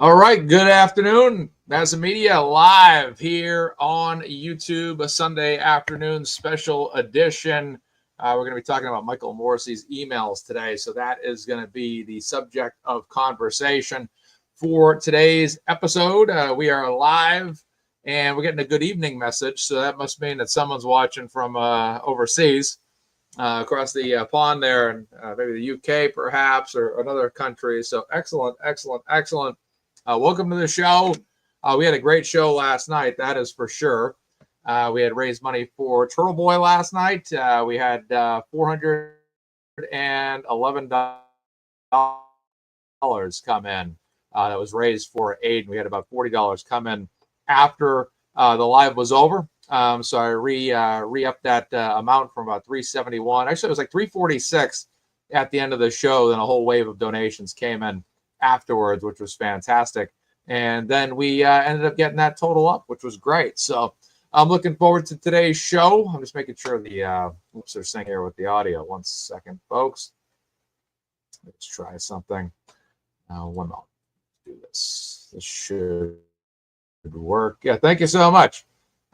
All right, good afternoon. MazzaMedia live here on YouTube, a Sunday afternoon special edition. We're going to be talking about Michael Morrissey's emails today. So that is going to be the subject of conversation for today's episode. We are live and we're getting a good evening message. So that must mean that someone's watching from overseas, across the pond there, and maybe the UK perhaps, or another country. So excellent, excellent, excellent. Welcome to the show. We had a great show last night, that is for sure. We had raised money for Turtle Boy last night. We had $411 come in that was raised for aid. We had about $40 come in after the live was over. So I re-upped that amount from about $371. Actually, it was like $346 at the end of the show. Then a whole wave of donations came in afterwards, which was fantastic. And then we ended up getting that total up, which was great. So I'm looking forward to today's show. I'm just making sure the whoops are syncing here with the audio. 1 second, folks. Let's try something. 1 moment. Do this. This should work. Yeah, thank you so much.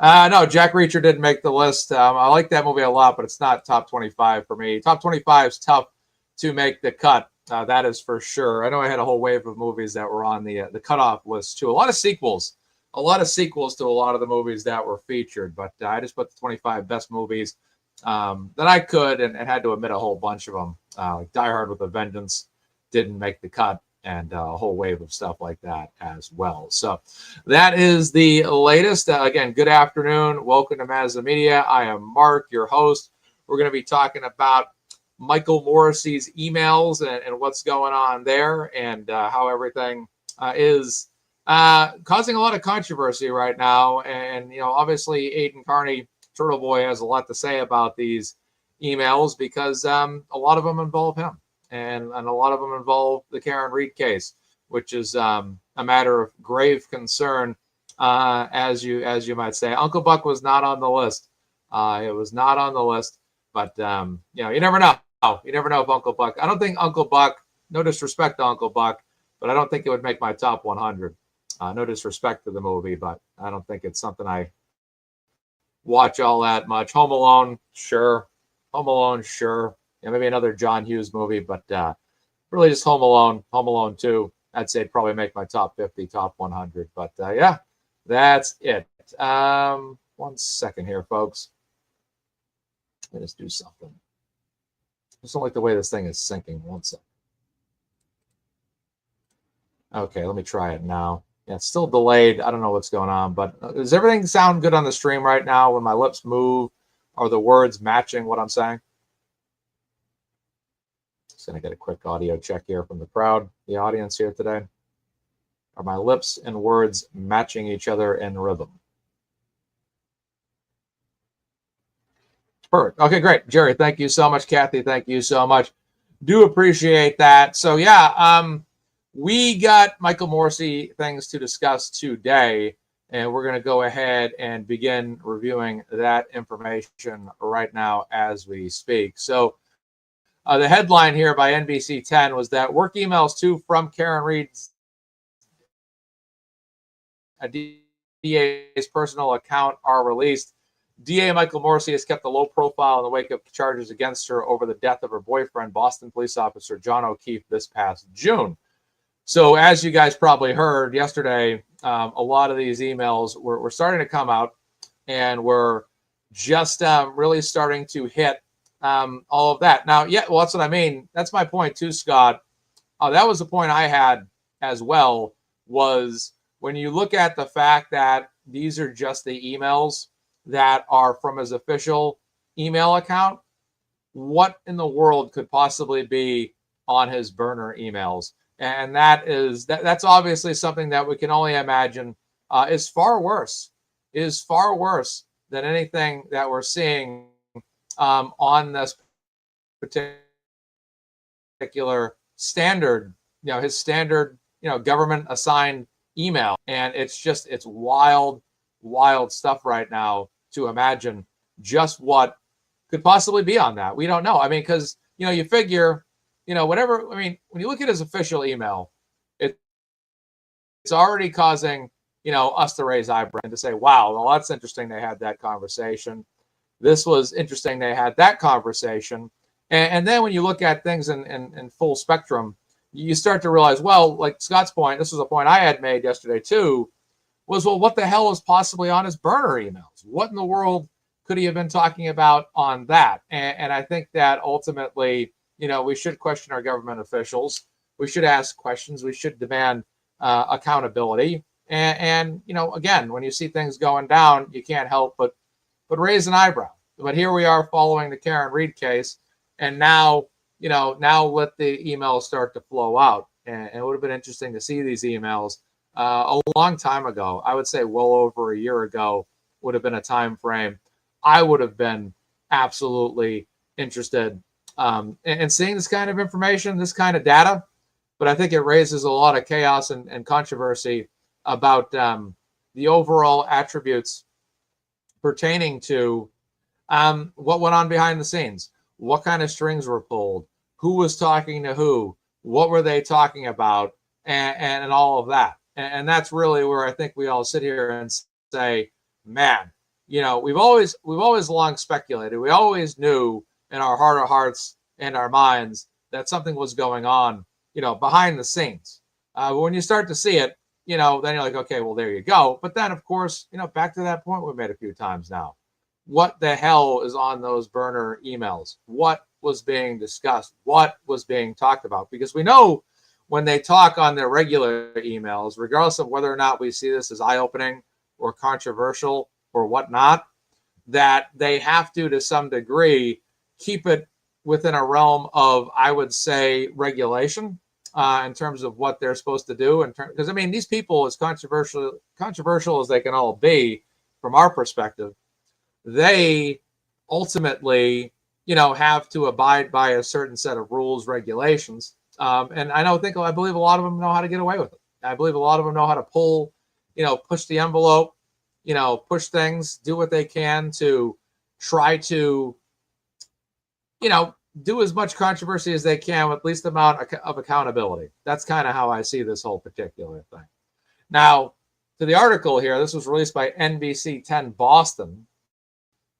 No, Jack Reacher didn't make the list. I like that movie a lot, but it's not top 25 for me. Top 25 is tough to make the cut. That is for sure. I know I had a whole wave of movies that were on the cutoff list too. A lot of sequels to a lot of the movies that were featured. But I just put the 25 best movies that I could, and had to omit a whole bunch of them. Like Die Hard with a Vengeance didn't make the cut, and a whole wave of stuff like that as well. So that is the latest. Again, good afternoon. Welcome to MazzaMedia. I am Mark, your host. We're going to be talking about Michael Morrissey's emails and what's going on there, and how everything is causing a lot of controversy right now. And, obviously Aiden Kearney, Turtle Boy, has a lot to say about these emails because a lot of them involve him, and a lot of them involve the Karen Reed case, which is a matter of grave concern, as you might say. Uncle Buck was not on the list. It was not on the list, but you never know. You never know if Uncle Buck. I don't think Uncle Buck, no disrespect to Uncle Buck, but I don't think it would make my top 100. No disrespect to the movie, but I don't think it's something I watch all that much. Home Alone, sure. Home Alone, sure. Maybe another John Hughes movie, but really just Home Alone. Home Alone 2, I'd say it'd probably make my top 50, top 100. But yeah, that's it. 1 second here, folks. Let me just do something. I just don't like the way this thing is syncing. 1 second. Okay, let me try it now. Yeah, it's still delayed. I don't know what's going on, but does everything sound good on the stream right now when my lips move? Are the words matching what I'm saying? Just going to get a quick audio check here from the crowd, the audience here today. Are my lips and words matching each other in rhythm? Perfect. Okay, great. Jerry, thank you so much. Kathy, thank you so much. Do appreciate that. So yeah, we got Michael Morrissey things to discuss today, and we're going to go ahead and begin reviewing that information right now as we speak. So the headline here by NBC 10 was that work emails to from Karen Reed's DA's personal account are released. DA Michael Morrissey has kept a low profile in the wake of charges against her over the death of her boyfriend, Boston police officer John O'Keefe, this past June. So as you guys probably heard yesterday, a lot of these emails were starting to come out, and we're just really starting to hit all of that. Now, yeah, well, that's what I mean. That's my point too, Scott. That was the point I had as well, was when you look at the fact that these are just the emails that are from his official email account, what in the world could possibly be on his burner emails? And that's obviously something that we can only imagine is far worse than anything that we're seeing on this particular standard, his standard, government assigned email. And it's wild stuff right now to imagine just what could possibly be on that. We don't know. I mean, because, you figure, when you look at his official email, it's already causing, us to raise eyebrows and to say, wow, well, that's interesting. They had that conversation. This was interesting. They had that conversation. And then when you look at things in full spectrum, you start to realize, well, like Scott's point, this was a point I had made yesterday too, was, well, what the hell was possibly on his burner emails? What in the world could he have been talking about on that? And I think that ultimately, we should question our government officials. We should ask questions. We should demand accountability. And again, when you see things going down, you can't help but raise an eyebrow. But here we are following the Karen Read case, and now let the emails start to flow out. And it would have been interesting to see these emails a long time ago. I would say well over a year ago would have been a time frame I would have been absolutely interested in seeing this kind of information, this kind of data. But I think it raises a lot of chaos and controversy about the overall attributes pertaining to what went on behind the scenes, what kind of strings were pulled, who was talking to who, what were they talking about, and all of that. And that's really where I think we all sit here and say, man, we've always long speculated. We always knew in our heart of hearts and our minds that something was going on, behind the scenes. But when you start to see it, then you're like, okay, well, there you go. But then, of course, back to that point we've made a few times now. What the hell is on those burner emails? What was being discussed? What was being talked about? Because we know when they talk on their regular emails, regardless of whether or not we see this as eye-opening or controversial or whatnot, that they have to some degree, keep it within a realm of, I would say, regulation in terms of what they're supposed to do. Because, these people, as controversial as they can all be from our perspective, they ultimately, have to abide by a certain set of rules, regulations. And I believe a lot of them know how to get away with it. I believe a lot of them know how to pull, push the envelope, push things, do what they can to try to, do as much controversy as they can with least amount of accountability. That's kind of how I see this whole particular thing. Now, to the article here, this was released by NBC 10 Boston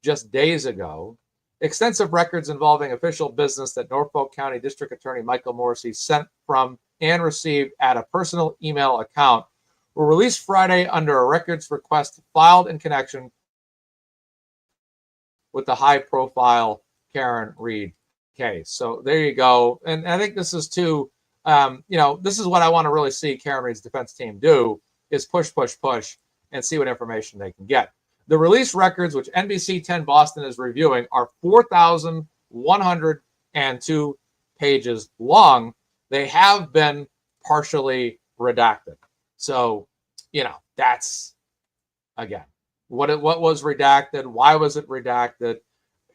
just days ago. Extensive records involving official business that Norfolk County District Attorney Michael Morrissey sent from and received at a personal email account were released Friday under a records request filed in connection with the high-profile Karen Read case. So there you go. And I think this is too, this is what I want to really see Karen Read's defense team do, is push, and see what information they can get. The released records, which NBC 10 Boston is reviewing, are 4,102 pages long. They have been partially redacted. So, that's, again, what was redacted? Why was it redacted?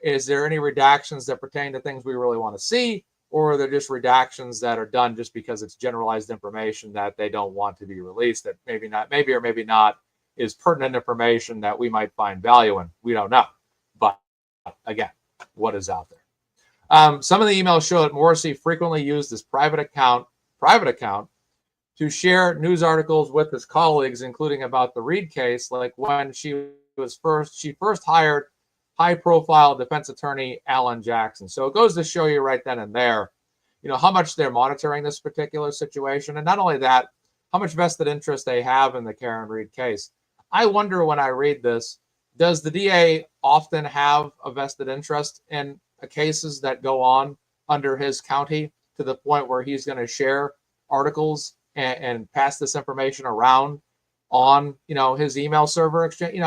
Is there any redactions that pertain to things we really want to see? Or are there just redactions that are done just because it's generalized information that they don't want to be released, that maybe or maybe not is pertinent information that we might find value in? We don't know. But again, what is out there? Some of the emails show that Morrissey frequently used his private account to share news articles with his colleagues, including about the Read case, like when she first hired high-profile defense attorney Alan Jackson. So it goes to show you right then and there, how much they're monitoring this particular situation. And not only that, how much vested interest they have in the Karen Read case. I wonder, when I read this, does the DA often have a vested interest in cases that go on under his county to the point where he's going to share articles and pass this information around on, his email server exchange?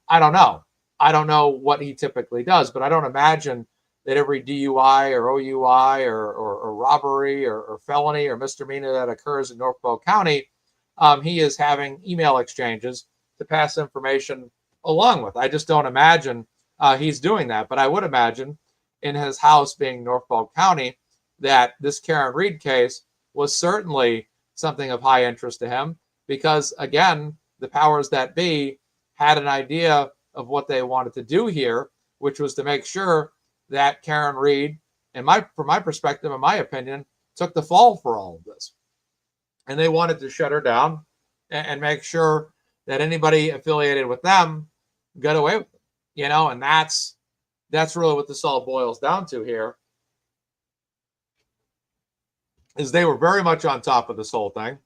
I don't know. I don't know what he typically does, but I don't imagine that every DUI or OUI or robbery or felony or misdemeanor that occurs in Norfolk County, he is having email exchanges to pass information along with. I just don't imagine he's doing that. But I would imagine, in his house being Norfolk County, that this Karen Read case was certainly something of high interest to him, because, again, the powers that be had an idea of what they wanted to do here, which was to make sure that Karen Read, from my perspective, in my opinion, took the fall for all of this. And they wanted to shut her down. and make sure that anybody affiliated with them got away with it, you know, and that's really what this all boils down to here, is they were very much on top of this whole thing,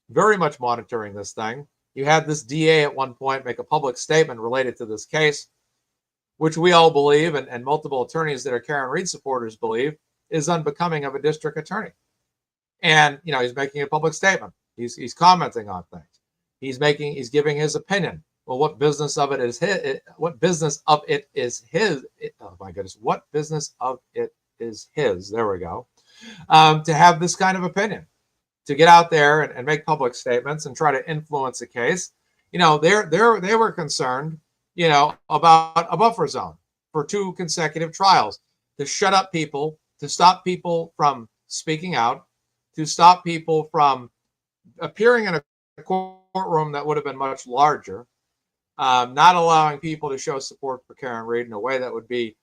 very much monitoring this thing. You had this DA at one point make a public statement related to this case, which we all believe, and multiple attorneys that are Karen Read supporters believe, is unbecoming of a district attorney. And, you know, he's making a public statement. He's commenting on things. He's giving his opinion. Well, what business of it is his? What business of it is his? Oh my goodness, what business of it is his? There we go. To have this kind of opinion, to get out there and make public statements and try to influence a case. You know, they were concerned, you know, about a buffer zone for 2 consecutive trials, to shut up people, to stop people from speaking out, to stop people from appearing in a courtroom that would have been much larger, not allowing people to show support for Karen Read in a way that would be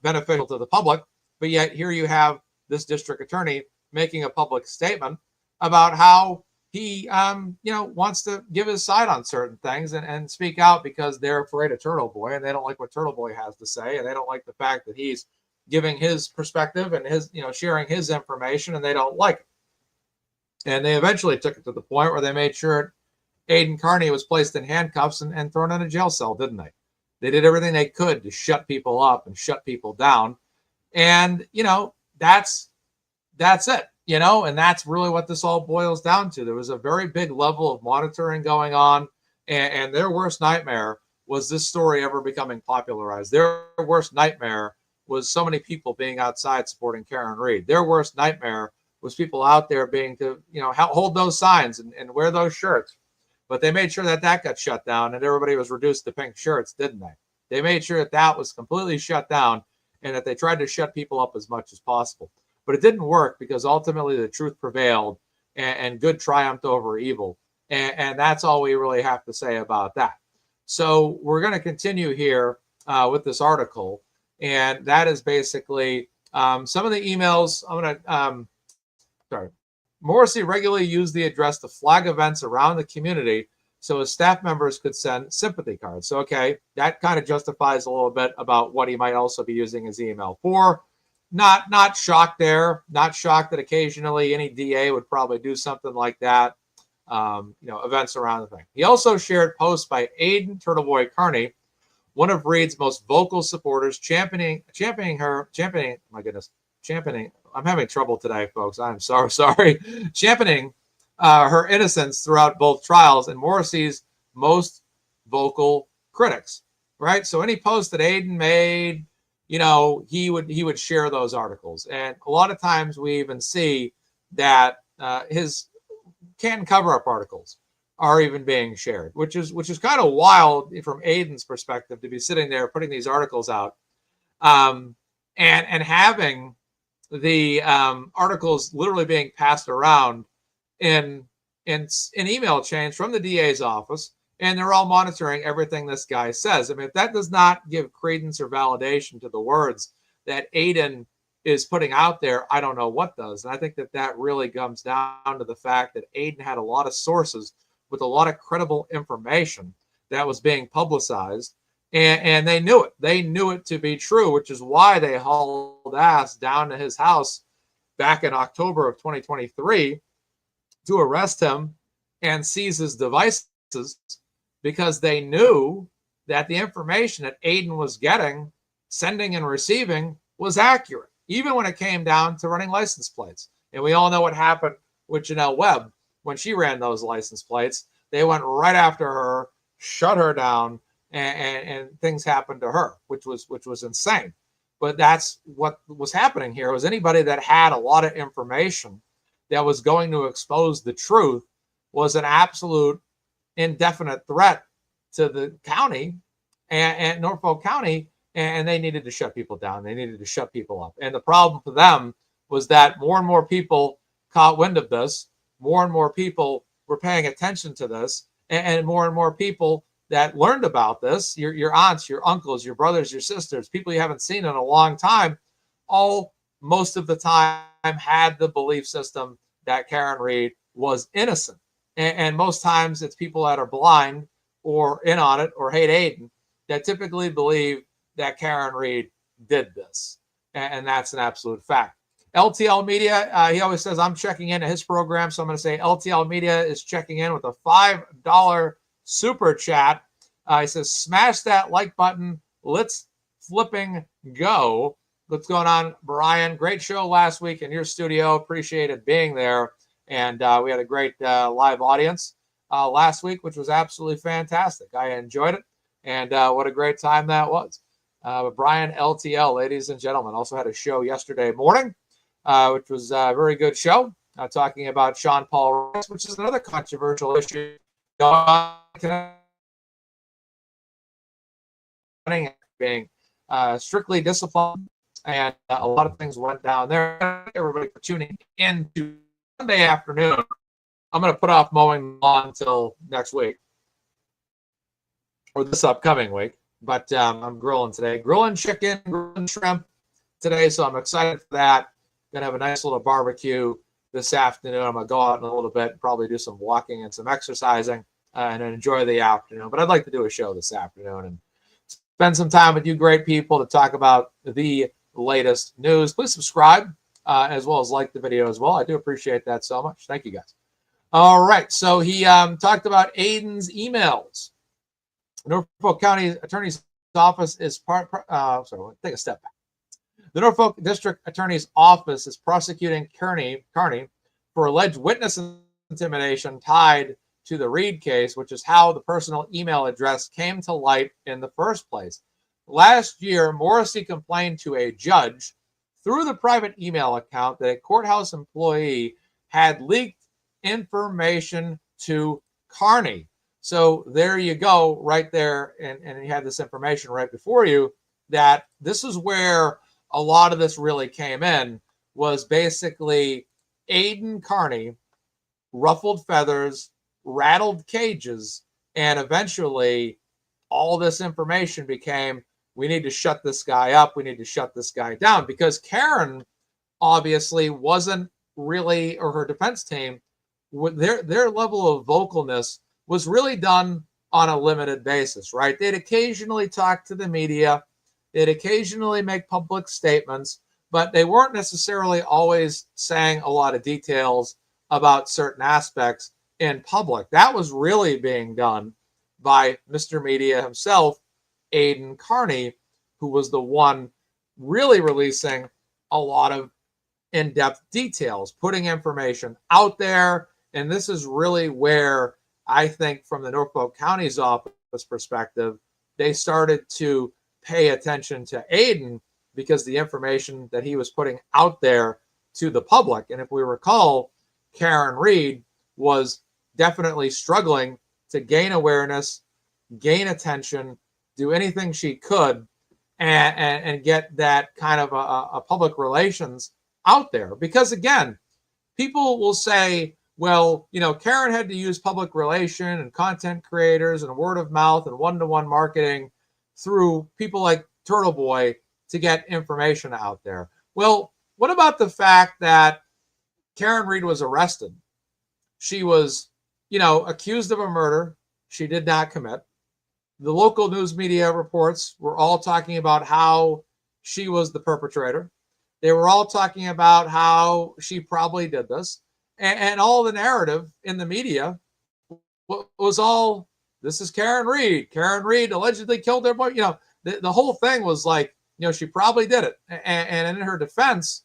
beneficial to the public. But yet here you have this district attorney making a public statement about how he, you know, wants to give his side on certain things and speak out because they're afraid of Turtle Boy and they don't like what Turtle Boy has to say, and they don't like the fact that he's giving his perspective and his, you know, sharing his information, and they don't like it. And they eventually took it to the point where they made sure Aiden Kearney was placed in handcuffs and thrown in a jail cell, didn't they? They did everything they could to shut people up and shut people down. And, you know, that's it, you know, and that's really what this all boils down to. There was a very big level of monitoring going on, and their worst nightmare was this story ever becoming popularized. Their worst nightmare was so many people being outside supporting Karen Read. Their worst nightmare was people out there being to, you know, hold those signs and wear those shirts. But they made sure that got shut down, and everybody was reduced to pink shirts, didn't they? They made sure that was completely shut down, and that they tried to shut people up as much as possible. But it didn't work, because ultimately the truth prevailed and good triumphed over evil. And that's all we really have to say about that. So we're going to continue here with this article. And that is basically some of the emails. I'm going to, sorry. Morrissey regularly used the address to flag events around the community so his staff members could send sympathy cards. So, okay, that kind of justifies a little bit about what he might also be using his email for. Not shocked there. Not shocked that occasionally any DA would probably do something like that. You know, events around the thing. He also shared posts by Aiden Turtleboy Kearney, one of Read's most vocal supporters, championing. I'm having trouble today, folks. I'm sorry. Championing her innocence throughout both trials, and Morrissey's most vocal critics. Right. So any post that Aiden made, you know, he would share those articles, and a lot of times we even see that his Canton cover-up articles are even being shared, which is kind of wild from Aiden's perspective to be sitting there putting these articles out, and having the articles literally being passed around in email chains from the DA's office, and they're all monitoring everything this guy says. I mean, if that does not give credence or validation to the words that Aiden is putting out there, I don't know what does. And I think that really comes down to the fact that Aiden had a lot of sources with a lot of credible information that was being publicized, and they knew it. They knew it to be true, which is why they hauled ass down to his house back in October of 2023 to arrest him and seize his devices, because they knew that the information that Aiden was getting, sending and receiving, was accurate, even when it came down to running license plates. And we all know what happened with Janelle Webb when she ran those license plates. They went right after her, shut her down, and things happened to her, which was insane. But that's what was happening here. Was anybody that had a lot of information that was going to expose the truth was an absolute indefinite threat to the county and Norfolk County, and they needed to shut people down. They needed to shut people up. And the problem for them was that more and more people caught wind of this. More and more people were paying attention to this, and more people that learned about this, your aunts, your uncles, your brothers, your sisters, people you haven't seen in a long time, all most of the time had the belief system that Karen Read was innocent. And most times it's people that are blind or in on it or hate Aiden that typically believe that Karen Reed did this. And that's an absolute fact. LTL Media, he always says, I'm checking into his program. So I'm going to say LTL Media is checking in with a $5 super chat. He says, smash that like button. Let's flipping go. What's going on, Brian? Great show last week in your studio. Appreciated being there. And we had a great live audience last week, which was absolutely fantastic. I enjoyed it. And what a great time that was. But Brian LTL, ladies and gentlemen, also had a show yesterday morning, which was a very good show, talking about Sean Paul Rice, which is another controversial issue being strictly disciplined, and a lot of things went down there. Everybody for tuning in to Sunday afternoon. I'm going to put off mowing the lawn until next week or this upcoming week, but I'm grilling today. Grilling chicken, grilling shrimp today, so I'm excited for that. Gonna have a nice little barbecue this afternoon. I'm gonna go out in a little bit, probably do some walking and some exercising, and enjoy the afternoon. But I'd like to do a show this afternoon and spend some time with you great people to talk about the latest news. Please subscribe as well as like the video as well. I do appreciate that so much. Thank you, guys. All right, so he talked about Aiden's emails. Norfolk County Attorney's Office is take a step back. The Norfolk District Attorney's Office is prosecuting Kearney for alleged witness intimidation tied to the Reed case, which is how the personal email address came to light in the first place. Last year, Morrissey complained to a judge through the private email account that a courthouse employee had leaked information to Kearney. So there you go, right there, and you had this information right before you, that this is where a lot of this really came in, was basically Aiden Kearney ruffled feathers, rattled cages, and eventually all this information became, we need to shut this guy up, we need to shut this guy down, because Karen obviously wasn't really, or her defense team, their level of vocalness was really done on a limited basis, right? They'd occasionally talk to the media, they'd occasionally make public statements, but they weren't necessarily always saying a lot of details about certain aspects in public. That was really being done by Mr. Media himself, Aiden Kearney, who was the one really releasing a lot of in-depth details, putting information out there. And this is really where I think, from the Norfolk County's office perspective, they started to pay attention to Aiden because the information that he was putting out there to the public. And if we recall, Karen Reed was definitely struggling to gain awareness, gain attention, do anything she could, and get that kind of a public relations out there. Because again, people will say, well, you know, Karen had to use public relation and content creators and word of mouth and one-to-one marketing through people like Turtle Boy to get information out there. Well, what about the fact that Karen Reed was arrested? She was, you know, accused of a murder she did not commit. The local news media reports were all talking about how she was the perpetrator. They were all talking about how she probably did this. And all the narrative in the media was all, this is Karen Reed. Karen Reed allegedly killed their boy. You know, the whole thing was like, you know, she probably did it. And in her defense,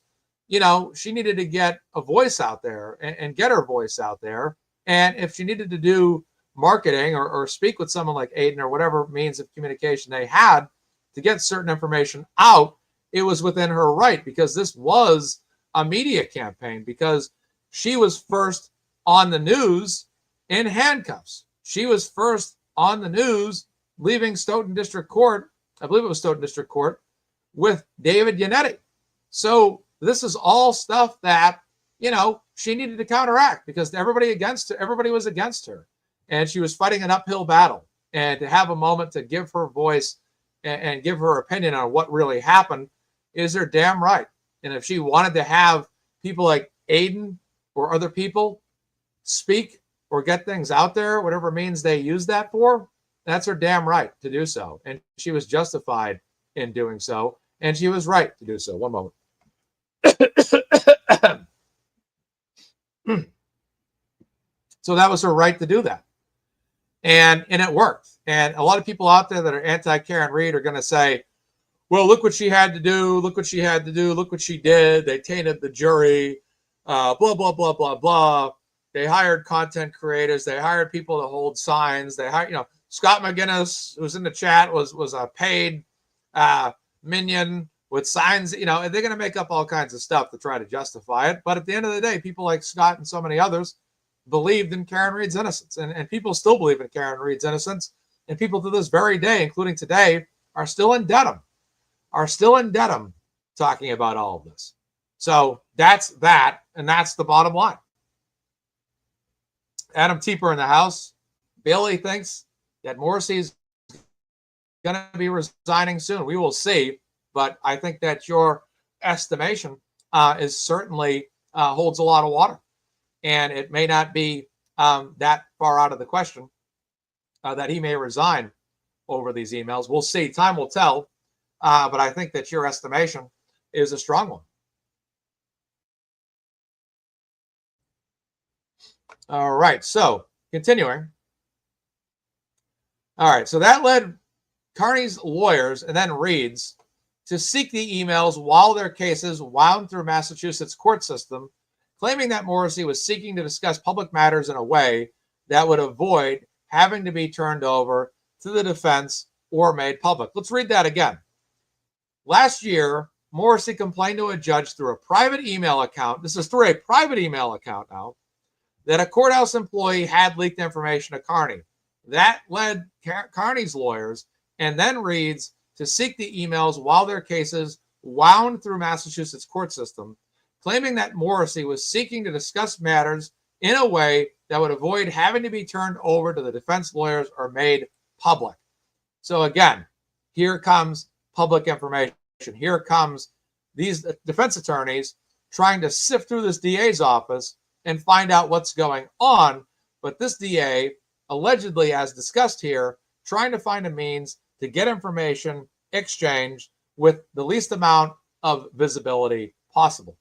you know, she needed to get a voice out there and get her voice out there. And if she needed to do marketing or speak with someone like Aiden or whatever means of communication they had to get certain information out, it was within her right, because this was a media campaign, because she was first on the news in handcuffs. She was first on the news leaving Stoughton District Court, I believe it was Stoughton District Court, with David Yannetti. So this is all stuff that, you know, she needed to counteract, because everybody was against her. And she was fighting an uphill battle. And to have a moment to give her voice and give her opinion on what really happened is her damn right. And if she wanted to have people like Aiden or other people speak or get things out there, whatever means they use that for, that's her damn right to do so. And she was justified in doing so. And she was right to do so. One moment. So that was her right to do that. And it worked. And a lot of people out there that are anti-Karen Read are going to say, well, look what she had to do. Look what she had to do. Look what she did. They tainted the jury. Blah, blah, blah, blah, blah. They hired content creators. They hired people to hold signs. They hired, Scott McGinnis, who was in the chat, was a paid minion with signs. They're going to make up all kinds of stuff to try to justify it. But at the end of the day, people like Scott and so many others believed in Karen Read's innocence. And people still believe in Karen Read's innocence. And people to this very day, including today, are still in Dedham talking about all of this. So that's that. And that's the bottom line. Adam Teeper in the house. Bailey thinks that Morrissey is going to be resigning soon. We will see. But I think that your estimation is certainly holds a lot of water. And it may not be that far out of the question that he may resign over these emails. We'll see. Time will tell. But I think that your estimation is a strong one. All right. So continuing. All right. So that led Kearney's lawyers and then Reed's to seek the emails while their cases wound through Massachusetts court system, claiming that Morrissey was seeking to discuss public matters in a way that would avoid having to be turned over to the defense or made public. Let's read that again. Last year, Morrissey complained to a judge through a private email account. This is through a private email account now, that a courthouse employee had leaked information to Kearney. That led Kearney's lawyers and then Reed's to seek the emails while their cases wound through Massachusetts court system, claiming that Morrissey was seeking to discuss matters in a way that would avoid having to be turned over to the defense lawyers or made public. So again, here comes public information. Here comes these defense attorneys trying to sift through this DA's office and find out what's going on. But this DA, allegedly, as discussed here, trying to find a means to get information exchanged with the least amount of visibility possible.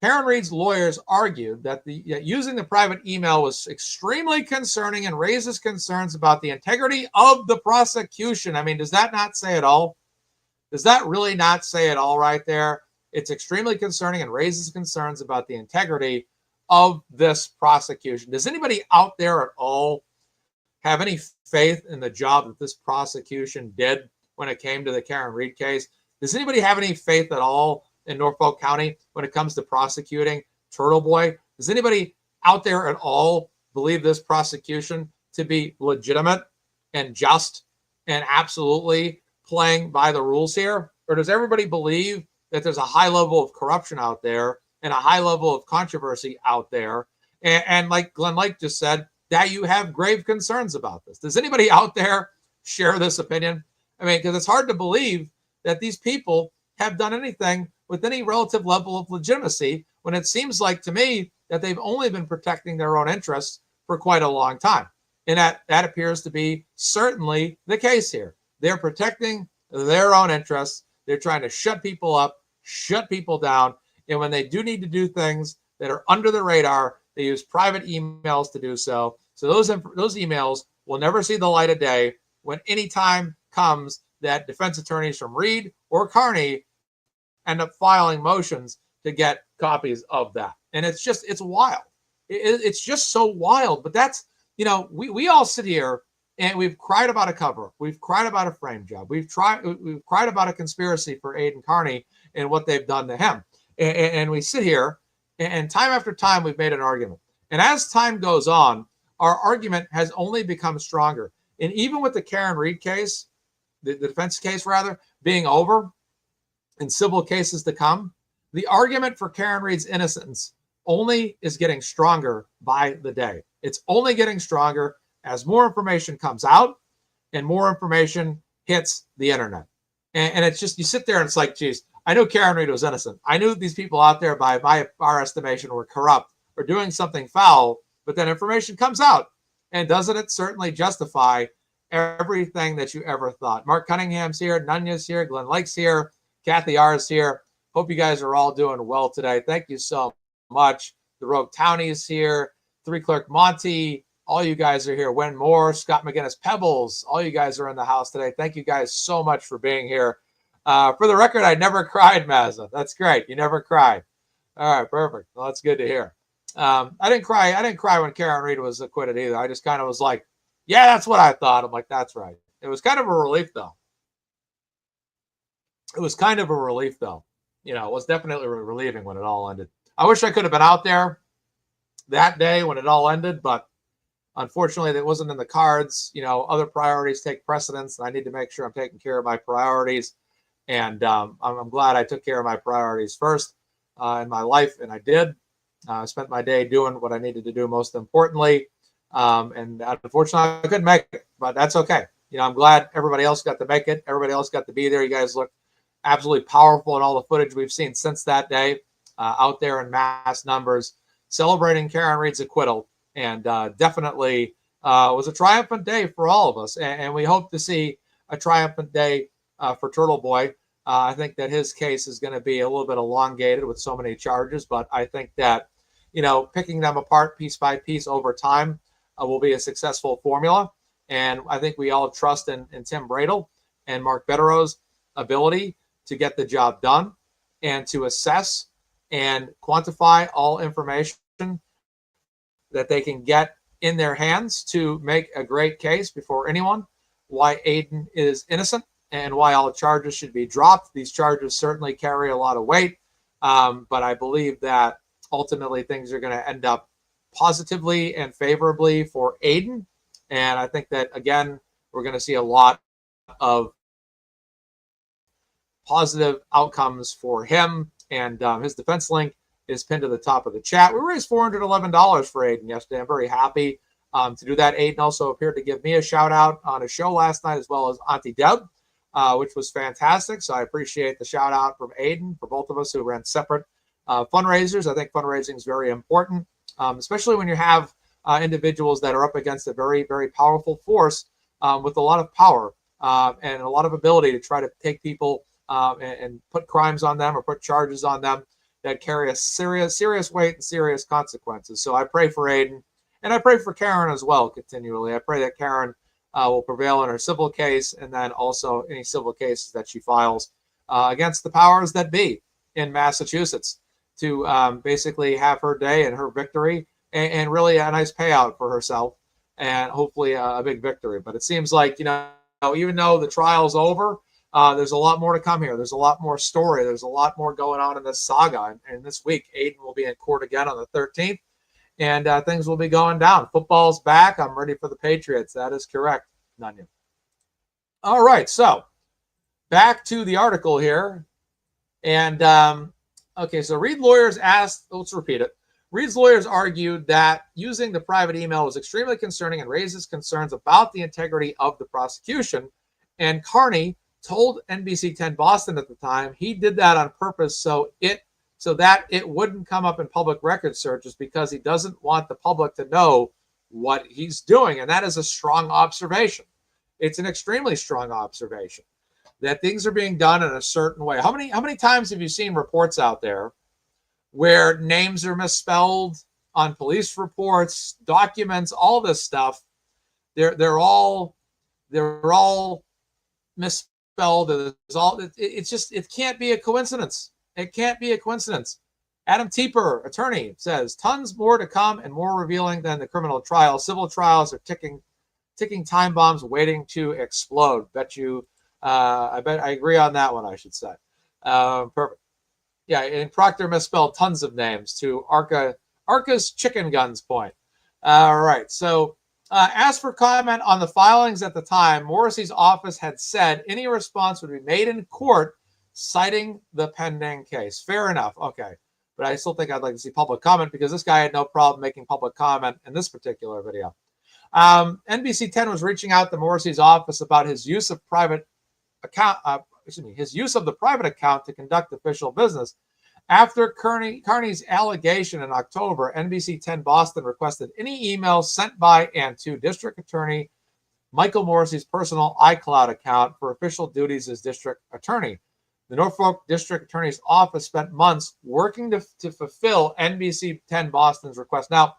Karen Reed's lawyers argued that using the private email was extremely concerning and raises concerns about the integrity of the prosecution. I mean, does that not say it all? Does that really not say it all right there? It's extremely concerning and raises concerns about the integrity of this prosecution. Does anybody out there at all have any faith in the job that this prosecution did when it came to the Karen Reed case? Does anybody have any faith at all in Norfolk County when it comes to prosecuting Turtle Boy? Does anybody out there at all believe this prosecution to be legitimate and just and absolutely playing by the rules here? Or does everybody believe that there's a high level of corruption out there and a high level of controversy out there? And like Glenn Lake just said, that you have grave concerns about this. Does anybody out there share this opinion? I mean, because it's hard to believe that these people have done anything with any relative level of legitimacy when it seems like to me that they've only been protecting their own interests for quite a long time. And that appears to be certainly the case here. They're protecting their own interests. They're trying to shut people up, shut people down. And when they do need to do things that are under the radar, they use private emails to do so. So those emails will never see the light of day when any time comes that defense attorneys from Reed or Kearney end up filing motions to get copies of that. And it's wild. It's just so wild. But that's, we all sit here and we've cried about a cover. We've cried about a frame job. We've cried about a conspiracy for Aiden Kearney and what they've done to him. And we sit here and time after time we've made an argument. And as time goes on, our argument has only become stronger. And even with the Karen Reed case, the defense case rather, being over and civil cases to come, the argument for Karen Reed's innocence only is getting stronger by the day. It's only getting stronger as more information comes out and more information hits the internet. And it's just, you sit there and it's like, geez, I knew Karen Reed was innocent. I knew these people out there, by our estimation, were corrupt or doing something foul. But then information comes out, and doesn't it certainly justify everything that you ever thought? Mark Cunningham's here, Nunya's here, Glenn Lake's here, Kathy R is here. Hope you guys are all doing well today. Thank you so much. The Rogue Townie is here, 3 Clerk Monty, all you guys are here. Wen Moore, Scott McGinnis Pebbles, all you guys are in the house today. Thank you guys so much for being here. For the record, I never cried, Mazza. That's great. You never cried. All right, perfect. Well, that's good to hear. I didn't cry. I didn't cry when Karen Reed was acquitted either. I just kind of was like, yeah, that's what I thought. I'm like, that's right. It was kind of a relief, though. It was kind of a relief, though. You know, it was definitely relieving when it all ended. I wish I could have been out there that day when it all ended, but unfortunately, that wasn't in the cards. You know, other priorities take precedence, and I need to make sure I'm taking care of my priorities. And I'm glad I took care of my priorities first in my life, and I did. I spent my day doing what I needed to do most importantly. And unfortunately, I couldn't make it, but that's okay. You know, I'm glad everybody else got to make it. Everybody else got to be there. You guys look absolutely powerful in all the footage we've seen since that day out there in mass numbers, celebrating Karen Reed's acquittal. And definitely was a triumphant day for all of us. And we hope to see a triumphant day for Turtle Boy. I think that his case is going to be a little bit elongated with so many charges, but I think that, you know, picking them apart piece by piece over time will be a successful formula. And I think we all trust in Tim Bradel and Mark Bettero's ability to get the job done and to assess and quantify all information that they can get in their hands to make a great case before anyone why Aiden is innocent and why all charges should be dropped. These charges certainly carry a lot of weight, but I believe that ultimately things are going to end up positively and favorably for Aiden. And I think that, again, we're going to see a lot of positive outcomes for him. And his defense link is pinned to the top of the chat. We raised $411 for Aiden yesterday. I'm very happy to do that. Aiden also appeared to give me a shout out on a show last night, as well as Auntie Deb, which was fantastic. So I appreciate the shout out from Aiden for both of us who ran separate fundraisers. I think fundraising is very important, especially when you have individuals that are up against a very, very powerful force with a lot of power and a lot of ability to try to take people and put crimes on them or put charges on them that carry a serious weight and serious consequences. So I pray for Aiden, and I pray for Karen as well continually. I pray that Karen will prevail in her civil case, and then also any civil cases that she files against the powers that be in Massachusetts to basically have her day and her victory and really a nice payout for herself and hopefully a big victory. But it seems like, you know, even though the trial's over, there's a lot more to come here. There's a lot more story. There's a lot more going on in this saga. And this week, Aiden will be in court again on the 13th, and things will be going down. Football's back. I'm ready for the Patriots. That is correct, Nunya. All right, so back to the article here. And, okay, so Reed lawyers asked, let's repeat it. Reed's lawyers argued that using the private email was extremely concerning and raises concerns about the integrity of the prosecution. And Kearney told NBC 10 Boston at the time he did that on purpose so that it wouldn't come up in public record searches because he doesn't want the public to know what he's doing. And that is a strong observation. It's an extremely strong observation that things are being done in a certain way. How many times have you seen reports out there where names are misspelled on police reports, documents, all this stuff? They're all misspelled. It can't be a coincidence. It can't be a coincidence. Adam Tieper, attorney, says tons more to come and more revealing than the criminal trial. Civil trials are ticking time bombs waiting to explode. I agree on that one, I should say. Perfect. Yeah, and Proctor misspelled tons of names to Arca's chicken guns point. All right, so as for comment on the filings at the time, Morrissey's office had said any response would be made in court, citing the pending case. Fair enough. Okay. But I still think I'd like to see public comment because this guy had no problem making public comment in this particular video. NBC 10 was reaching out to Morrissey's office about his use of his use of the private account to conduct official business. After Kearney's allegation in October, NBC 10 Boston requested any emails sent by and to District Attorney Michael Morrissey's personal iCloud account for official duties as District Attorney. The Norfolk District Attorney's Office spent months working to fulfill NBC 10 Boston's request. Now,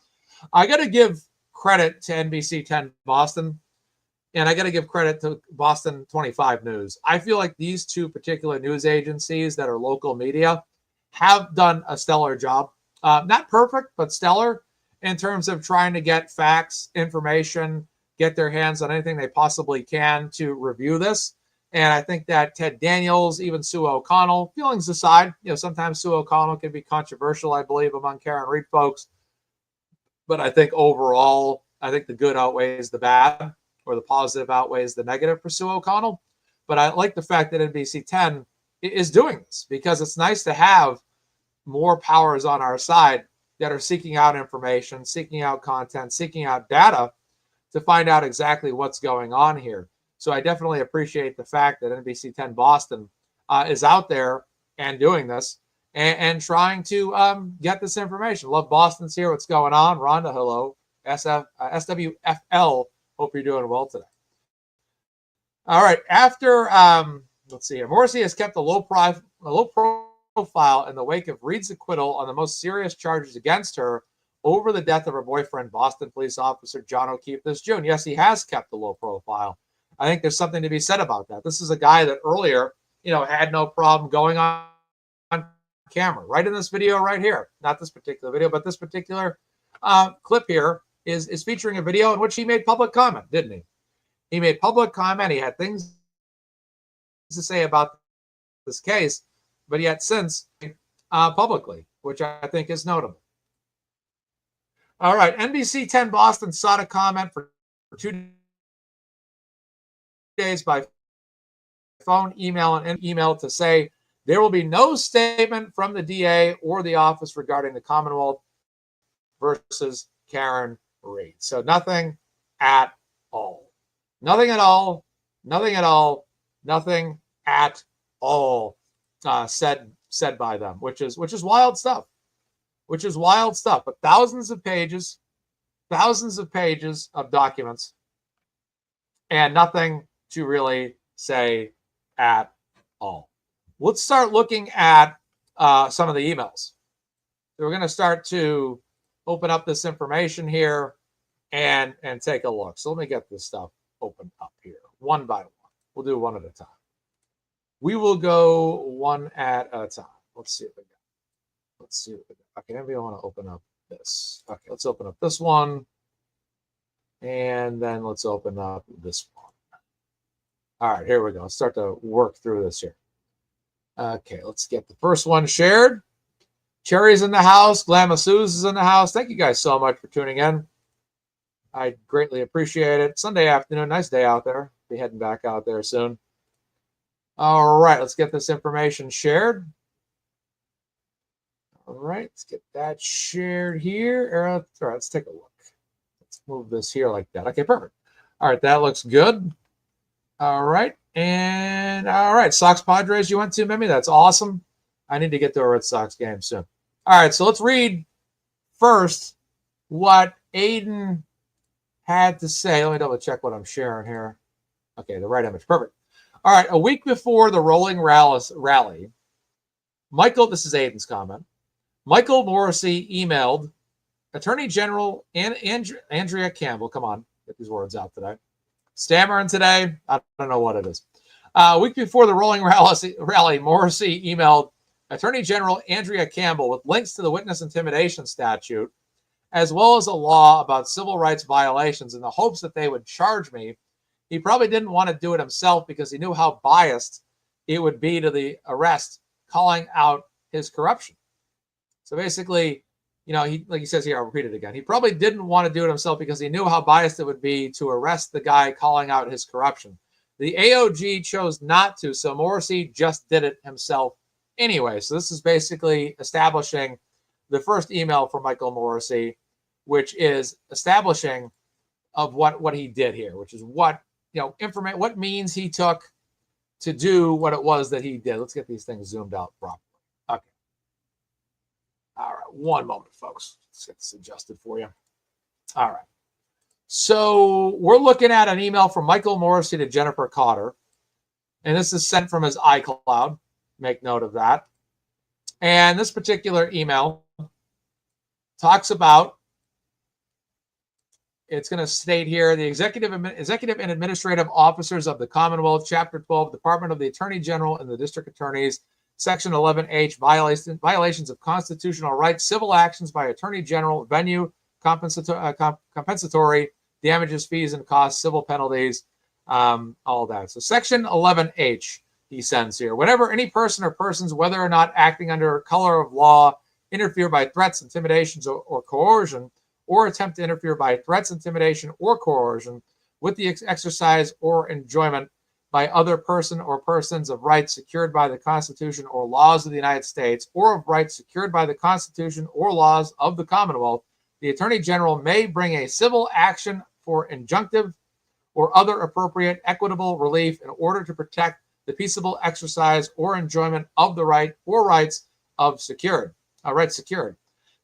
I got to give credit to NBC 10 Boston, and I got to give credit to Boston 25 News. I feel like these two particular news agencies that are local media have done a stellar job. Not perfect, but stellar in terms of trying to get facts, information, get their hands on anything they possibly can to review this. And I think that Ted Daniels, even Sue O'Connell, feelings aside, sometimes Sue O'Connell can be controversial, I believe, among Karen Reed folks. But I think overall, I think the good outweighs the bad, or the positive outweighs the negative for Sue O'Connell. But I like the fact that NBC 10 is doing this, because it's nice to have more powers on our side that are seeking out information, seeking out content, seeking out data to find out exactly what's going on here. So I definitely appreciate the fact that NBC 10 Boston is out there and doing this and trying to get this information. Love Boston's here. What's going on? Rhonda, hello. SWFL, hope you're doing well today. All right. After, let's see here. Morrissey has kept a low profile in the wake of Reed's acquittal on the most serious charges against her over the death of her boyfriend, Boston police officer John O'Keefe, this June. Yes, he has kept a low profile. I think there's something to be said about that. This is a guy that earlier, had no problem going on camera. Right in this video right here. Not this particular video, but this particular clip here is featuring a video in which he made public comment, didn't he? He made public comment. He had things to say about this case, but yet since publicly, which I think is notable. All right, NBC 10 Boston sought a comment for 2 days by phone, email, and email to say there will be no statement from the DA or the office regarding the Commonwealth versus Karen Reed. So nothing at all. Nothing at all. Nothing at all. Nothing at all said by them, which is wild stuff. Which is wild stuff. But thousands of pages of documents, and nothing to really say at all. Let's start looking at some of the emails. So we're going to start to open up this information here and take a look. So let me get this stuff opened up here one by one. We'll do one at a time. We will go one at a time. Let's see what we got. Let's see what we got. Okay, maybe I want to open up this. Okay, let's open up this one. And then let's open up this one. All right, here we go. Let's start to work through this here. Okay, let's get the first one shared. Cherry's in the house. Glamasu's is in the house. Thank you guys so much for tuning in. I greatly appreciate it. Sunday afternoon, nice day out there. Be heading back out there soon. All right, let's get this information shared. All right, let's get that shared here. All right, let's take a look. Let's move this here like that. Okay, perfect. All right, that looks good. All right, and all right, Sox Padres you went to, Mimi? That's awesome. I need to get to a Red Sox game soon. All right, so let's read first what Aiden had to say. Let me double check what I'm sharing here. Okay, the right image. Perfect. All right, a week before the rolling rally, Michael, this is Aiden's comment, Michael Morrissey emailed Attorney General Andrea Campbell. Come on, get these words out today. Stammering today. I don't know what it is. A week before the rolling rally, Morrissey emailed Attorney General Andrea Campbell with links to the witness intimidation statute, as well as a law about civil rights violations in the hopes that they would charge me. He probably didn't want to do it himself because he knew how biased it would be to the arrest, calling out his corruption. So basically, like he says here, I'll repeat it again. He probably didn't want to do it himself because he knew how biased it would be to arrest the guy calling out his corruption. The AOG chose not to, so Morrissey just did it himself anyway. So this is basically establishing the first email from Michael Morrissey, which is establishing of what he did here, which is what means he took to do what it was that he did. Let's get these things zoomed out properly. Okay. One moment, folks. Let's get this adjusted for you. All right. So we're looking at an email from Michael Morrissey to Jennifer Cotter. And this is sent from his iCloud. Make note of that. And this particular email talks about, it's going to state here, the executive and administrative officers of the Commonwealth, Chapter 12, Department of the Attorney General and the District Attorneys, Section 11H, violations of constitutional rights, civil actions by Attorney General, venue, compensatory, damages, fees, and costs, civil penalties, all that. So Section 11H, he sends here. Whenever any person or persons, whether or not acting under color of law, interfere by threats, intimidations, or coercion, or attempt to interfere by threats, intimidation, or coercion with the exercise or enjoyment by other person or persons of rights secured by the Constitution or laws of the United States, or of rights secured by the Constitution or laws of the Commonwealth, the Attorney General may bring a civil action for injunctive or other appropriate equitable relief in order to protect the peaceable exercise or enjoyment of the right or rights of secured.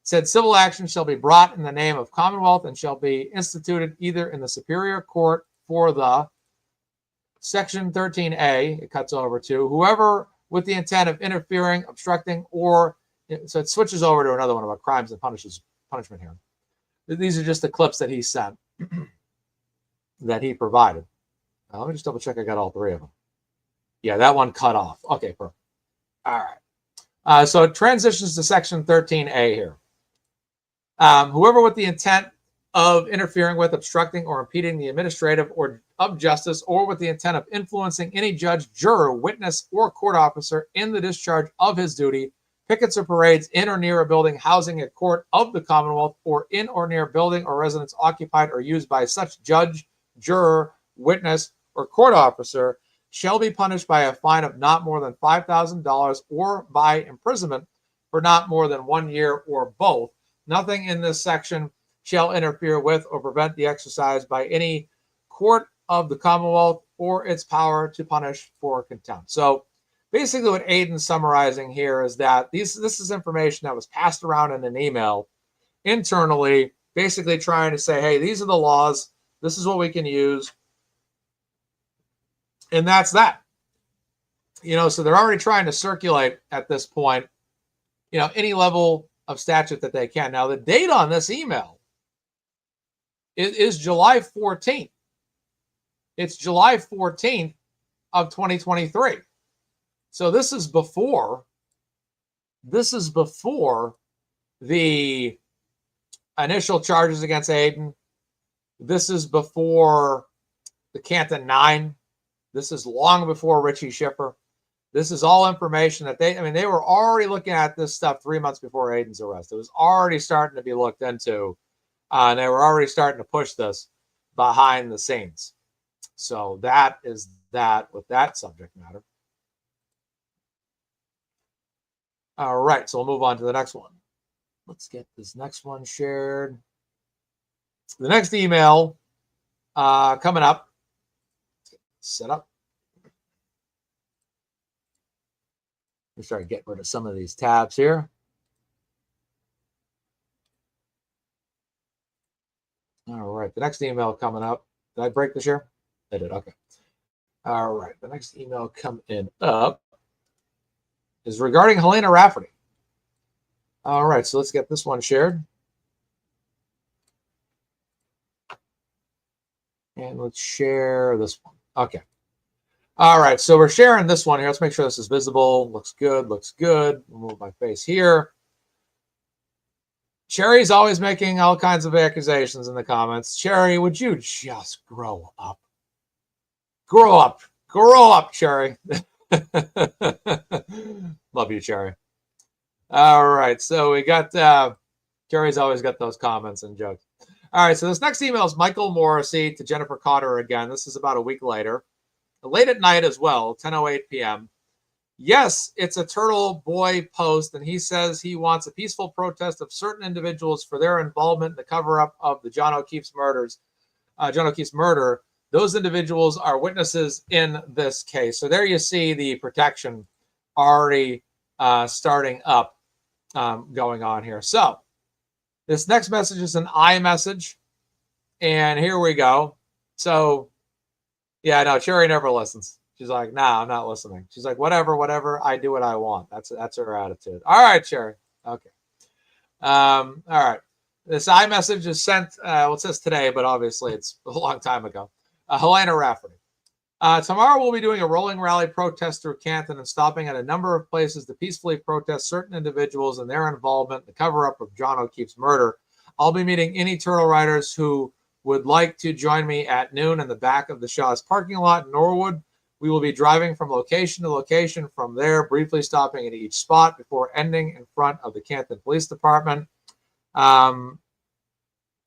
Said civil action shall be brought in the name of Commonwealth and shall be instituted either in the Superior Court for the Section 13A, it cuts over to whoever with the intent of interfering, obstructing, or, so it switches over to another one about crimes and punishment here. These are just the clips that he sent, that he provided. Now, let me just double check I got all three of them. Yeah, that one cut off. Okay, perfect. All right. So it transitions to Section 13A here. Whoever with the intent of interfering with, obstructing, or impeding the administrative or of justice, or with the intent of influencing any judge, juror, witness, or court officer in the discharge of his duty, pickets or parades in or near a building housing a court of the Commonwealth, or in or near a building or residence occupied or used by such judge, juror, witness, or court officer, shall be punished by a fine of not more than $5,000 or by imprisonment for not more than 1 year or both. Nothing in this section shall interfere with or prevent the exercise by any court of the Commonwealth or its power to punish for contempt. So basically what Aiden's summarizing here is that this is information that was passed around in an email internally, basically trying to say, hey, these are the laws. This is what we can use. And that's that. So they're already trying to circulate at this point, any level of statute that they can. Now, the date on this email is July 14th. It's July 14th of 2023. So this is before the initial charges against Aiden. This is before the Canton 9. This is long before Richie Schiffer. This is all information that they were already looking at this stuff 3 months before Aiden's arrest. It was already starting to be looked into. And they were already starting to push this behind the scenes. So that is that with that subject matter. All right, so we'll move on to the next one. Let's get this next one shared. The next email coming up. Let's get set up. We start getting rid of some of these tabs here. All right, the next email coming up. Did I break the share? I did, okay. All right, the next email coming up is regarding Helena Rafferty. All right, so let's get this one shared. And let's share this one. Okay. All right, so we're sharing this one here. Let's make sure this is visible. Looks good, looks good. We'll move my face here. Sherry's always making all kinds of accusations in the comments. Sherry, would you just grow up? Grow up. Grow up, Sherry. Love you, Sherry. All right, so we got, Sherry's always got those comments and jokes. All right, so this next email is Michael Morrissey to Jennifer Cotter again. This is about a week later. Late at night as well, 10:08 p.m. Yes, it's a Turtle Boy post, and he says he wants a peaceful protest of certain individuals for their involvement in the cover-up of the John O'Keefe's murder. Those individuals are witnesses in this case. So there you see the protection already starting up going on here. So this next message is an iMessage. And here we go. So, yeah, no, Cherry never listens. She's like, nah, I'm not listening. She's like, whatever. I do what I want. That's her attitude. All right, Cherry. Okay. All right. This iMessage is sent, well, it says today, but obviously it's a long time ago. Helena Rafferty. Tomorrow we'll be doing a rolling rally protest through Canton and stopping at a number of places to peacefully protest certain individuals and their involvement in the cover-up of John O'Keefe's murder. I'll be meeting any turtle riders who would like to join me at noon in the back of the Shaw's parking lot in Norwood. We will be driving from location to location from there, briefly stopping at each spot before ending in front of the Canton Police Department.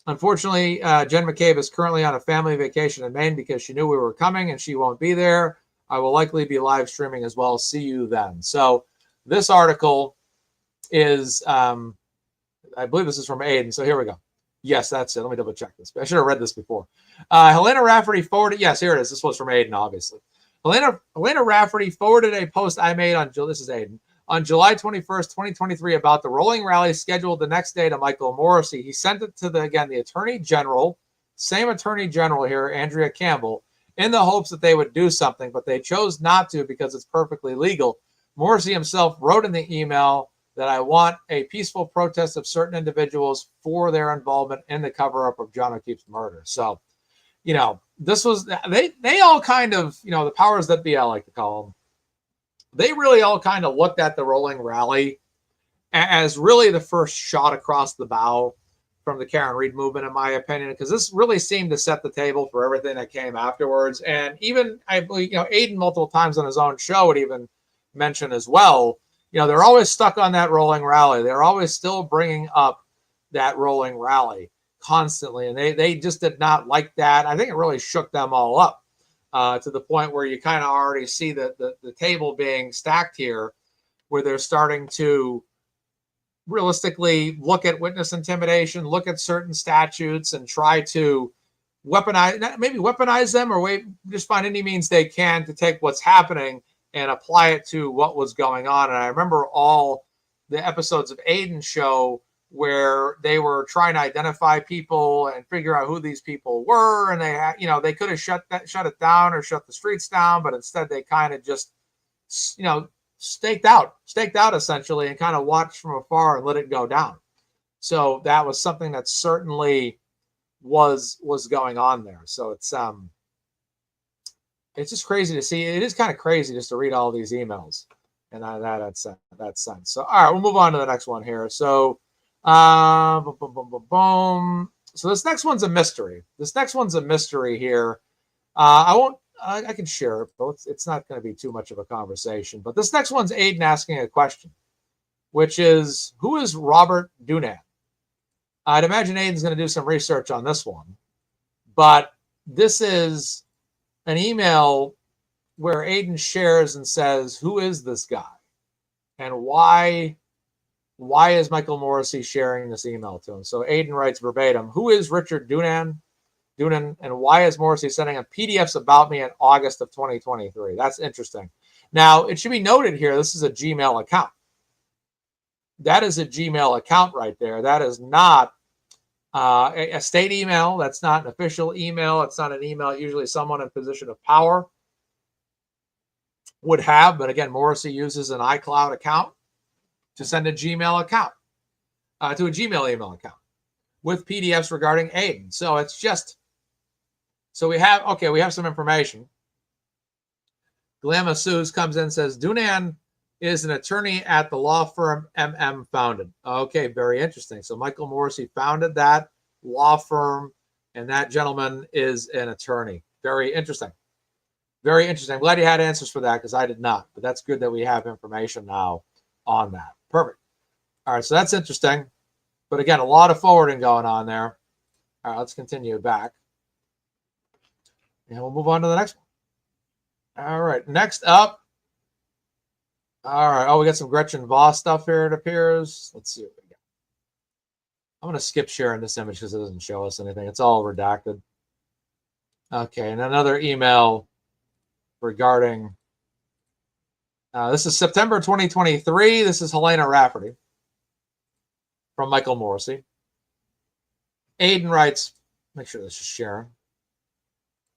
Unfortunately, Jen McCabe is currently on a family vacation in Maine because she knew we were coming and she won't be there. I will likely be live streaming as well. See you then. So this article is, I believe this is from Aiden. So here we go. Yes, that's it. Let me double check this. I should have read this before. Helena Rafferty forwarded. Yes, here it is. This was from Aiden, obviously. Helena Rafferty forwarded a post I made on, this is Aiden, on July 21st, 2023 about the rolling rally scheduled the next day to Michael Morrissey. He sent it to, the Attorney General, same Attorney General here, Andrea Campbell, in the hopes that they would do something, but they chose not to because it's perfectly legal. Morrissey himself wrote in the email that I want a peaceful protest of certain individuals for their involvement in the cover-up of John O'Keefe's murder. So, this was, they all kind of, the powers that be, I like to call them, they really all kind of looked at the rolling rally as really the first shot across the bow from the Karen Reed movement, in my opinion, because this really seemed to set the table for everything that came afterwards. And even, I believe, Aiden multiple times on his own show would even mention as well, they're always stuck on that rolling rally. They're always still bringing up that rolling rally constantly. And they just did not like that. I think it really shook them all up. To the point where you kind of already see the table being stacked here, where they're starting to realistically look at witness intimidation, look at certain statutes, and try to weaponize them, or just find any means they can to take what's happening and apply it to what was going on. And I remember all the episodes of Aiden's show where they were trying to identify people and figure out who these people were. And they could have shut it down or shut the streets down, but instead they kind of just, staked out essentially, and kind of watched from afar and let it go down. So that was something that certainly was going on there. So it's just crazy to see. It is kind of crazy just to read all these emails and that sense. So, all right, we'll move on to the next one here. So, boom. So this next one's a mystery. Here. I can share it, but it's not going to be too much of a conversation. But this next one's Aiden asking a question, which is, who is Robert Dunan? I'd imagine Aiden's going to do some research on this one. But this is an email where Aiden shares and says, who is this guy? And why is Michael Morrissey sharing this email to him? So Aiden writes verbatim, who is Richard Dunan, and why is Morrissey sending him PDFs about me in August of 2023? That's interesting. Now, it should be noted here, this is a Gmail account. That is a Gmail account right there. That is not a state email. That's not an official email. It's not an email usually someone in position of power would have. But again, Morrissey uses an iCloud account to send a Gmail account to a Gmail email account with PDFs regarding Aiden. So it's just, so we have some information. Glamma Suze comes in and says, Dunan is an attorney at the law firm MM founded. Okay, very interesting. So Michael Morrissey founded that law firm, and that gentleman is an attorney. Very interesting. Very interesting. I'm glad you had answers for that because I did not, but that's good that we have information now on that. Perfect. All right, so that's interesting. But again, a lot of forwarding going on there. All right, let's continue back. And we'll move on to the next one. All right, next up. All right, we got some Gretchen Voss stuff here, it appears. Let's see what we got. I'm going to skip sharing this image because it doesn't show us anything. It's all redacted. Okay, and another email regarding, this is September 2023. This is Helena Rafferty. from Michael Morrissey. Aiden writes, make sure this is sharing.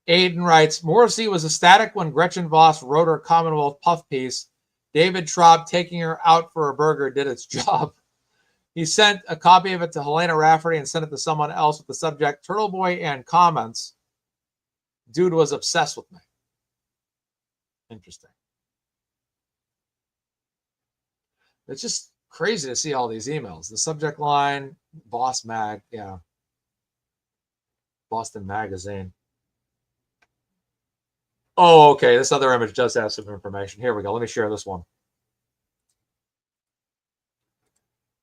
Aiden writes, Morrissey was ecstatic when Gretchen Voss wrote her Commonwealth puff piece. David Traub taking her out for a burger did its job. He sent a copy of it to Helena Rafferty and sent it to someone else with the subject, Turtle Boy and comments. Dude was obsessed with me. Interesting. It's just crazy to see all these emails. The subject line, Boss Mag, yeah. Boston Magazine. Oh, okay. This other image does have some information. Here we go. Let me share this one.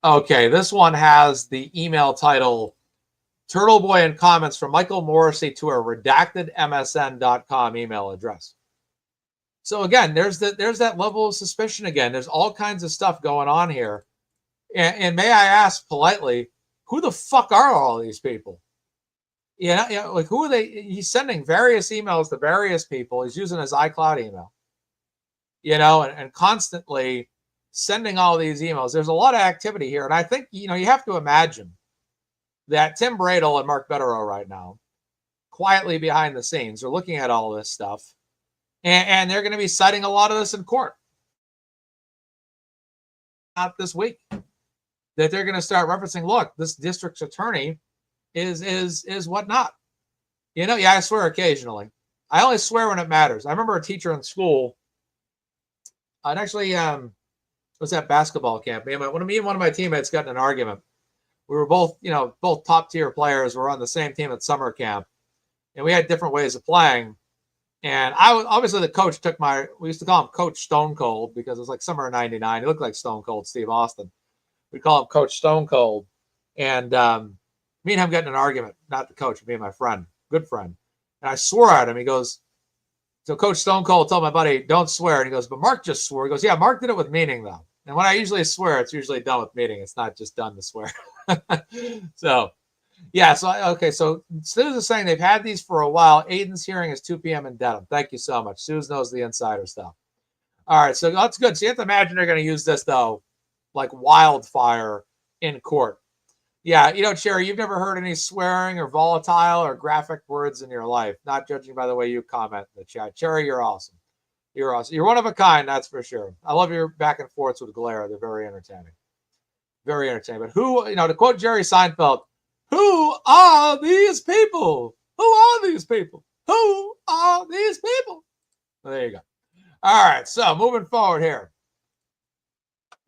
Okay, this one has the email title, Turtle Boy and comments from Michael Morrissey to a redacted MSN.com email address. So again, there's that level of suspicion again. There's all kinds of stuff going on here. And may I ask politely, who the fuck are all these people? Yeah, like who are they? He's sending various emails to various people. He's using his iCloud email, and constantly sending all these emails. There's a lot of activity here. And I think, you have to imagine that Tim Bradel and Mark Betterow right now, quietly behind the scenes, are looking at all this stuff. And they're going to be citing a lot of this in court. Not this week. That they're going to start referencing, look, this district's attorney is whatnot. Yeah, I swear occasionally. I only swear when it matters. I remember a teacher in school. I'd actually was at basketball camp. Me and one of my teammates got in an argument. We were both top tier players. We were on the same team at summer camp, and we had different ways of playing. And I was obviously the coach took we used to call him Coach Stone Cold because it was like summer of '99. He looked like Stone Cold Steve Austin. We call him Coach Stone Cold. And me and him got in an argument, not the coach, me and my friend, good friend. And I swore at him. He goes, so Coach Stone Cold told my buddy, don't swear. And he goes, but Mark just swore. He goes, yeah, Mark did it with meaning though. And when I usually swear, it's usually done with meaning. It's not just done to swear. So, yeah. So Suze is saying they've had these for a while. Aiden's hearing is 2 p.m. in Dedham. Thank you so much. Suze knows the insider stuff. All right. So that's good. So you have to imagine they're going to use this though, like wildfire in court. Yeah. Cherry, you've never heard any swearing or volatile or graphic words in your life. Not judging by the way you comment in the chat. Cherry, you're awesome. You're awesome. You're one of a kind, that's for sure. I love your back and forths with Glare. They're very entertaining. Very entertaining. But who, to quote Jerry Seinfeld, who are these people? Who are these people? Who are these people? Well, there you go. All right. So moving forward here.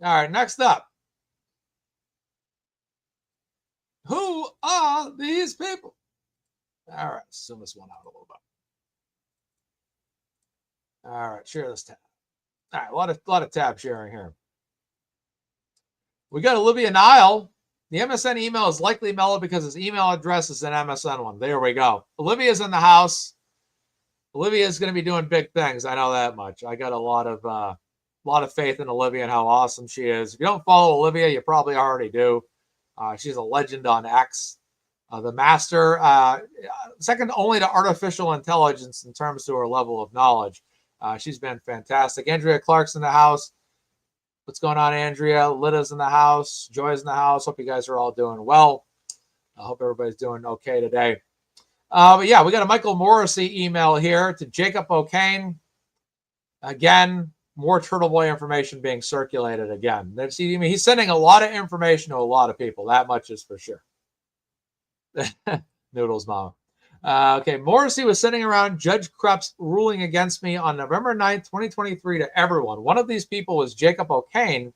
All right. Next up. Who are these people? All right. Zoom this one out a little bit. All right. Share this tab. All right. A lot of tab sharing here. We got Olivia Nile. The MSN email is likely mellow because his email address is an MSN one. There we go. Olivia's in the house. Olivia is going to be doing big things. I know that much. I got a lot of faith in Olivia and how awesome she is. If you don't follow Olivia, you probably already do. She's a legend on X. The master, second only to artificial intelligence in terms of her level of knowledge. She's been fantastic. Andrea Clark's in the house. What's going on, Andrea? Litta's in the house. Joy's in the house. Hope you guys are all doing well. I hope everybody's doing okay today. But yeah, we got a Michael Morrissey email here to Jacob O'Kane. Again, more Turtle Boy information being circulated again. He's sending a lot of information to a lot of people. That much is for sure. Noodles, mama. Okay, Morrissey was sending around Judge Krupp's ruling against me on November 9th, 2023 to everyone. One of these people was Jacob O'Kane,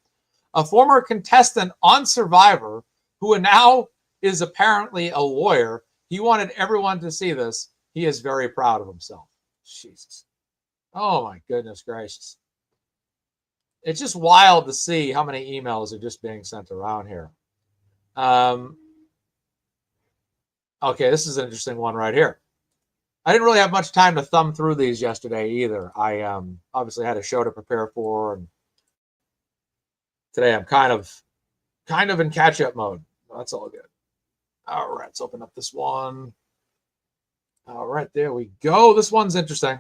a former contestant on Survivor who now is apparently a lawyer. He wanted everyone to see this. He is very proud of himself. Jesus. Oh, my goodness gracious. It's just wild to see how many emails are just being sent around here. Okay, this is an interesting one right here. I didn't really have much time to thumb through these yesterday either. I obviously had a show to prepare for, and today I'm kind of in catch-up mode. That's all good. All right, let's open up this one. All right, there we go. This one's interesting.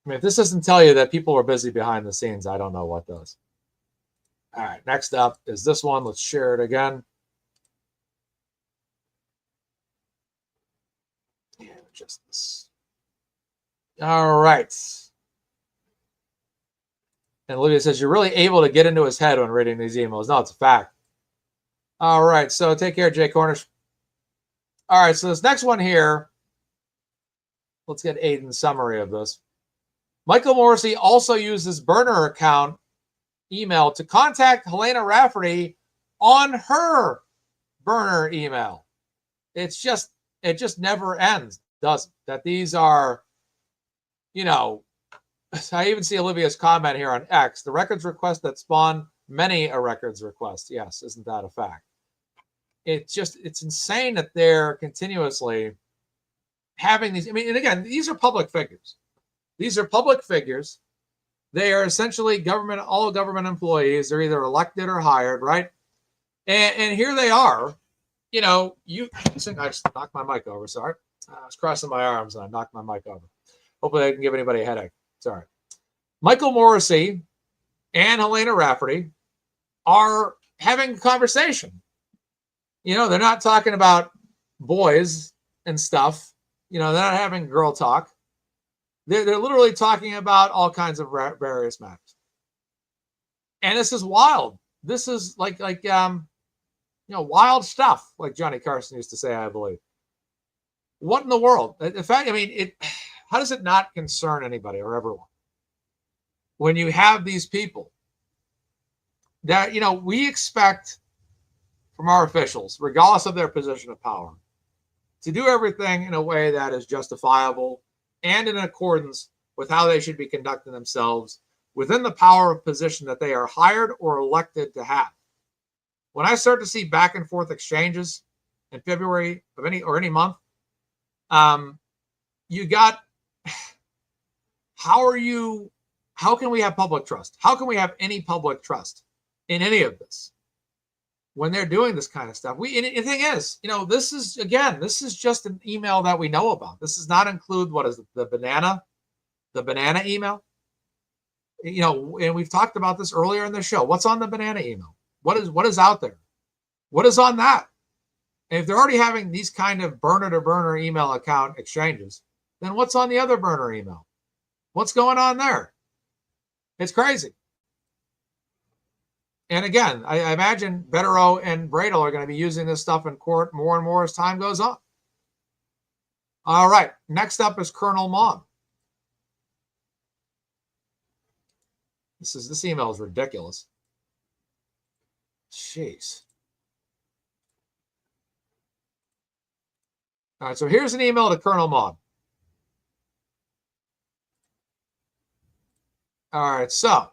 I mean, if this doesn't tell you that people are busy behind the scenes, I don't know what does. All right, next up is this one. Let's share it again. Yeah, just this. All right. And Olivia says, you're really able to get into his head when reading these emails. No, it's a fact. All right, so take care, Jay Cornish. All right, so this next one here, let's get Aiden's summary of this. Michael Morrissey also used his burner account email to contact Helena Rafferty on her burner email. It just never ends, does it? That these are, you know, I even see Olivia's comment here on X, the records request that spawned many a records request. Yes, isn't that a fact? It's insane that they're continuously having these. I mean, and again, these are public figures. These are public figures. They are essentially all government employees. They're either elected or hired, right? And here they are. You know, I just knocked my mic over. Sorry. I was crossing my arms and I knocked my mic over. Hopefully I didn't give anybody a headache. Sorry. Michael Morrissey and Helena Rafferty are having a conversation. You know, they're not talking about boys and stuff. You know, they're not having girl talk. They're literally talking about all kinds of various matters. And this is wild. This is like wild stuff, like Johnny Carson used to say, I believe. What in the world? In fact, I mean, how does it not concern anybody or everyone when you have these people that, we expect from our officials, regardless of their position of power, to do everything in a way that is justifiable and in accordance with how they should be conducting themselves within the power of position that they are hired or elected to have. When I start to see back and forth exchanges in February of any month, you got, how can we have public trust? How can we have any public trust in any of this when they're doing this kind of stuff? The thing is, this is just an email that we know about. This does not include what is the banana email. And we've talked about this earlier in the show. What's on the banana email? What is out there? What is on that? And if they're already having these kind of burner to burner email account exchanges, then what's on the other burner email? What's going on there? It's crazy. And again, I imagine Betterow and Bradel are going to be using this stuff in court more and more as time goes on. All right. Next up is Colonel Mom. This email is ridiculous. Jeez. All right, so here's an email to Colonel Mom. All right, so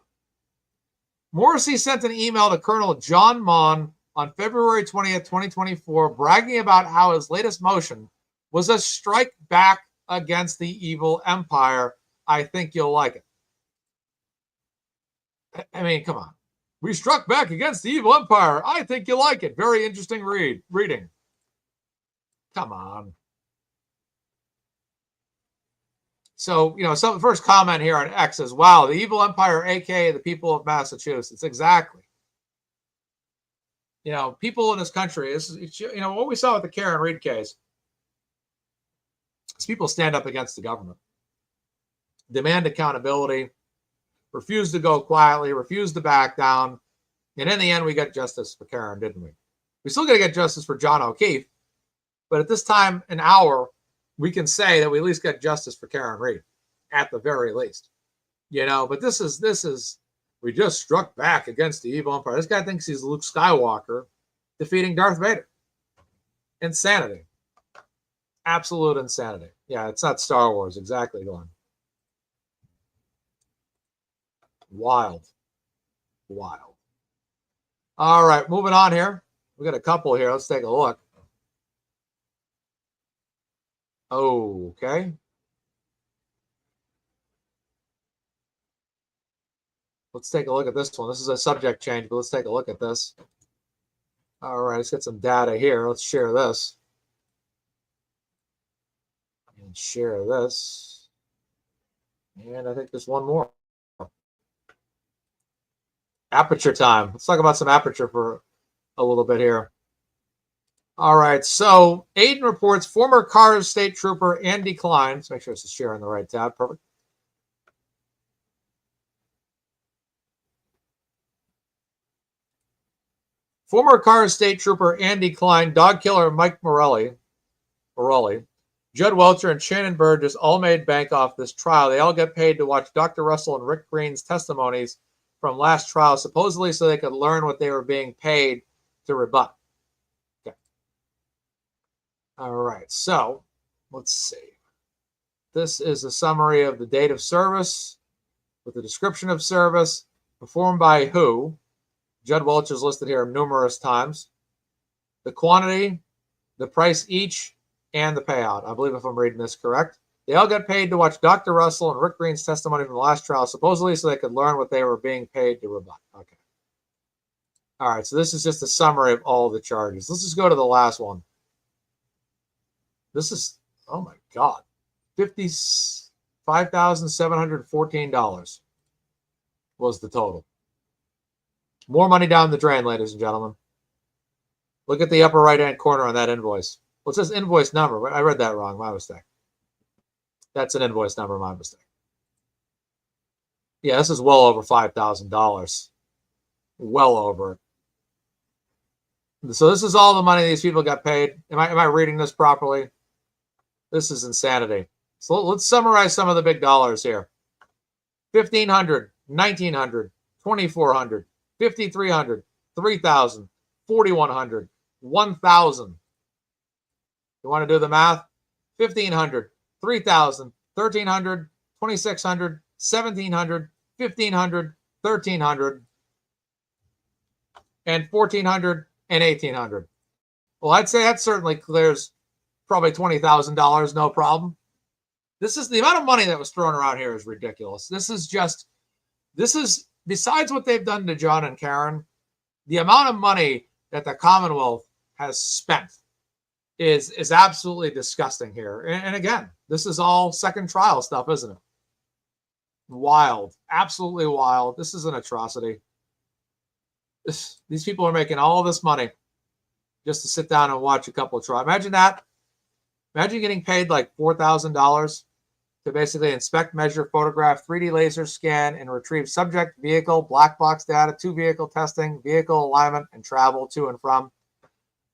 Morrissey sent an email to Colonel John Mon on February 20th, 2024, bragging about how his latest motion was a strike back against the evil empire. I think you'll like it. I mean, come on. We struck back against the evil empire. I think you'll like it. Very interesting reading. Come on. So, so the first comment here on X is, wow, the evil empire, aka the people of Massachusetts. Exactly. People in this country, what we saw with the Karen Reed case is people stand up against the government, demand accountability, refuse to go quietly, refuse to back down. And in the end, we got justice for Karen, didn't we? We still got to get justice for John O'Keefe. But at this time, an hour, we can say that we at least got justice for Karen Reed, at the very least. But this is, we just struck back against the evil empire. This guy thinks he's Luke Skywalker defeating Darth Vader. Insanity. Absolute insanity. Yeah, it's not Star Wars. Exactly, Glenn. Wild. All right, moving on here. We got a couple here. Let's take a look. Okay. Let's take a look at this one. This is a subject change, but let's take a look at this. All right, let's get some data here. Let's share this. And share this. And I think there's one more. Aperture time. Let's talk about some aperture for a little bit here. All right, so Aiden reports former Cars State Trooper Andy Klein. Let's make sure it's sharing the right tab. Perfect. Former Cars State Trooper Andy Klein, dog killer Mike Morrissey, Judd Welcher, and Shannon Burgess all made bank off this trial. They all get paid to watch Dr. Russell and Rick Green's testimonies from last trial, supposedly so they could learn what they were being paid to rebut. Okay. All right, so let's see. This is a summary of the date of service with the description of service, performed by who. Judd Welch is listed here numerous times. The quantity, the price each, and the payout. I believe if I'm reading this correct. They all got paid to watch Dr. Russell and Rick Green's testimony from the last trial, supposedly so they could learn what they were being paid to rebut. Okay. All right, so this is just a summary of all the charges. Let's just go to the last one. This is, oh my God, $55,714 was the total. More money down the drain, ladies and gentlemen. Look at the upper right-hand corner on that invoice. Well, it says invoice number. I read that wrong. My mistake. That's an invoice number. My mistake. Yeah, this is well over $5,000. Well over it. So this is all the money these people got paid. Am I reading this properly? This is insanity. So let's summarize some of the big dollars here. $1,500, $1,900, $2,400, $5,300, $3,000, $4,100, $1,000. You want to do the math? $1,500, $3,000, $1,300, $2,600, $1,700, $1,500, $1,300, and $1,400 and $1,800. Well, I'd say that certainly clears probably $20,000, no problem. This is the amount of money that was thrown around here is ridiculous. This is besides what they've done to John and Karen, the amount of money that the Commonwealth has spent is absolutely disgusting here. And again, this is all second trial stuff, isn't it? Wild, absolutely wild. This is an atrocity. These people are making all this money just to sit down and watch a couple of trials. Imagine that. Imagine getting paid like $4,000 to basically inspect, measure, photograph, 3D laser scan, and retrieve subject, vehicle, black box data, 2 vehicle testing, vehicle alignment, and travel to and from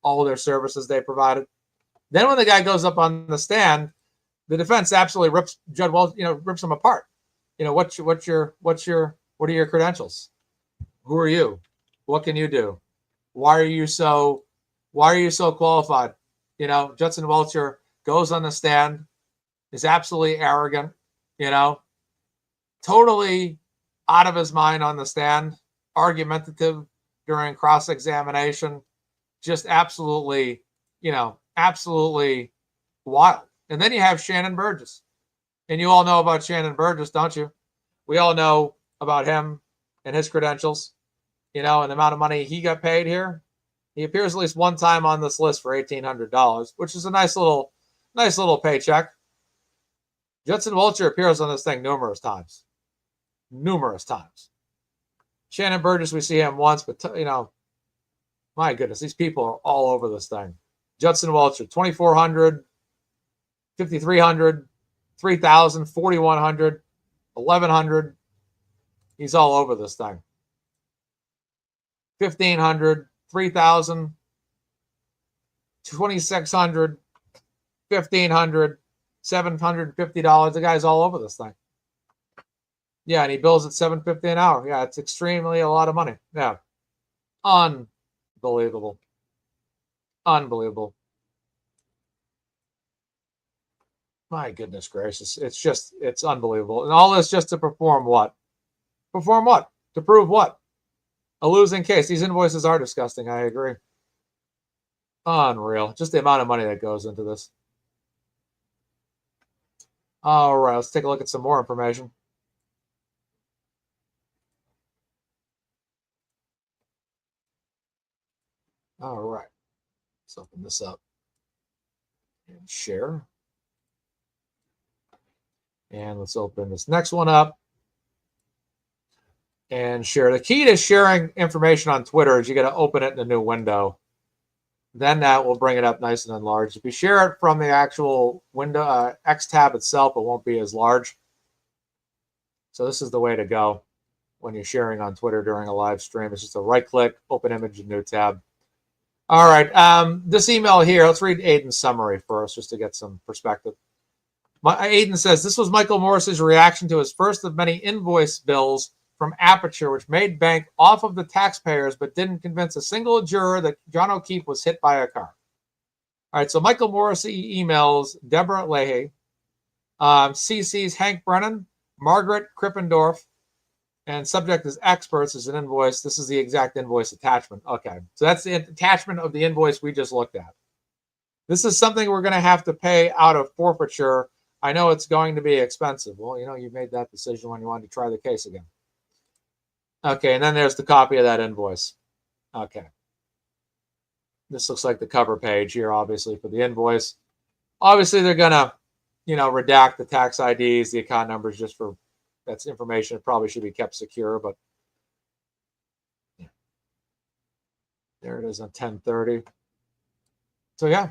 all of their services they provided. Then when the guy goes up on the stand, the defense absolutely rips Judd Welch, rips him apart. What are your credentials? Who are you? What can you do? Why are you so qualified? Judson Welcher goes on the stand, is absolutely arrogant, totally out of his mind on the stand, argumentative during cross-examination, just absolutely wild. And then you have Shannon Burgess. And you all know about Shannon Burgess, don't you? We all know about him and his credentials, and the amount of money he got paid here. He appears at least one time on this list for $1,800, which is a nice little paycheck. Judson Welcher appears on this thing numerous times. Shannon Burgess, we see him once, but my goodness, these people are all over this thing. Judson Welcher, $2,400, $5,300, $3,000, $4,100, $1,100. He's all over this thing. $1,500, $3,000, $2,600, $1,500, $750. The guy's all over this thing. Yeah, and he bills at $7.50 an hour. Yeah, it's extremely a lot of money. Yeah, unbelievable. My goodness gracious, it's unbelievable. And all this just to perform what? To prove what? A losing case. These invoices are disgusting. I agree. Unreal. Just the amount of money that goes into this. All right, let's take a look at some more information. All right. Let's open this up and share. And let's open this next one up. and share. The key to sharing information on Twitter is you got to open it in a new window. Then that will bring it up nice and enlarged. If you share it from the actual window X tab itself, it won't be as large. So this is the way to go when you're sharing on Twitter during a live stream. It's just a right click, open image, and new tab. All right, this email here, let's read Aiden's summary first just to get some perspective. Aiden says, this was Michael Morrissey's reaction to his first of many invoice bills from Aperture, which made bank off of the taxpayers, but didn't convince a single juror that John O'Keefe was hit by a car. All right, so Michael Morrissey emails Deborah Leahy, CC's Hank Brennan, Margaret Krippendorf, and subject is experts is an invoice. This is the exact invoice attachment. Okay, so that's the attachment of the invoice we just looked at. This is something we're going to have to pay out of forfeiture. I know it's going to be expensive. Well, you made that decision when you wanted to try the case again. Okay, and then there's the copy of that invoice. Okay. This looks like the cover page here, obviously, for the invoice. Obviously, they're going to, redact the tax IDs, the account numbers, just for that's information. It probably should be kept secure, but yeah. There it is on 10/30. So, yeah.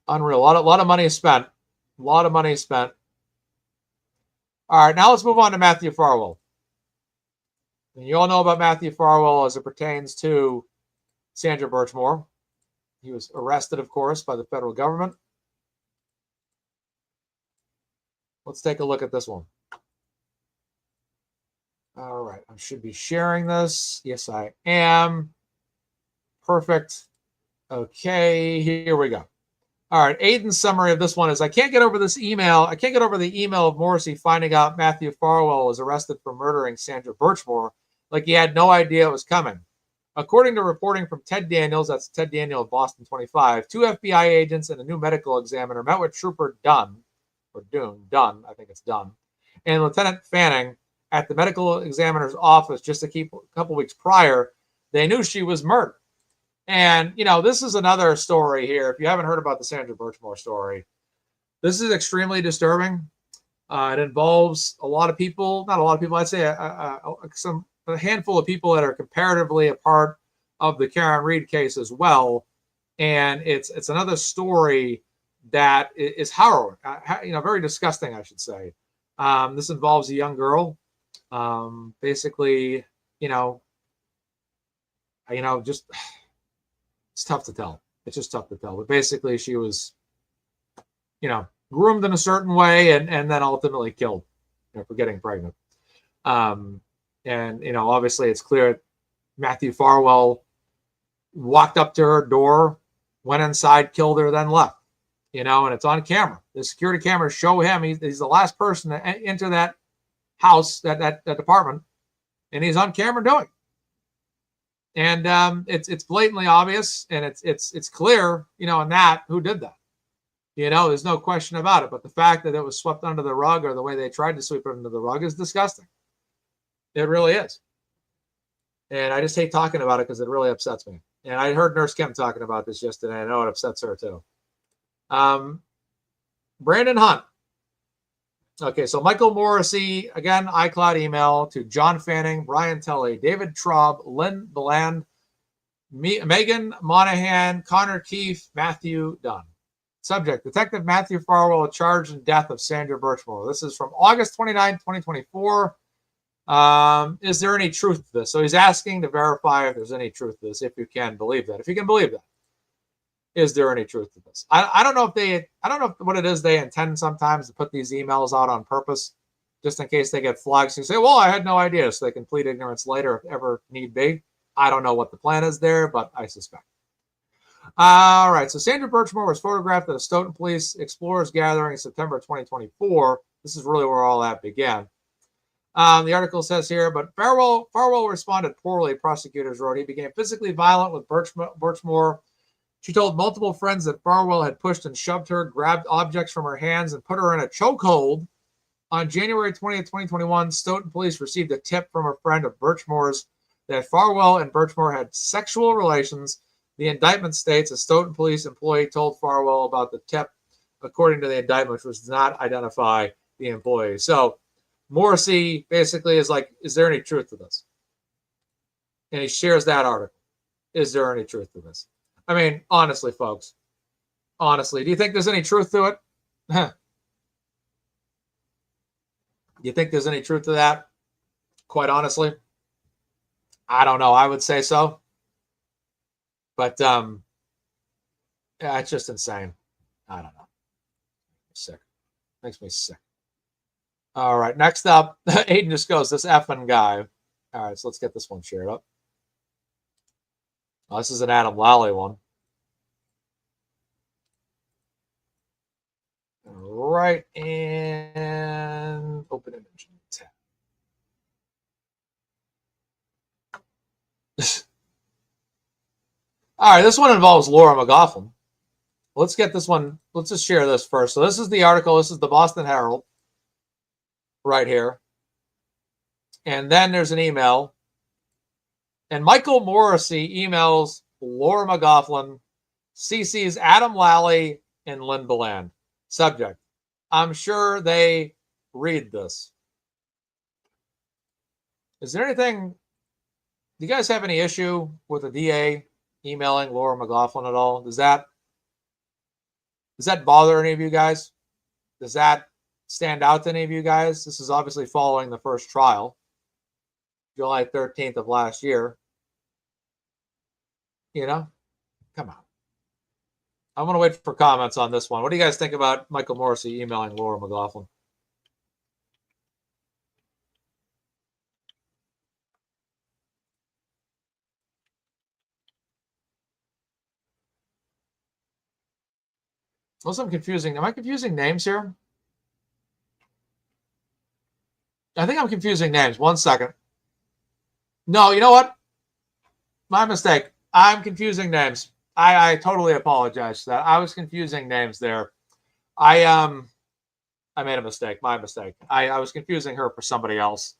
Unreal. A lot of money spent. A lot of money spent. All right, now let's move on to Matthew Farwell. And you all know about Matthew Farwell as it pertains to Sandra Birchmore. He was arrested, of course, by the federal government. Let's take a look at this one. All right, I should be sharing this. Yes, I am. Perfect. Okay, here we go. All right, Aiden's summary of this one is, I can't get over this email. I can't get over the email of Morrissey finding out Matthew Farwell was arrested for murdering Sandra Birchmore, like he had no idea it was coming. According to reporting from Ted Daniels, that's Ted Daniel of Boston 25, 2 FBI agents and a new medical examiner met with Trooper Dunn, I think it's Dunn, and Lieutenant Fanning at the medical examiner's office just a couple weeks prior. They knew she was murdered. And, this is another story here. If you haven't heard about the Sandra Birchmore story, this is extremely disturbing. It involves a lot of people, not a lot of people, I'd say a handful of people that are comparatively a part of the Karen Reed case as well. And it's another story that is harrowing, very disgusting, I should say. This involves a young girl. Basically, just... It's tough to tell. It's just tough to tell. But basically, she was, groomed in a certain way and then ultimately killed for getting pregnant. And, obviously it's clear Matthew Farwell walked up to her door, went inside, killed her, then left, and it's on camera. The security cameras show him. He's the last person to enter that house, that apartment, and he's on camera doing it. And it's blatantly obvious, and it's clear, in that who did that. There's no question about it. But the fact that it was swept under the rug, or the way they tried to sweep it under the rug, is disgusting. It really is. And I just hate talking about it because it really upsets me. And I heard Nurse Kim talking about this yesterday. I know it upsets her too. Brandon Hunt. Okay, so Michael Morrissey, again, iCloud email to John Fanning, Brian Telly, David Traub, Lynn Beland, Megan Monahan, Connor Keefe, Matthew Dunn. Subject, Detective Matthew Farwell charged in death of Sandra Birchmore. This is from August 29, 2024. Is there any truth to this? So he's asking to verify if there's any truth to this, if you can believe that. If you can believe that. Is there any truth to this? I don't know what it is they intend sometimes to put these emails out on purpose, just in case they get flagged. So you say, well, I had no idea, so they can plead ignorance later if ever need be. I don't know what the plan is there, but I suspect. All right, so Sandra Birchmore was photographed at a Stoughton Police Explorers gathering in September 2024. This is really where all that began. The article says here, but Farwell responded poorly, prosecutors wrote. He became physically violent with Birchmore. She told multiple friends that Farwell had pushed and shoved her, grabbed objects from her hands, and put her in a chokehold. On January 20th, 2021, Stoughton police received a tip from a friend of Birchmore's that Farwell and Birchmore had sexual relations. The indictment states a Stoughton police employee told Farwell about the tip, according to the indictment, which does not identify the employee. So Morrissey basically is like, is there any truth to this? And he shares that article. Is there any truth to this? I mean, honestly, folks, honestly, do you think there's any truth to it? Do you think there's any truth to that? Quite honestly, I don't know. I would say so. But yeah, it's just insane. I don't know. Sick. Makes me sick. All right. Next up, Aiden just goes, this effing guy. All right. So let's get this one shared up. Oh, this is an Adam Lally one. All right. And open image tab. All right. This one involves Laura McLaughlin. Let's get this one. Let's just share this first. So this is the article. This is the Boston Herald right here. And then there's an email. And Michael Morrissey emails Laura McLaughlin, CC's Adam Lally and Lynn Beland. Subject: I'm sure they read this. Is there anything, do you guys have any issue with the DA emailing Laura McLaughlin at all? Does that bother any of you guys? Does that stand out to any of you guys? This is obviously following the first trial, July 13th of last year. You know, come on. I'm going to wait for comments on this one. What do you guys think about Michael Morrissey emailing Laura McLaughlin? Also, I'm confusing. Am I confusing names here? I think I'm confusing names. 1 second. No, you know what? My mistake. I'm confusing names. I totally apologize for that. I was confusing names there. I made a mistake. My mistake. I was confusing her for somebody else.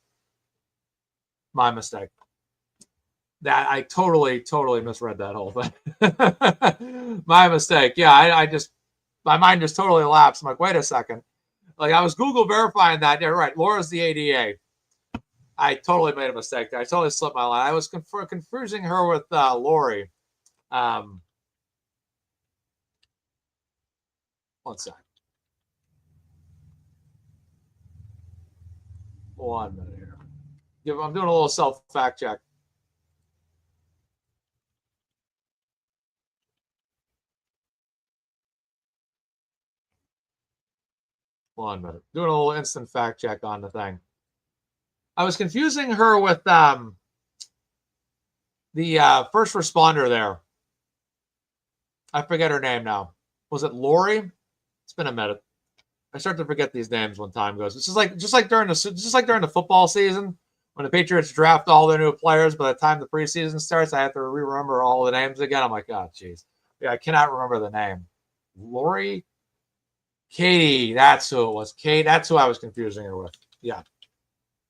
My mistake. That I totally misread that whole thing. My mistake. Yeah, I just, my mind just totally lapsed. I'm like, wait a second. Like, I was Google verifying that. Yeah, right. Laura's the ADA. I totally made a mistake there. I totally slipped my line. I was confusing her with Lori. 1 second. 1 minute here. I'm doing a little self fact check. One minute. Doing a little instant fact check on the thing. I was confusing her with the first responder there. I forget her name now. Was it Lori? It's been a minute. I start to forget these names when time goes. It's just like during the football season when the Patriots draft all their new players. By the time the preseason starts, I have to remember all the names again. I'm like, oh, jeez. Yeah, I cannot remember the name. Lori? Katie, that's who it was. Kate, that's who I was confusing her with. Yeah.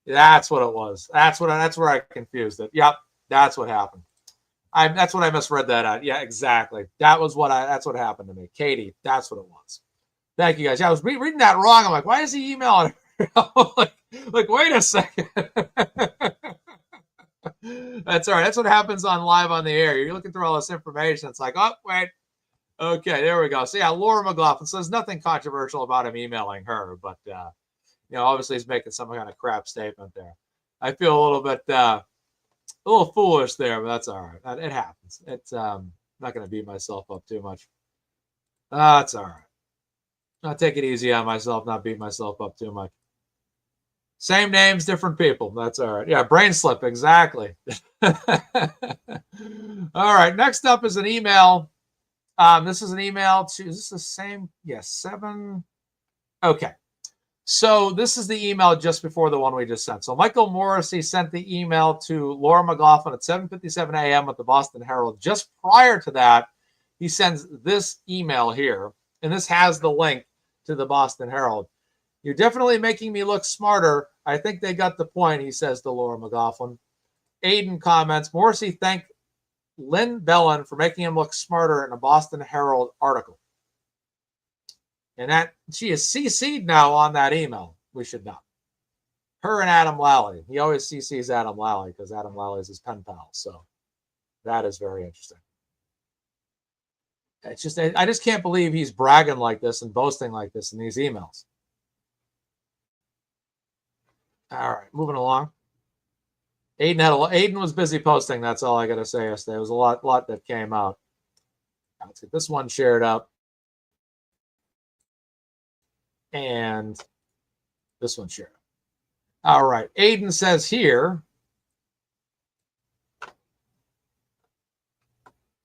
That's what it was. That's where I confused it. Yep. That's what happened. That's what I misread that at. Yeah, exactly. That's what happened to me. Katie, that's what it was. Thank you guys. Yeah, I was reading that wrong. I'm like, why is he emailing her? like, wait a second. That's all right. That's what happens on live on the air. You're looking through all this information. It's like, oh, wait. Okay, there we go. So yeah, Laura McLaughlin. So there's nothing controversial about him emailing her, but obviously he's making some kind of crap statement there. I feel a little bit, a little foolish there, but that's all right. It happens. It's not going to beat myself up too much. That's all right. I'll take it easy on myself, not beat myself up too much. Same names, different people. That's all right. Yeah, brain slip. Exactly. All right. Next up is an email. This is an email to, is this the same? Yes, 7. Okay. So this is the email just before the one we just sent. So Michael Morrissey sent the email to Laura McLaughlin at 7:57 a.m. at the Boston Herald. Just prior to that, he sends this email here, and this has the link to the Boston Herald. You're definitely making me look smarter. I think they got the point, he says to Laura McLaughlin. Aiden comments, Morrissey thanked Lynn Beland for making him look smarter in a Boston Herald article. And that she is CC'd now on that email. We should know. Her and Adam Lally. He always CCs Adam Lally because Adam Lally is his pen pal. So that is very interesting. It's just, I just can't believe he's bragging like this and boasting like this in these emails. All right, moving along. Aiden was busy posting. That's all I got to say yesterday. There was a lot that came out. Let's get this one shared up. And this one shared up. All right. Aiden says here,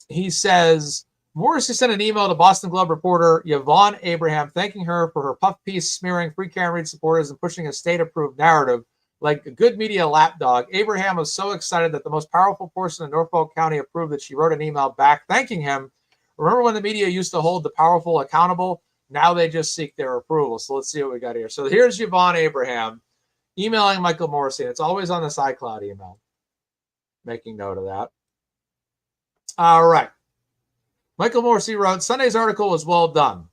he says, Morrissey sent an email to Boston Globe reporter Yvonne Abraham thanking her for her puff piece smearing free Karen Read supporters and pushing a state-approved narrative like a good media lapdog. Abraham was so excited that the most powerful person in Norfolk County approved that she wrote an email back thanking him. Remember when the media used to hold the powerful accountable? Now they just seek their approval. So let's see what we got here. So here's Yvonne Abraham emailing Michael Morrissey. It's always on this iCloud email. Making note of that. All right. Michael Morrissey wrote, Sunday's article was well done.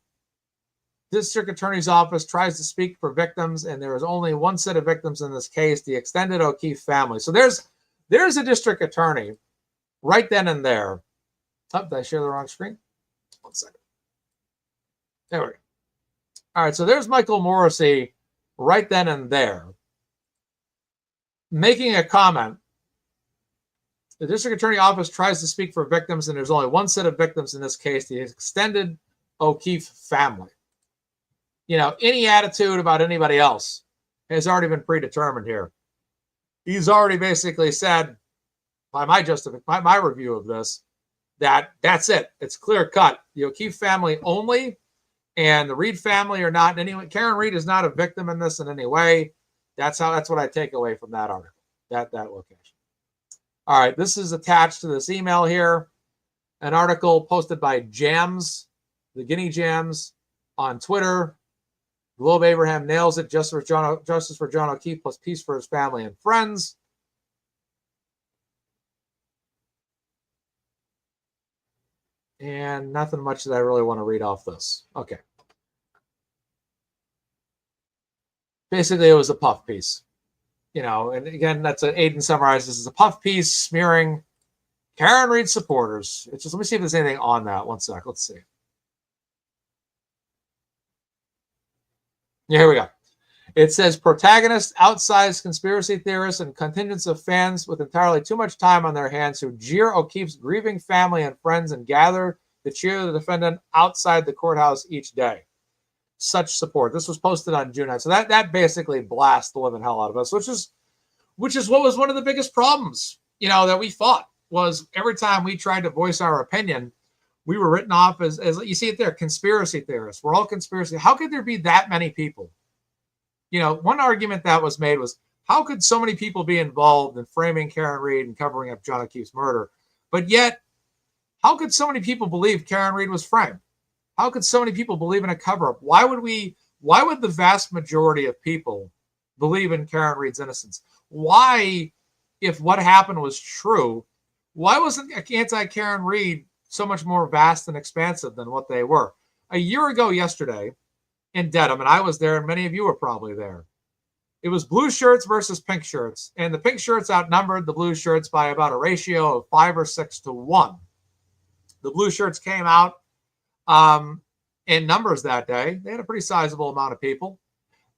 District Attorney's Office tries to speak for victims, and there is only one set of victims in this case, the extended O'Keefe family. So there's a district attorney right then and there. Oh, did I share the wrong screen? 1 second. There we go. All right, so there's Michael Morrissey right then and there making a comment. The district attorney office tries to speak for victims, and there's only one set of victims in this case, the extended O'Keefe family. You know, any attitude about anybody else has already been predetermined here. He's already basically said, by my review of this, that's it. It's clear cut. The O'Keefe family only, and the Reed family are not in any way. Karen Reed is not a victim in this in any way. That's what I take away from that article, that location. All right, this is attached to this email here, an article posted by Jams, the Guinea Jams, on Twitter. Globe Abraham nails it. Justice for John O'Keefe plus peace for his family and friends. And nothing much that I really want to read off this. Okay. Basically, it was a puff piece. You know, and again, that's what Aiden summarizes. This is a puff piece smearing Karen Reed supporters. It's just, let me see if there's anything on that. 1 sec. Let's see. Yeah, here we go. It says protagonists, outsized conspiracy theorists, and contingents of fans with entirely too much time on their hands who jeer O'Keefe's grieving family and friends and gather to cheer the defendant outside the courthouse each day. Such support. This was posted on June 9th. So that basically blasts the living hell out of us, which is what was one of the biggest problems, you know, that we fought, was every time we tried to voice our opinion, we were written off as you see it there, conspiracy theorists. We're all conspiracy. How could there be that many people? You know, one argument that was made was, how could so many people be involved in framing Karen Reed and covering up John O'Keefe's murder? But yet, how could so many people believe Karen Reed was framed? How could so many people believe in a cover-up? Why would the vast majority of people believe in Karen Reed's innocence? Why, if what happened was true, why wasn't anti-Karen Reed so much more vast and expansive than what they were? A year ago yesterday in Dedham, and I was there, and many of you were probably there, it was blue shirts versus pink shirts, and the pink shirts outnumbered the blue shirts by about a ratio of 5 or 6 to 1. The blue shirts came out in numbers that day. They had a pretty sizable amount of people,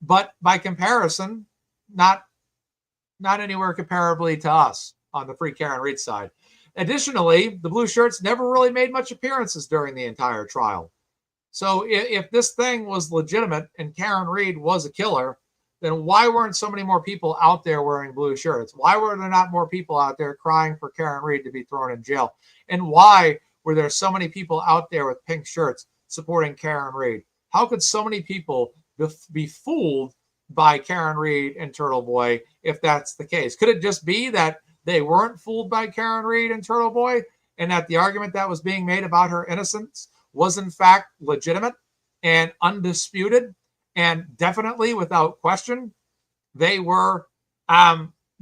but by comparison, not anywhere comparably to us on the Free Karen Reed side. Additionally, the blue shirts never really made much appearances during the entire trial. So if this thing was legitimate and Karen Reed was a killer, then why weren't so many more people out there wearing blue shirts? Why were there not more people out there crying for Karen Reed to be thrown in jail? And why were there so many people out there with pink shirts supporting Karen Reed? How could so many people be fooled by Karen Reed and Turtle Boy if that's the case? Could it just be that they weren't fooled by Karen Reed and Turtle Boy, and that the argument that was being made about her innocence was in fact legitimate and undisputed, and definitely without question, they were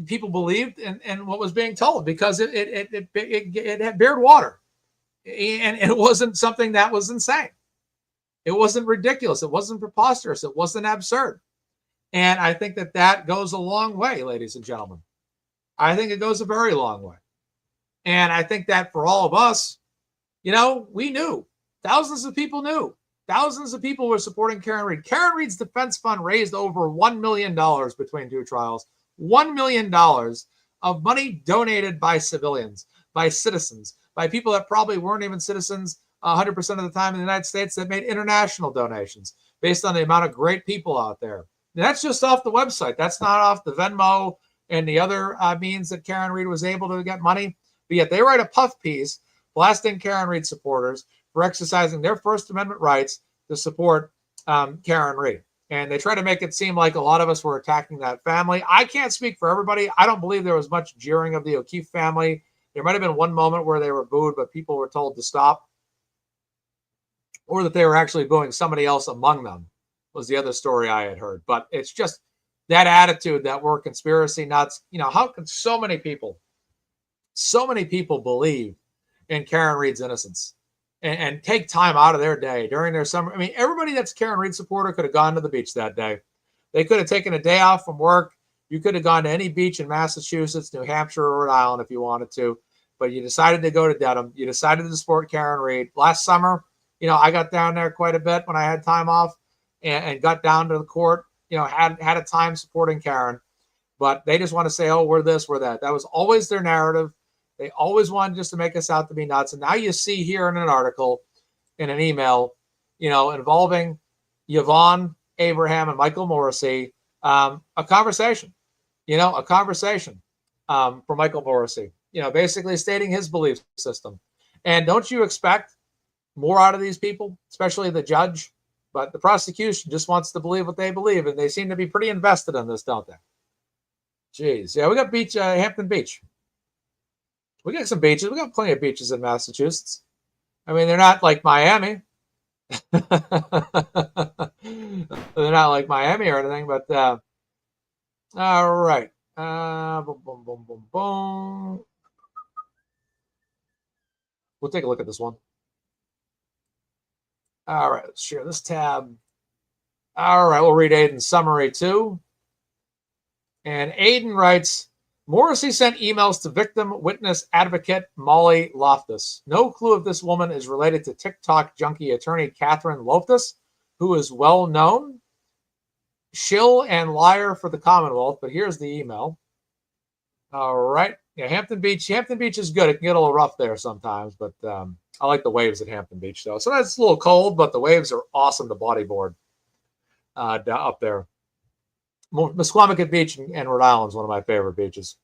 people believed in what was being told, because it had bared water, and it wasn't something that was insane. It wasn't ridiculous. It wasn't preposterous. It wasn't absurd. And I think that that goes a long way, ladies and gentlemen. I think it goes a very long way. And I think that for all of us, you know, we knew. Thousands of people knew. Thousands of people were supporting Karen Read. Karen Read's defense fund raised over $1 million between two trials. $1 million of money donated by civilians, by citizens, by people that probably weren't even citizens 100% of the time in the United States, that made international donations based on the amount of great people out there. And that's just off the website. That's not off the Venmo and the other means that Karen Read was able to get money. But yet they write a puff piece blasting Karen Read supporters for exercising their First Amendment rights to support Karen Read. And they try to make it seem like a lot of us were attacking that family. I can't speak for everybody. I don't believe there was much jeering of the O'Keefe family. There might have been one moment where they were booed, but people were told to stop. Or that they were actually booing somebody else among them was the other story I had heard. But it's just that attitude that we're conspiracy nuts. You know, how can so many people believe in Karen Read's innocence and take time out of their day during their summer? I mean, everybody that's a Karen Read supporter could have gone to the beach that day. They could have taken a day off from work. You could have gone to any beach in Massachusetts, New Hampshire, or Rhode Island if you wanted to. But you decided to go to Dedham. You decided to support Karen Read. Last summer, you know, I got down there quite a bit when I had time off and got down to the court, you know, had a time supporting Karen. But they just want to say, oh, we're this, we're that. That was always their narrative. They always wanted just to make us out to be nuts. And now you see here in an article, in an email, you know, involving Yvonne Abraham and Michael Morrissey, a conversation for Michael Morrissey, you know, basically stating his belief system. And don't you expect more out of these people, especially the judge? But the prosecution just wants to believe what they believe, and they seem to be pretty invested in this, don't they? Jeez. Yeah, we got Hampton Beach. We got some beaches. We got plenty of beaches in Massachusetts. I mean, they're not like Miami. They're not like Miami or anything, but all right. Boom, boom, boom, boom, boom. We'll take a look at this one. All right, let's share this tab. All right, we'll read Aiden's summary too. And Aiden writes, Morrissey sent emails to victim witness advocate Molly Loftus. No clue if this woman is related to TikTok junkie attorney Catherine Loftus, who is well known, shill and liar for the Commonwealth. But here's the email. All right. Yeah, Hampton Beach. Hampton Beach is good. It can get a little rough there sometimes, but I like the waves at Hampton Beach, though. So that's a little cold, but the waves are awesome to bodyboard up there. Mesquamaket Beach in Rhode Island is one of my favorite beaches.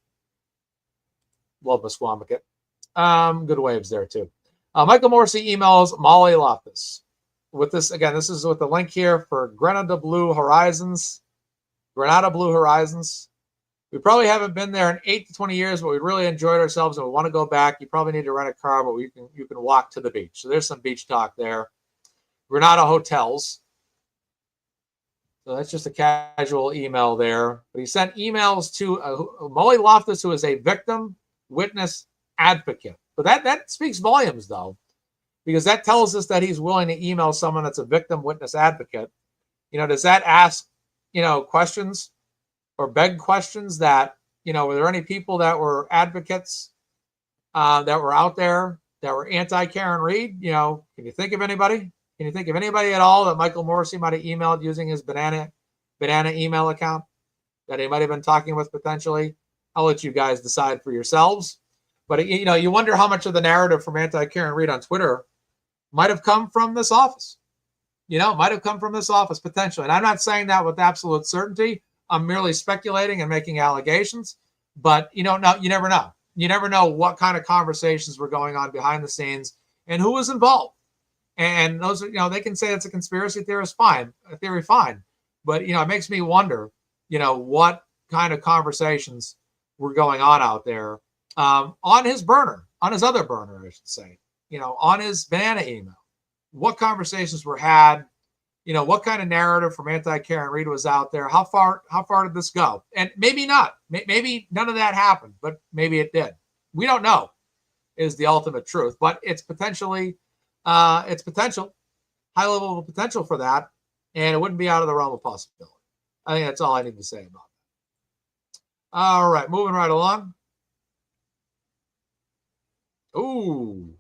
Love Mesquamaket. Good waves there, too. Michael Morrissey emails Molly Loftus. With this, again, this is with the link here for Granada Blue Horizons. We probably haven't been there in 8 to 20 years, but we really enjoyed ourselves and we want to go back. You probably need to rent a car, but you can walk to the beach. So there's some beach talk there. Granada Hotels. So that's just a casual email there. But he sent emails to Molly Loftus, who is a victim witness advocate. But that speaks volumes, though, because that tells us that he's willing to email someone that's a victim witness advocate. You know, does that ask, you know, questions or beg questions that, you know, were there any people that were advocates that were out there that were anti-Karen Read? You know, can you think of anybody? Can you think of anybody at all that Michael Morrissey might have emailed using his banana email account that he might have been talking with potentially? I'll let you guys decide for yourselves. But, you know, you wonder how much of the narrative from anti-Karen Read on Twitter might have come from this office. You know, might have come from this office potentially. And I'm not saying that with absolute certainty. I'm merely speculating and making allegations. But, you know, you never know. You never know what kind of conversations were going on behind the scenes and who was involved. And those are, you know, they can say it's a conspiracy theory, fine. But, you know, it makes me wonder, you know, what kind of conversations were going on out there on his burner, on his other burner, I should say, you know, on his banana email. What conversations were had? You know, what kind of narrative from anti-Karen Read was out there? How far did this go? And maybe not. Maybe none of that happened, but maybe it did. We don't know is the ultimate truth, but it's potentially, high level of potential for that. And it wouldn't be out of the realm of possibility. I think that's all I need to say about it. All right, moving right along. Ooh.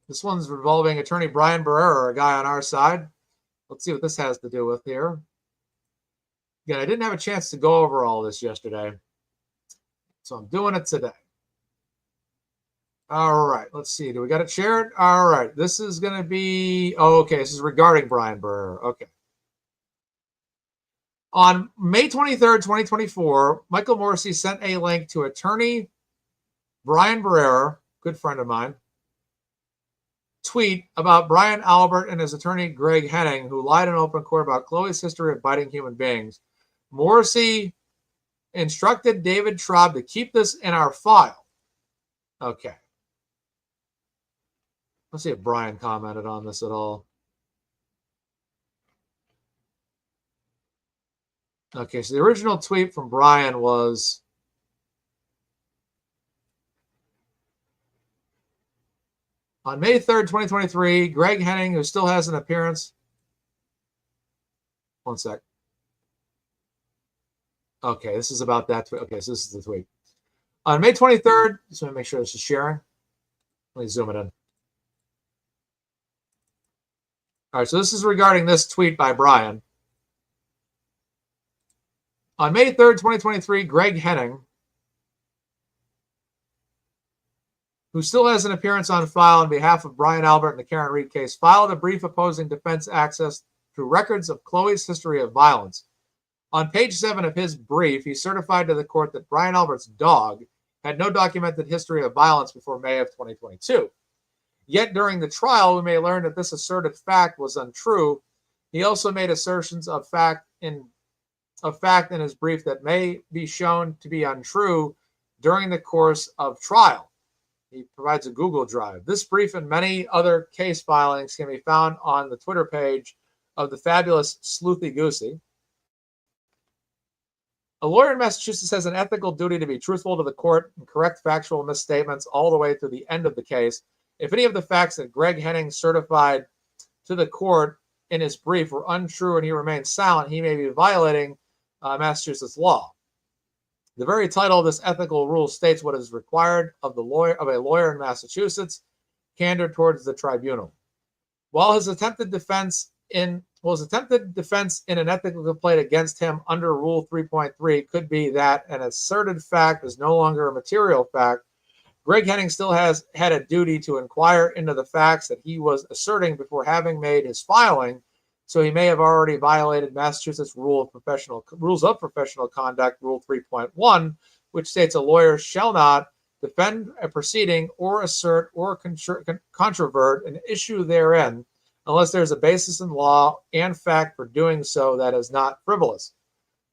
This one's involving attorney Brian Barrera, a guy on our side. Let's see what this has to do with here. Again, I didn't have a chance to go over all this yesterday, so I'm doing it today. All right, let's see. Do we got it shared? All right, this is going to be, oh, okay, this is regarding Brian Barrera. Okay. On May 23rd, 2024, Michael Morrissey sent a link to attorney Brian Barrera, good friend of mine, tweet about Brian Albert and his attorney Greg Henning, who lied in open court about Chloe's history of biting human beings. Morrissey instructed David Traub to keep this in our file. Okay. Let's see if Brian commented on this at all. Okay, so the original tweet from Brian was on May 3rd, 2023, Greg Henning, who still has an appearance. One sec. Okay, this is about that tweet. Okay, so this is the tweet. On May 23rd, just want to make sure this is sharing. Let me zoom it in. All right, so this is regarding this tweet by Brian. On May 3rd, 2023, Greg Henning, who still has an appearance on file on behalf of Brian Albert in the Karen Reed case, filed a brief opposing defense access to records of Chloe's history of violence. On page 7 of his brief, he certified to the court that Brian Albert's dog had no documented history of violence before May of 2022. Yet during the trial, we may learn that this asserted fact was untrue. He also made assertions of fact in his brief that may be shown to be untrue during the course of trial. He provides a Google Drive. This brief and many other case filings can be found on the Twitter page of the fabulous Sleuthy Goosey. A lawyer in Massachusetts has an ethical duty to be truthful to the court and correct factual misstatements all the way through the end of the case. If any of the facts that Greg Henning certified to the court in his brief were untrue and he remains silent, he may be violating Massachusetts law. The very title of this ethical rule states what is required of a lawyer in Massachusetts: candor towards the tribunal. While his attempted defense in an ethical complaint against him under Rule 3.3 could be that an asserted fact is no longer a material fact, Greg Henning still had a duty to inquire into the facts that he was asserting before having made his filing, so he may have already violated Massachusetts Rules of Professional Conduct, Rule 3.1, which states a lawyer shall not defend a proceeding or assert or controvert an issue therein unless there's a basis in law and fact for doing so that is not frivolous.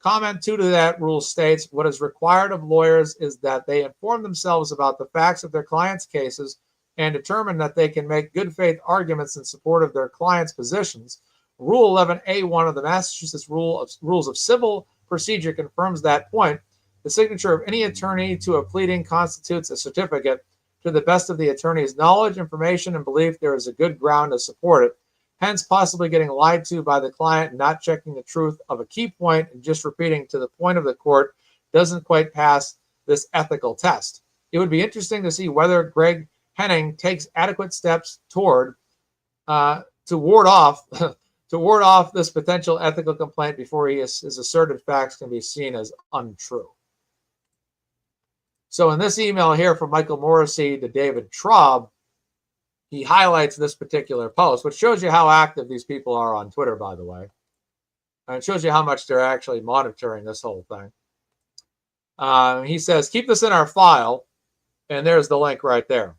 Comment 2 to that rule states what is required of lawyers is that they inform themselves about the facts of their clients' cases and determine that they can make good faith arguments in support of their clients' positions. Rule 11A1 of the Massachusetts Rules of Civil Procedure confirms that point. The signature of any attorney to a pleading constitutes a certificate to the best of the attorney's knowledge, information, and belief there is a good ground to support it. Hence, possibly getting lied to by the client and not checking the truth of a key point and just repeating to the point of the court doesn't quite pass this ethical test. It would be interesting to see whether Greg Henning takes adequate steps to ward off this potential ethical complaint before his asserted facts can be seen as untrue. So in this email here from Michael Morrissey to David Traub, he highlights this particular post, which shows you how active these people are on Twitter, by the way. And it shows you how much they're actually monitoring this whole thing. He says, keep this in our file. And there's the link right there.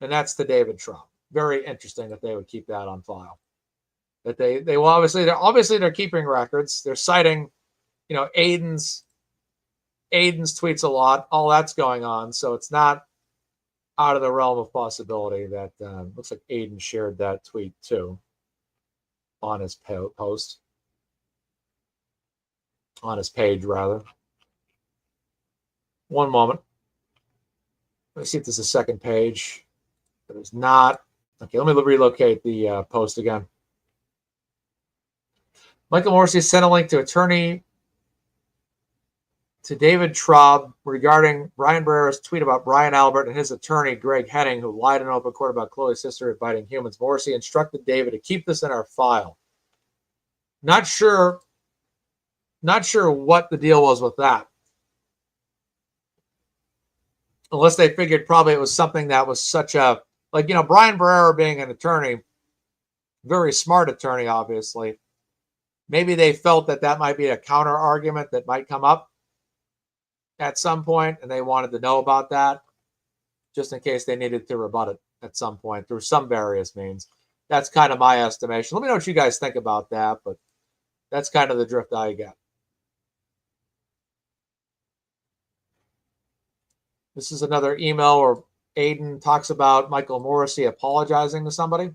And that's to David Traub. Very interesting that they would keep that on file. That they will obviously they're keeping records. They're citing, Aiden's tweets a lot. All that's going on. So it's not out of the realm of possibility that looks like Aiden shared that tweet too on his post, on his page rather. One moment. Let me see if this is a second page. It is not. Okay, let me relocate the post again. Michael Morrissey sent a link to David Traub regarding Brian Barrera's tweet about Brian Albert and his attorney, Greg Henning, who lied in open court about Chloe's sister biting humans. Morrissey instructed David to keep this in our file. Not sure what the deal was with that. Unless they figured probably it was something that was such a, like, Brian Barrera being an attorney, very smart attorney, obviously. Maybe they felt that might be a counter argument that might come up at some point, and they wanted to know about that just in case they needed to rebut it at some point through some various means. That's kind of my estimation. Let me know what you guys think about that, but that's kind of the drift I get. This is another email where Aiden talks about Michael Morrissey apologizing to somebody.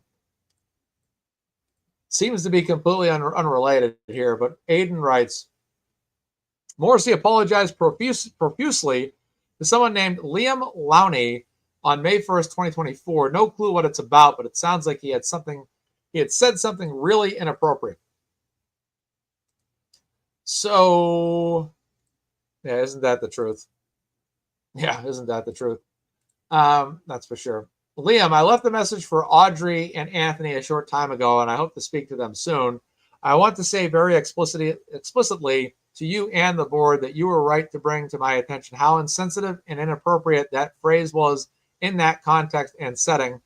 Seems to be completely unrelated here, but Aiden writes, Morrissey apologized profusely to someone named Liam Lowney on May 1st, 2024. No clue what it's about, but it sounds like he had said something really inappropriate. So, yeah, isn't that the truth? Yeah, isn't that the truth? That's for sure. Liam, I left a message for Audrey and Anthony a short time ago, and I hope to speak to them soon. I want to say very explicitly to you and the board that you were right to bring to my attention how insensitive and inappropriate that phrase was in that context and setting.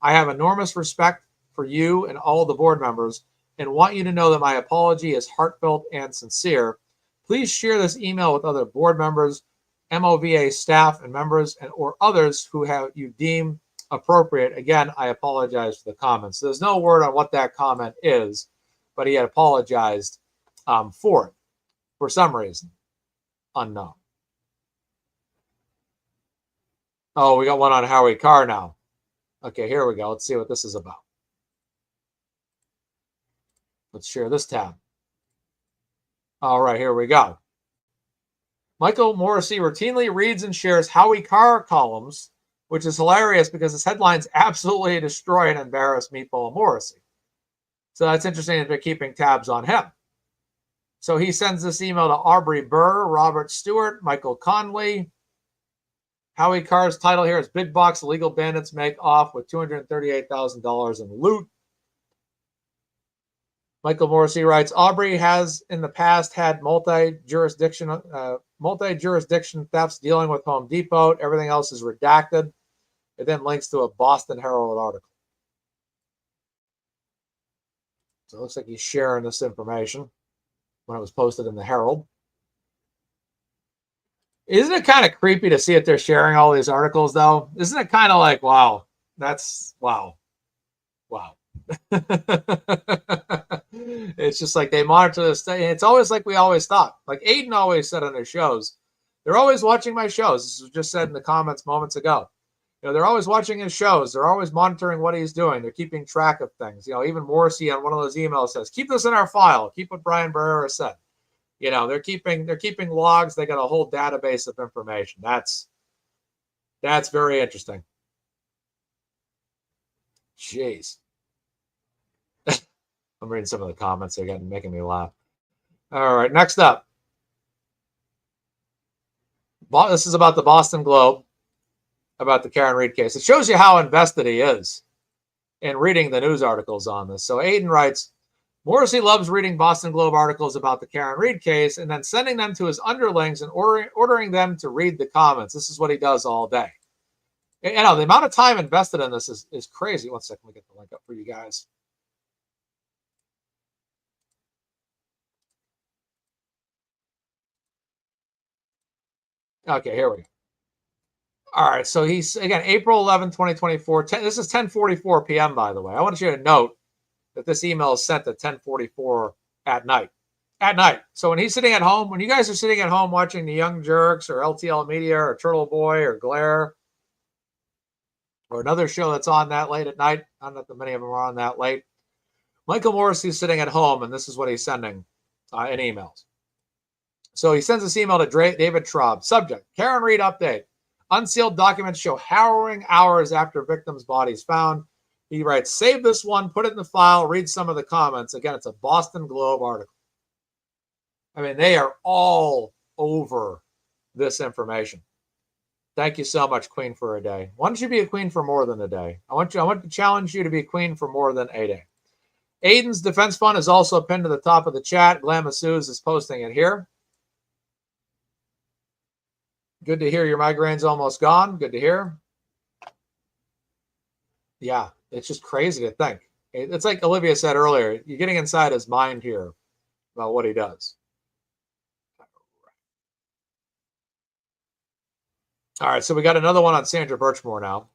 I have enormous respect for you and all the board members and want you to know that my apology is heartfelt and sincere. Please share this email with other board members, MOVA staff and members, or others who you deem appropriate. Again, I apologize for the comments. There's no word on what that comment is, but he had apologized for it for some reason unknown. Oh, we got one on Howie Carr now. Okay, here we go. Let's see what this is about. Let's share this tab. All right, here we go. Michael Morrissey routinely reads and shares Howie Carr columns, which is hilarious because his headlines absolutely destroy and embarrass Meatball Morrissey. So that's interesting that they're keeping tabs on him. So he sends this email to Aubrey Burr, Robert Stewart, Michael Conley. Howie Carr's title here is Big Box Illegal Bandits Make Off with $238,000 in loot. Michael Morrissey writes, Aubrey has in the past had multi-jurisdiction thefts dealing with Home Depot. Everything else is redacted. It then links to a Boston Herald article. So it looks like he's sharing this information when it was posted in the Herald. Isn't it kind of creepy to see that they're sharing all these articles, though? Isn't it kind of like, wow, that's, wow. It's just like they monitor this thing. It's always like we always thought. Like Aiden always said on his shows, they're always watching my shows. This was just said in the comments moments ago. They're always watching his shows. They're always monitoring what he's doing. They're keeping track of things. Even Morrissey on one of those emails says, keep this in our file. Keep what Brian Barrera said. They're keeping logs. They got a whole database of information. That's very interesting. Jeez. I'm reading some of the comments. They're making me laugh. All right, next up. This is about the Boston Globe, about the Karen Read case. It shows you how invested he is in reading the news articles on this. So Aiden writes, Morrissey loves reading Boston Globe articles about the Karen Read case and then sending them to his underlings and ordering them to read the comments. This is what he does all day. The amount of time invested in this is crazy. One second, let me get the link up for you guys. Okay, here we go. All right, so he's, again, April 11, 2024. This is 10:44 p.m., by the way. I want you to note that this email is sent at 10:44 at night. So when he's sitting at home, when you guys are sitting at home watching The Young Jerks or LTL Media or Turtle Boy or Glare or another show that's on that late at night, I don't know if many of them are on that late, Michael Morrissey's sitting at home, and this is what he's sending in emails. So he sends this email to David Traub. Subject, Karen Read update. Unsealed documents show harrowing hours after victim's bodies found. He writes, save this one, put it in the file, read some of the comments. Again, it's a Boston Globe article. I mean, they are all over this information. Thank you so much, Queen for a day. Why don't you be a queen for more than a day? I want to challenge you to be a queen for more than a day. Aiden's defense fund is also pinned to the top of the chat. Glam Massouz is posting it here. Good to hear your migraine's almost gone. Good to hear. Yeah, it's just crazy to think. It's like Olivia said earlier, you're getting inside his mind here about what he does. All right, so we got another one on Sandra Birchmore now.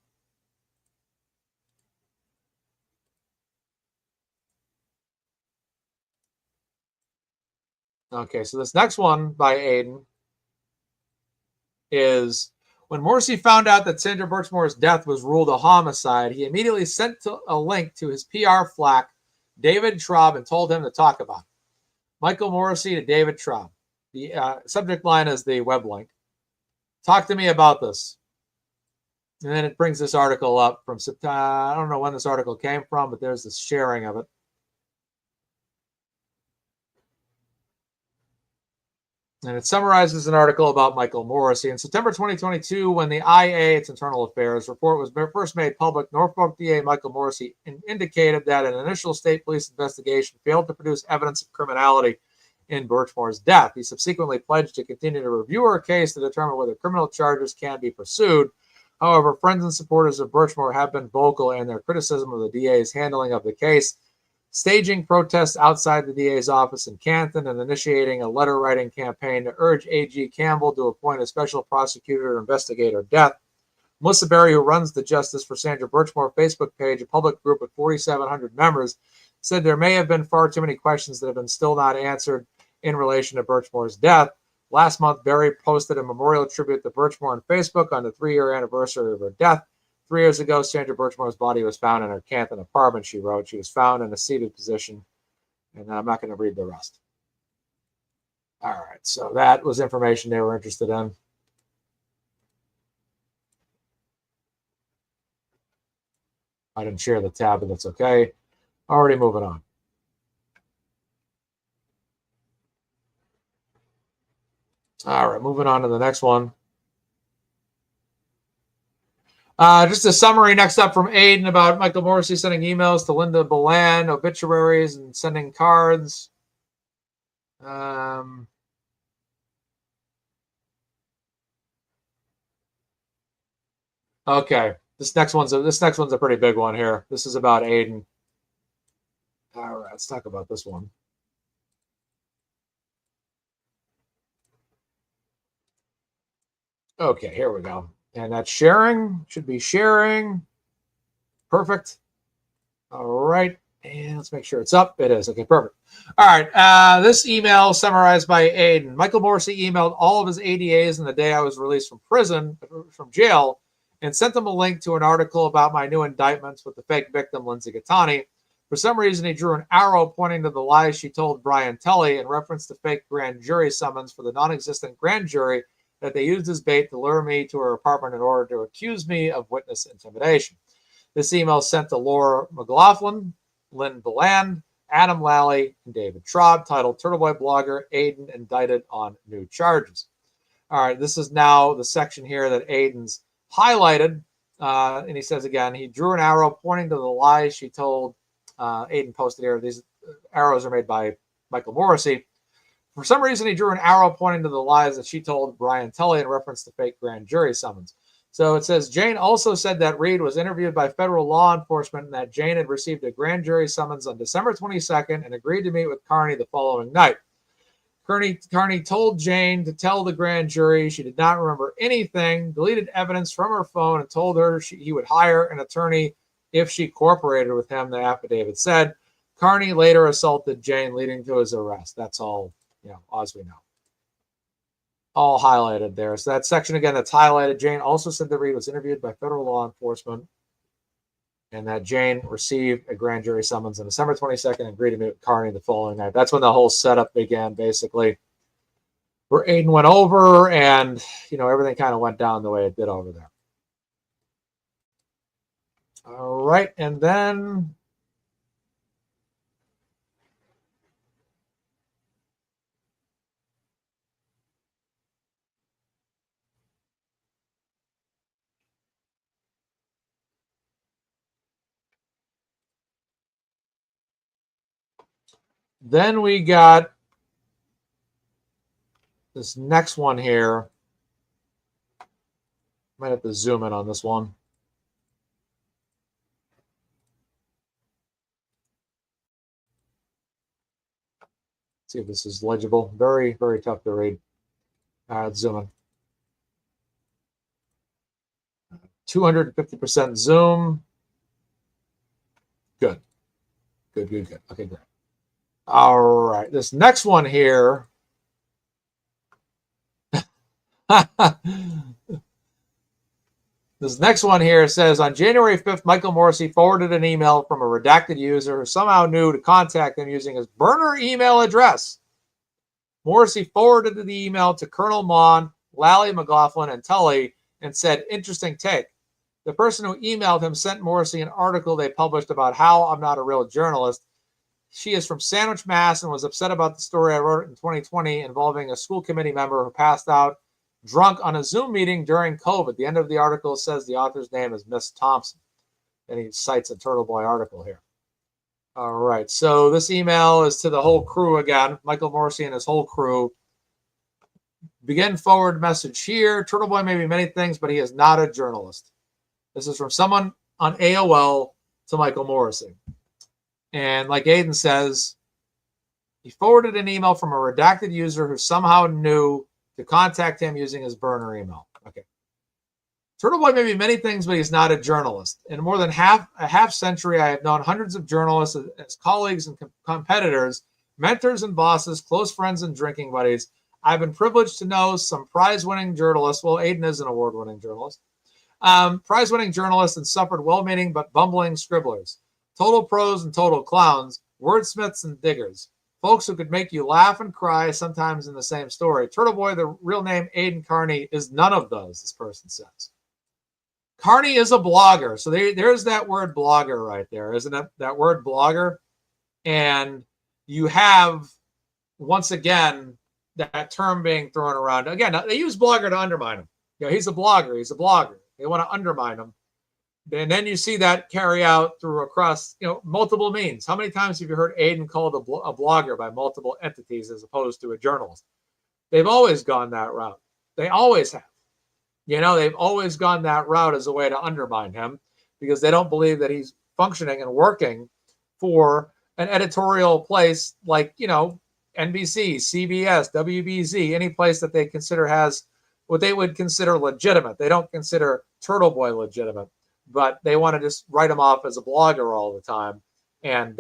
Okay, so this next one by Aiden is when Morrissey found out that Sandra Birchmore's death was ruled a homicide, he immediately sent a link to his PR flack, David Traub, and told him to talk about it. Michael Morrissey to David Traub. The subject line is the web link. Talk to me about this. And then it brings this article up from September. I don't know when this article came from, but there's this sharing of it. And it summarizes an article about Michael Morrissey. In September 2022, when the IA, its internal affairs, report was first made public, Norfolk DA Michael Morrissey indicated that an initial state police investigation failed to produce evidence of criminality in Birchmore's death. He subsequently pledged to continue to review her case to determine whether criminal charges can be pursued. However, friends and supporters of Birchmore have been vocal in their criticism of the DA's handling of the case, staging protests outside the DA's office in Canton and initiating a letter-writing campaign to urge AG Campbell to appoint a special prosecutor to investigate her death. Melissa Berry, who runs the Justice for Sandra Birchmore Facebook page, a public group with 4,700 members, said there may have been far too many questions that have been still not answered in relation to Birchmore's death. Last month, Berry posted a memorial tribute to Birchmore on Facebook on the 3-year anniversary of her death. 3 years ago, Sandra Birchmore's body was found in her Canton apartment, she wrote. She was found in a seated position, and I'm not going to read the rest. All right, so that was information they were interested in. I didn't share the tab, but that's okay. Already moving on. All right, moving on to the next one. Just a summary next up from Aiden about Michael Morrissey sending emails to Linda Belan, obituaries, and sending cards. Okay, this next one's a pretty big one here. This is about Aiden. All right, let's talk about this one. Okay, here we go. And that's sharing. Should be sharing. Perfect. All right. And let's make sure it's up. It is. Okay, perfect. All right. This email summarized by Aiden. Michael Morrissey emailed all of his ADAs on the day I was released from jail, and sent them a link to an article about my new indictments with the fake victim, Lindsay Gattani. For some reason, he drew an arrow pointing to the lies she told Brian Tully in reference to fake grand jury summons for the non-existent grand jury that they used as bait to lure me to her apartment in order to accuse me of witness intimidation. This email sent to Laura McLaughlin, Lynn Beland, Adam Lally, and David Traub, titled Turtleboy Blogger, Aiden indicted on new charges. All right, this is now the section here that Aiden's highlighted. And he says again, he drew an arrow pointing to the lies she told. Aiden posted here. These arrows are made by Michael Morrissey. For some reason, he drew an arrow pointing to the lies that she told Brian Tully in reference to fake grand jury summons. So it says, Jane also said that Reed was interviewed by federal law enforcement and that Jane had received a grand jury summons on December 22nd and agreed to meet with Kearney the following night. Kearney told Jane to tell the grand jury she did not remember anything, deleted evidence from her phone, and told her he would hire an attorney if she cooperated with him, the affidavit said. Kearney later assaulted Jane, leading to his arrest. That's all, as we know. All highlighted there. So that section again that's highlighted. Jane also said that Reed was interviewed by federal law enforcement and that Jane received a grand jury summons on December 22nd and agreed to meet with Kearney the following night. That's when the whole setup began, basically, where Aiden went over and, everything kind of went down the way it did over there. All right. And then Then we got this next one here. Might have to zoom in on this one. See if this is legible. Very, very tough to read. Let's zoom in. 250% zoom. Good. Good, good, good. Okay, great. All right. This next one here. This next one here says, on January 5th, Michael Morrissey forwarded an email from a redacted user who somehow knew to contact him using his burner email address. Morrissey forwarded the email to Colonel Mon, Lally, McLaughlin, and Tully and said, interesting take. The person who emailed him sent Morrissey an article they published about how I'm not a real journalist. She is from Sandwich, Mass. And was upset about the story I wrote in 2020 involving a school committee member who passed out drunk on a Zoom meeting during COVID. The end of the article says the author's name is Miss Thompson. And he cites a Turtle Boy article here. All right. So this email is to the whole crew again. Michael Morrissey and his whole crew. Begin forward message here. Turtle Boy may be many things, but he is not a journalist. This is from someone on AOL to Michael Morrissey. And like Aiden says, he forwarded an email from a redacted user who somehow knew to contact him using his burner email. Okay. Turtle Boy may be many things, but he's not a journalist. In more than a half century, I have known hundreds of journalists as colleagues and competitors, mentors and bosses, close friends and drinking buddies. I've been privileged to know some prize-winning journalists. Well, Aiden is an award-winning journalist. Prize-winning journalists and suffered well-meaning but bumbling scribblers. Total pros and total clowns, wordsmiths and diggers. Folks who could make you laugh and cry, sometimes in the same story. Turtle Boy, the real name Aiden Kearney, is none of those, this person says. Kearney is a blogger. So there's that word blogger right there, isn't it? That word blogger. And you have, once again, that term being thrown around. Again, they use blogger to undermine him. You know, he's a blogger. He's a blogger. They want to undermine him. And then you see that carry out through across, multiple means. How many times have you heard Aiden called a blogger by multiple entities as opposed to a journalist? They've always gone that route. They always have. They've always gone that route as a way to undermine him because they don't believe that he's functioning and working for an editorial place like, NBC, CBS, WBZ, any place that they consider has what they would consider legitimate. They don't consider Turtle Boy legitimate, but they want to just write him off as a blogger all the time. And,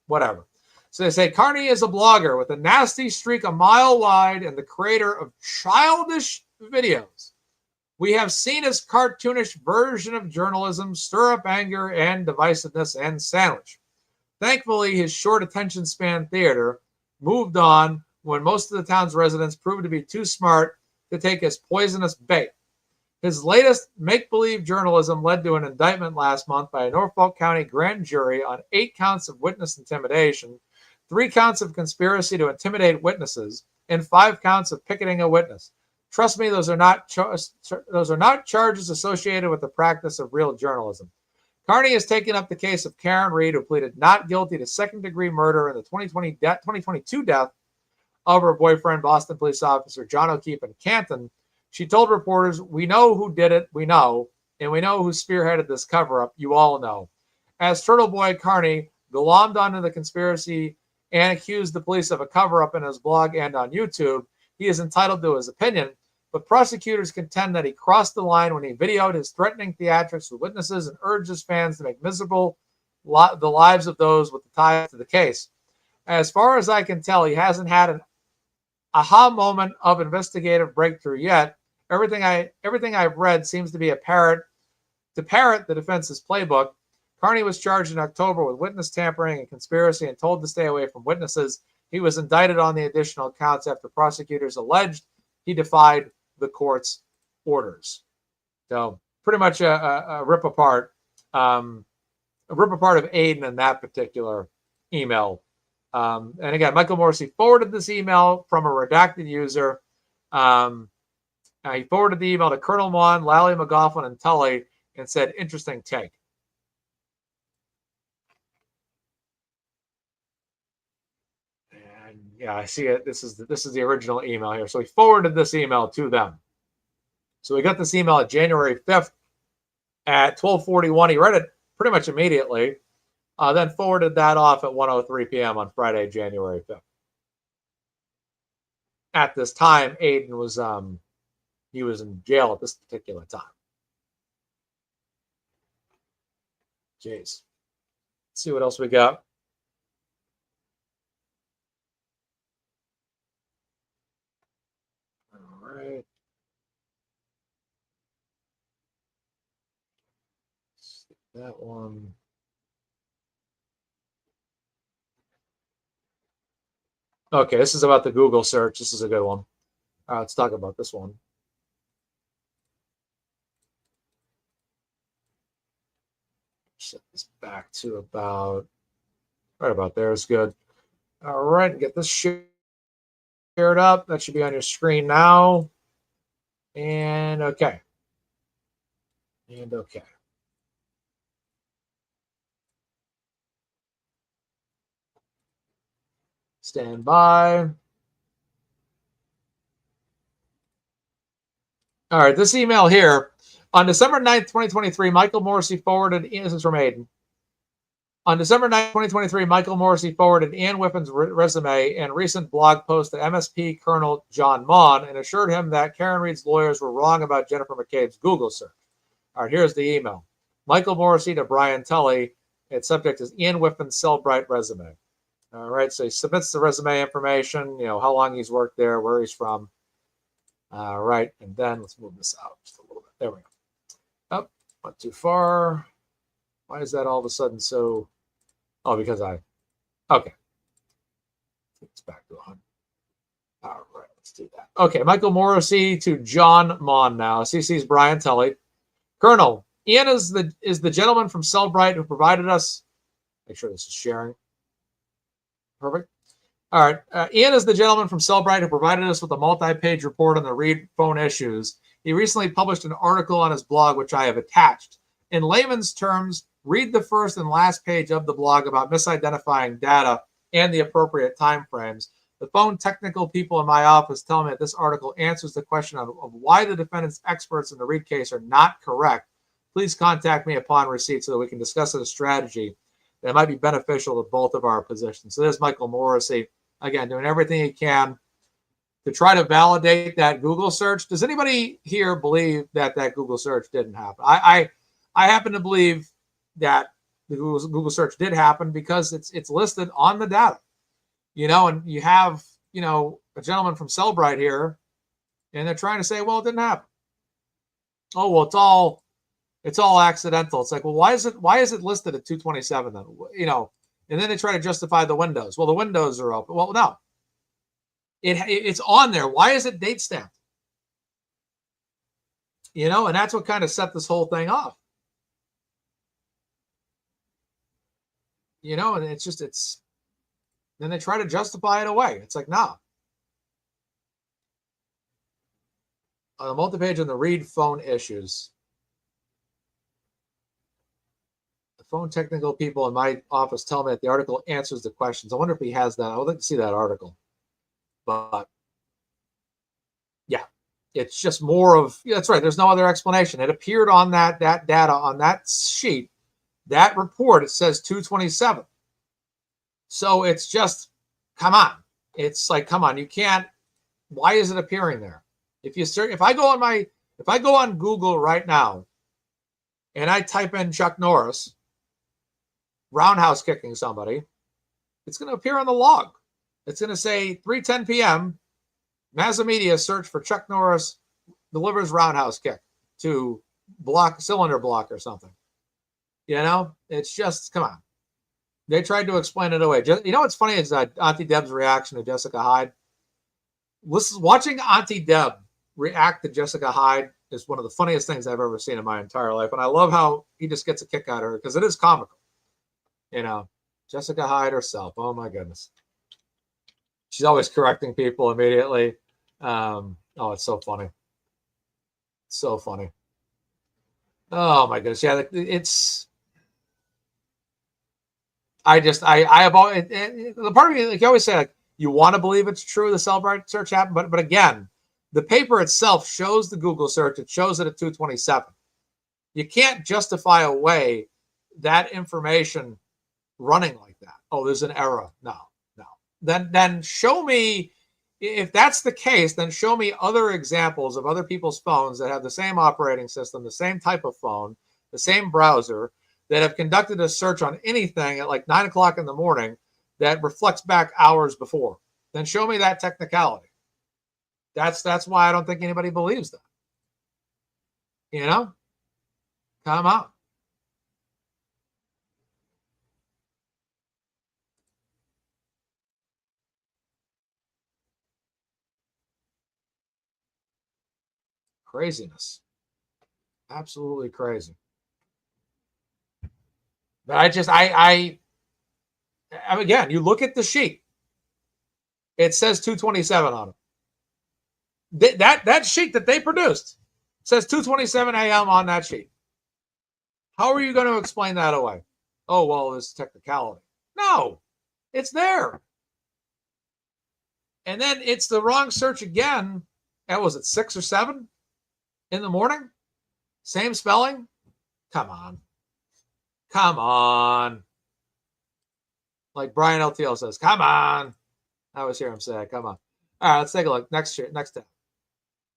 whatever. So they say Kearney is a blogger with a nasty streak a mile wide and the creator of childish videos. We have seen his cartoonish version of journalism stir up anger and divisiveness and sandwich. Thankfully, his short attention span theater moved on when most of the town's residents proved to be too smart to take his poisonous bait. His latest make-believe journalism led to an indictment last month by a Norfolk County grand jury on 8 counts of witness intimidation, 3 counts of conspiracy to intimidate witnesses, and 5 counts of picketing a witness. Trust me, those are not charges associated with the practice of real journalism. Kearney has taken up the case of Karen Reed, who pleaded not guilty to second-degree murder in the 2022 death of her boyfriend, Boston police officer John O'Keefe in Canton. She told reporters, "We know who did it, we know, and we know who spearheaded this cover-up, you all know." As Turtle Boy Kearney glommed onto the conspiracy and accused the police of a cover-up in his blog and on YouTube, he is entitled to his opinion, but prosecutors contend that he crossed the line when he videoed his threatening theatrics with witnesses and urged his fans to make miserable the lives of those with the ties to the case. As far as I can tell, he hasn't had an aha moment of investigative breakthrough yet. Everything I've read seems to be to parrot the defense's playbook. Kearney was charged in October with witness tampering and conspiracy and told to stay away from witnesses. He was indicted on the additional counts after prosecutors alleged he defied the court's orders. So pretty much a rip apart of Aiden in that particular email. And again, Michael Morrissey forwarded this email from a redacted user. He forwarded the email to Colonel Mon, Lally, McLaughlin, and Tully and said, interesting take. And yeah, I see it. This is the original email here. So we forwarded this email to them. So we got this email at January 5th at 12:41. He read it pretty much immediately, then forwarded that off at 1:03 p.m. on Friday, January 5th. At this time, Aiden was he was in jail at this particular time. Jeez. Let's see what else we got. All right. That one. Okay, this is about the Google search. This is a good one. Let's talk about this one. Set this back to about right about there is good. All right, get this shared up. That should be on your screen now. And okay. And okay. Stand by. All right, this email here. On December 9th, 2023, Michael Morrissey forwarded, this is from Aiden. On December 9th, 2023, Michael Morrissey forwarded Ian Whiffen's resume and recent blog post to MSP Colonel John Maughan and assured him that Karen Reed's lawyers were wrong about Jennifer McCabe's Google search. All right, here's the email. Michael Morrissey to Brian Tully. Its subject is Ian Whiffen's Cellbrite resume. All right, so he submits the resume information, how long he's worked there, where he's from. All right, and then let's move this out just a little bit. There we go. Oh, not too far. Why is that all of a sudden so? Oh, because okay. It's back to 100. All right, let's do that. Okay, Michael Morrissey to John Maughan now. CC's Brian Tully. Colonel, Ian is the gentleman from Cellbrite who provided us. Make sure this is sharing. Perfect. All right. Ian is the gentleman from Cellbrite who provided us with a multi-page report on the Reed phone issues. He recently published an article on his blog, which I have attached. In layman's terms, read the first and last page of the blog about misidentifying data and the appropriate timeframes. The phone technical people in my office tell me that this article answers the question of why the defendant's experts in the Reed case are not correct. Please contact me upon receipt so that we can discuss a strategy that might be beneficial to both of our positions. So there's Michael Morrissey, again, doing everything he can to try to validate that Google search. Does anybody here believe that Google search didn't happen? I happen to believe that the Google search did happen because it's listed on the data, and you have, a gentleman from Cellbrite here, and they're trying to say, well, it didn't happen. Oh, well, it's all accidental. It's like, well, why is it listed at 227 then? And then they try to justify the windows. Well, the windows are open. Well, no. It's on there. Why is it date stamped? And that's what kind of set this whole thing off. And then they try to justify it away. It's like, no. On the multi-page on the Reed phone issues, the phone technical people in my office tell me that the article answers the questions. I wonder if he has that. I would like to see that article. But yeah, it's just more of, that's right. There's no other explanation. It appeared on that data on that sheet, that report. It says 227. So it's just, come on. It's like, come on. You can't. Why is it appearing there? If you search, if I go on Google right now, and I type in Chuck Norris, roundhouse kicking somebody, it's going to appear on the log. It's going to say 3:10 p.m. MazzaMedia search for Chuck Norris delivers roundhouse kick to cylinder block or something. It's just, come on. They tried to explain it away. What's funny is Auntie Deb's reaction to Jessica Hyde. Watching Auntie Deb react to Jessica Hyde is one of the funniest things I've ever seen in my entire life. And I love how he just gets a kick out of her because it is comical. Jessica Hyde herself. Oh my goodness. She's always correcting people immediately. It's so funny. So funny. Oh my goodness. Yeah, I have always, the part of me, like you always say, like, You want to believe it's true, the Cellbrite search happened, but again, the paper itself shows the Google search. It shows it at 227. You can't justify away that information running like that. Oh, there's an error. No. Then show me, if that's the case, then show me other examples of other people's phones that have the same operating system, the same type of phone, the same browser, that have conducted a search on anything at like 9 o'clock in the morning that reflects back hours before. Then show me that technicality. That's why I don't think anybody believes that. You know? Come on. Craziness. Absolutely crazy. But again, you look at the sheet. It says 227 on it. That sheet that they produced says 2:27 a.m. on that sheet. How are you going to explain that away? Oh, well, it's technicality. No, it's there. And then it's the wrong search again. That was it 6 or 7 in the morning? Same spelling? Come on. Come on. Like Brian LTL says, come on. I always hear him say, come on. All right, let's take a look. Next tab.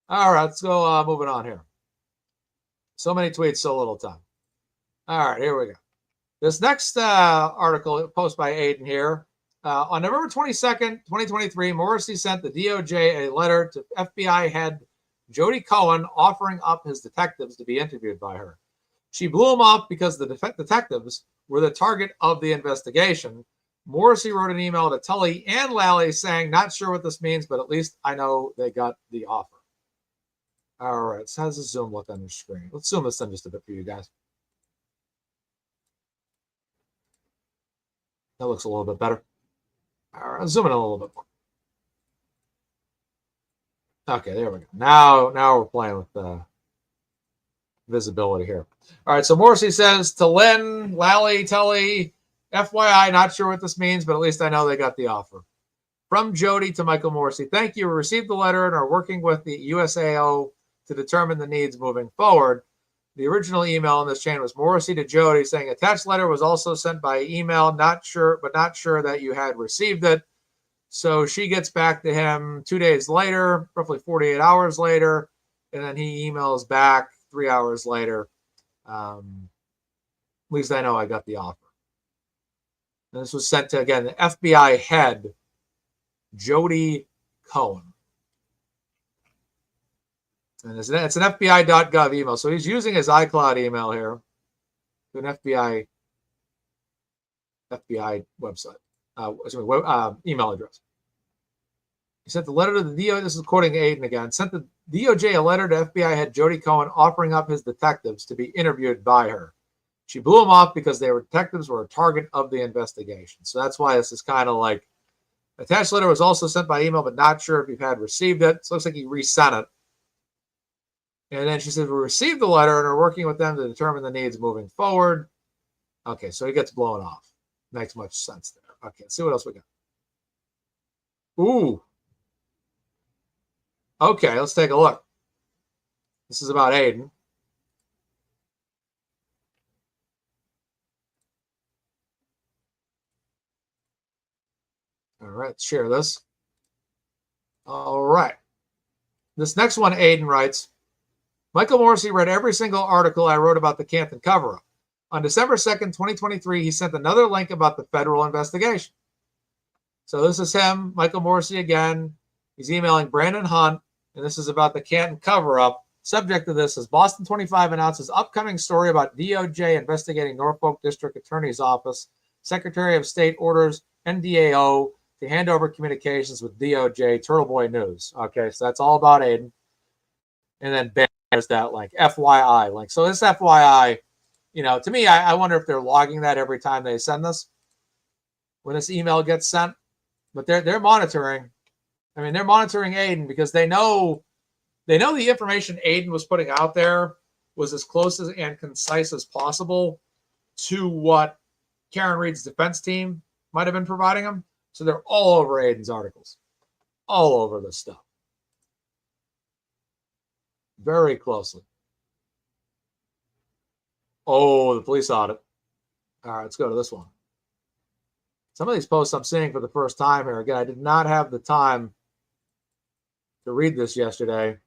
All right, let's go moving on here. So many tweets, so little time. All right, here we go. This next article, post by Aiden here. On November 22nd, 2023, Morrissey sent the DOJ a letter to FBI head Jody Cohen offering up his detectives to be interviewed by her. She blew him off because the detectives were the target of the investigation. Morrissey wrote an email to Tully and Lally saying, not sure what this means, but at least I know they got the offer. All right, so how's the Zoom look on the screen? Let's zoom this in just a bit for you guys. That looks a little bit better. All right, zoom in a little bit more. Okay, there we go. Now we're playing with the visibility here. All right, so Morrissey says to Lynn, Lally, Tully, FYI, not sure what this means, but at least I know they got the offer. From Jody to Michael Morrissey, thank you. We received the letter and are working with the USAO to determine the needs moving forward. The original email in this chain was Morrissey to Jody saying attached letter was also sent by email, not sure that you had received it. So she gets back to him 2 days later, roughly 48 hours later, and then he emails back 3 hours later. At least I know I got the offer. And this was sent to, again, the FBI head, Jody Cohen. And it's an FBI.gov email. So he's using his iCloud email here to an FBI website, email address. He sent the letter to the DOJ. This is quoting Aiden again. Sent the DOJ a letter to FBI head Jody Cohen offering up his detectives to be interviewed by her. She blew him off because detectives were a target of the investigation. So that's why this is kind of like attached letter was also sent by email, but not sure if you've had received it. So it looks like he resent it. And then she said, we received the letter and are working with them to determine the needs moving forward. Okay, so he gets blown off. Makes much sense there. Okay, let's see what else we got. Ooh. Okay, let's take a look. This is about Aiden. All right, let's share this. All right. This next one, Aiden writes, Michael Morrissey read every single article I wrote about the Canton cover-up. On December 2nd, 2023, he sent another link about the federal investigation. So this is him, Michael Morrissey again. He's emailing Brandon Hunt, and this is about the Canton cover-up. Subject to this is Boston 25 announces upcoming story about DOJ investigating Norfolk District Attorney's Office. Secretary of State orders NDAO to hand over communications with DOJ. Turtle Boy News. Okay, so that's all about Aiden. And then Ben has that link, FYI link. So this FYI, to me, I wonder if they're logging that every time they send this, when this email gets sent. But they're monitoring. I mean, they're monitoring Aiden because they know the information Aiden was putting out there was as close and concise as possible to what Karen Reed's defense team might have been providing him. So they're all over Aiden's articles, all over this stuff. Very closely. Oh, the police audit. All right, let's go to this one. Some of these posts I'm seeing for the first time here. Again, I did not have the time to read this yesterday.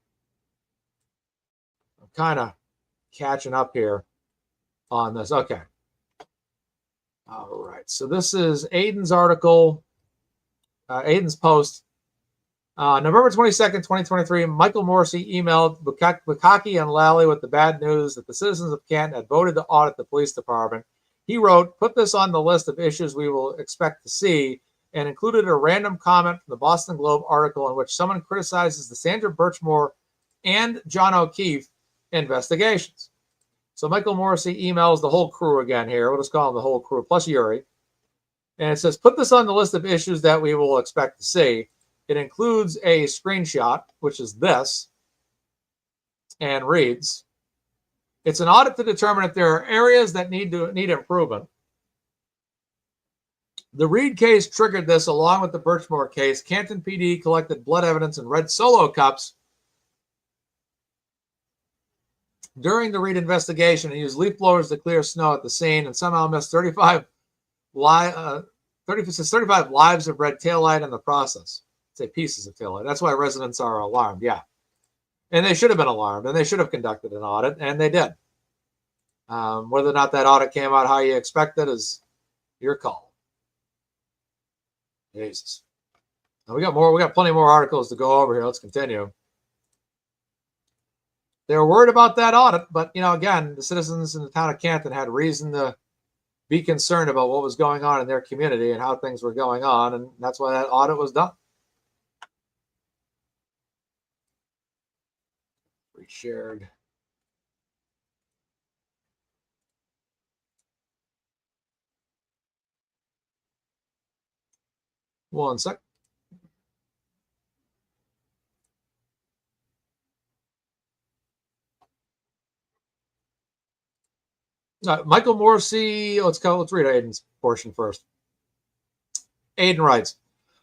I'm kind of catching up here on this. Okay. All right. So this is Aiden's article, Aiden's post. November 22nd, 2023, Michael Morrissey emailed Bukaki and Lally with the bad news that the citizens of Canton had voted to audit the police department. He wrote, put this on the list of issues we will expect to see, and included a random comment from the Boston Globe article in which someone criticizes the Sandra Birchmore and John O'Keefe investigations. So Michael Morrissey emails the whole crew again here. We'll just call him the whole crew, plus Yuri. And it says, put this on the list of issues that we will expect to see. It includes a screenshot, which is this, and reads, it's an audit to determine if there are areas that need improvement. The Reed case triggered this along with the Birchmore case. Canton PD collected blood evidence in red Solo cups during the Reed investigation and used leaf blowers to clear snow at the scene and somehow missed 35 lives of red taillight in the process. Say pieces of taillight. That's why residents are alarmed. Yeah. And they should have been alarmed, and they should have conducted an audit, and they did. Whether or not that audit came out how you expected is your call. Jesus. Now we got more. We got plenty more articles to go over here. Let's continue. They were worried about that audit, but again, the citizens in the town of Canton had reason to be concerned about what was going on in their community and how things were going on, and that's why that audit was done. Shared. One sec. Michael Morrissey. Let's read Aiden's portion first. Aiden writes,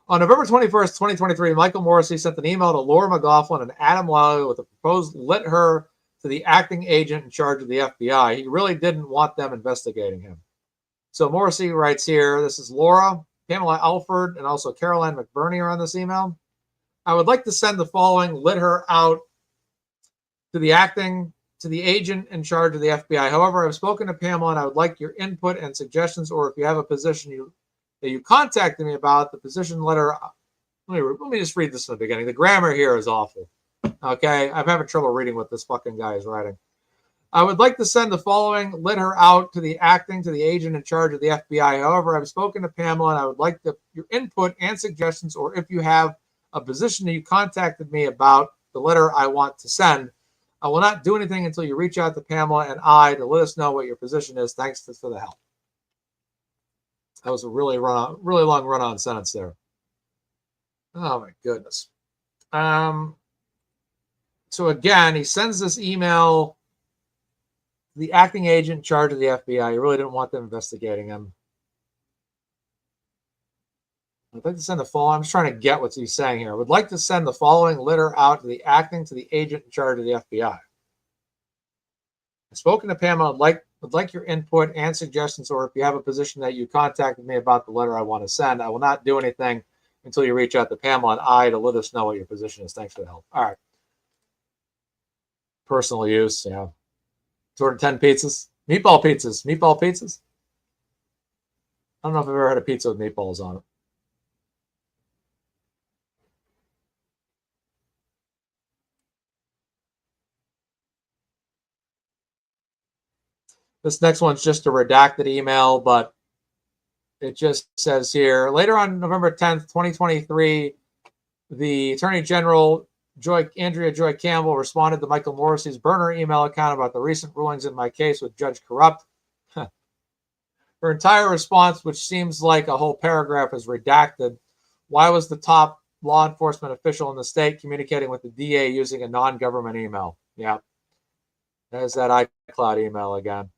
on November 21st, 2023, Michael Morrissey sent an email to Laura McLaughlin and Adam Lally with a proposed lit her to the acting agent in charge of the FBI. He really didn't want them investigating him. So Morrissey writes here, this is Laura, Pamela Alford, and also Caroline McBurney are on this email. I would like to send the following lit her out to the agent in charge of the FBI. However, I've spoken to Pamela and I would like your input and suggestions, or if you have a position that you contacted me about, the position letter. Let me just read this in the beginning. The grammar here is awful. Okay, I'm having trouble reading what this fucking guy is writing. I would like to send the following lit her out to the agent in charge of the FBI. However, I've spoken to Pamela and I would like your input and suggestions, or if you have a position that you contacted me about, the letter I want to send. I will not do anything until you reach out to Pamela and I to let us know what your position is. Thanks for the help. That was a really long run-on sentence there. Oh my goodness. So again, he sends this email to the acting agent in charge of the FBI. He really didn't want them investigating him. I'd like to send the following. I'm just trying to get what he's saying here. I would like to send the following letter out to the agent in charge of the FBI. I've spoken to Pamela. Would like your input and suggestions, or if you have a position that you contacted me about the letter I want to send. I will not do anything until you reach out to Pamela and I to let us know what your position is. Thanks for the help. All right. Personal use, yeah. Ordered 10 pizzas. Meatball pizzas. I don't know if I've ever had a pizza with meatballs on it. This next one's just a redacted email, but it just says here, later on November 10th, 2023, the Attorney General, Andrea Joy Campbell, responded to Michael Morrissey's burner email account about the recent rulings in my case with Judge Corrupt. Her entire response, which seems like a whole paragraph, is redacted. Why was the top law enforcement official in the state communicating with the DA using a non-government email? Yeah. There's that iCloud email again.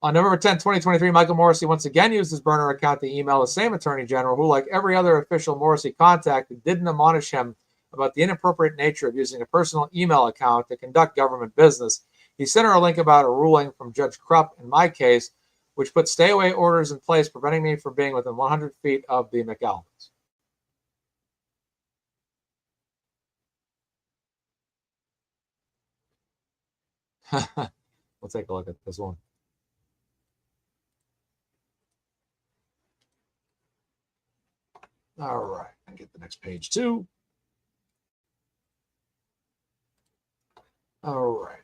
On November 10, 2023, Michael Morrissey once again used his burner account to email the same attorney general who, like every other official Morrissey contacted, didn't admonish him about the inappropriate nature of using a personal email account to conduct government business. He sent her a link about a ruling from Judge Krupp in my case, which put stay-away orders in place, preventing me from being within 100 feet of the McAlvins. We'll take a look at this one. All right, and get the next page too. All right.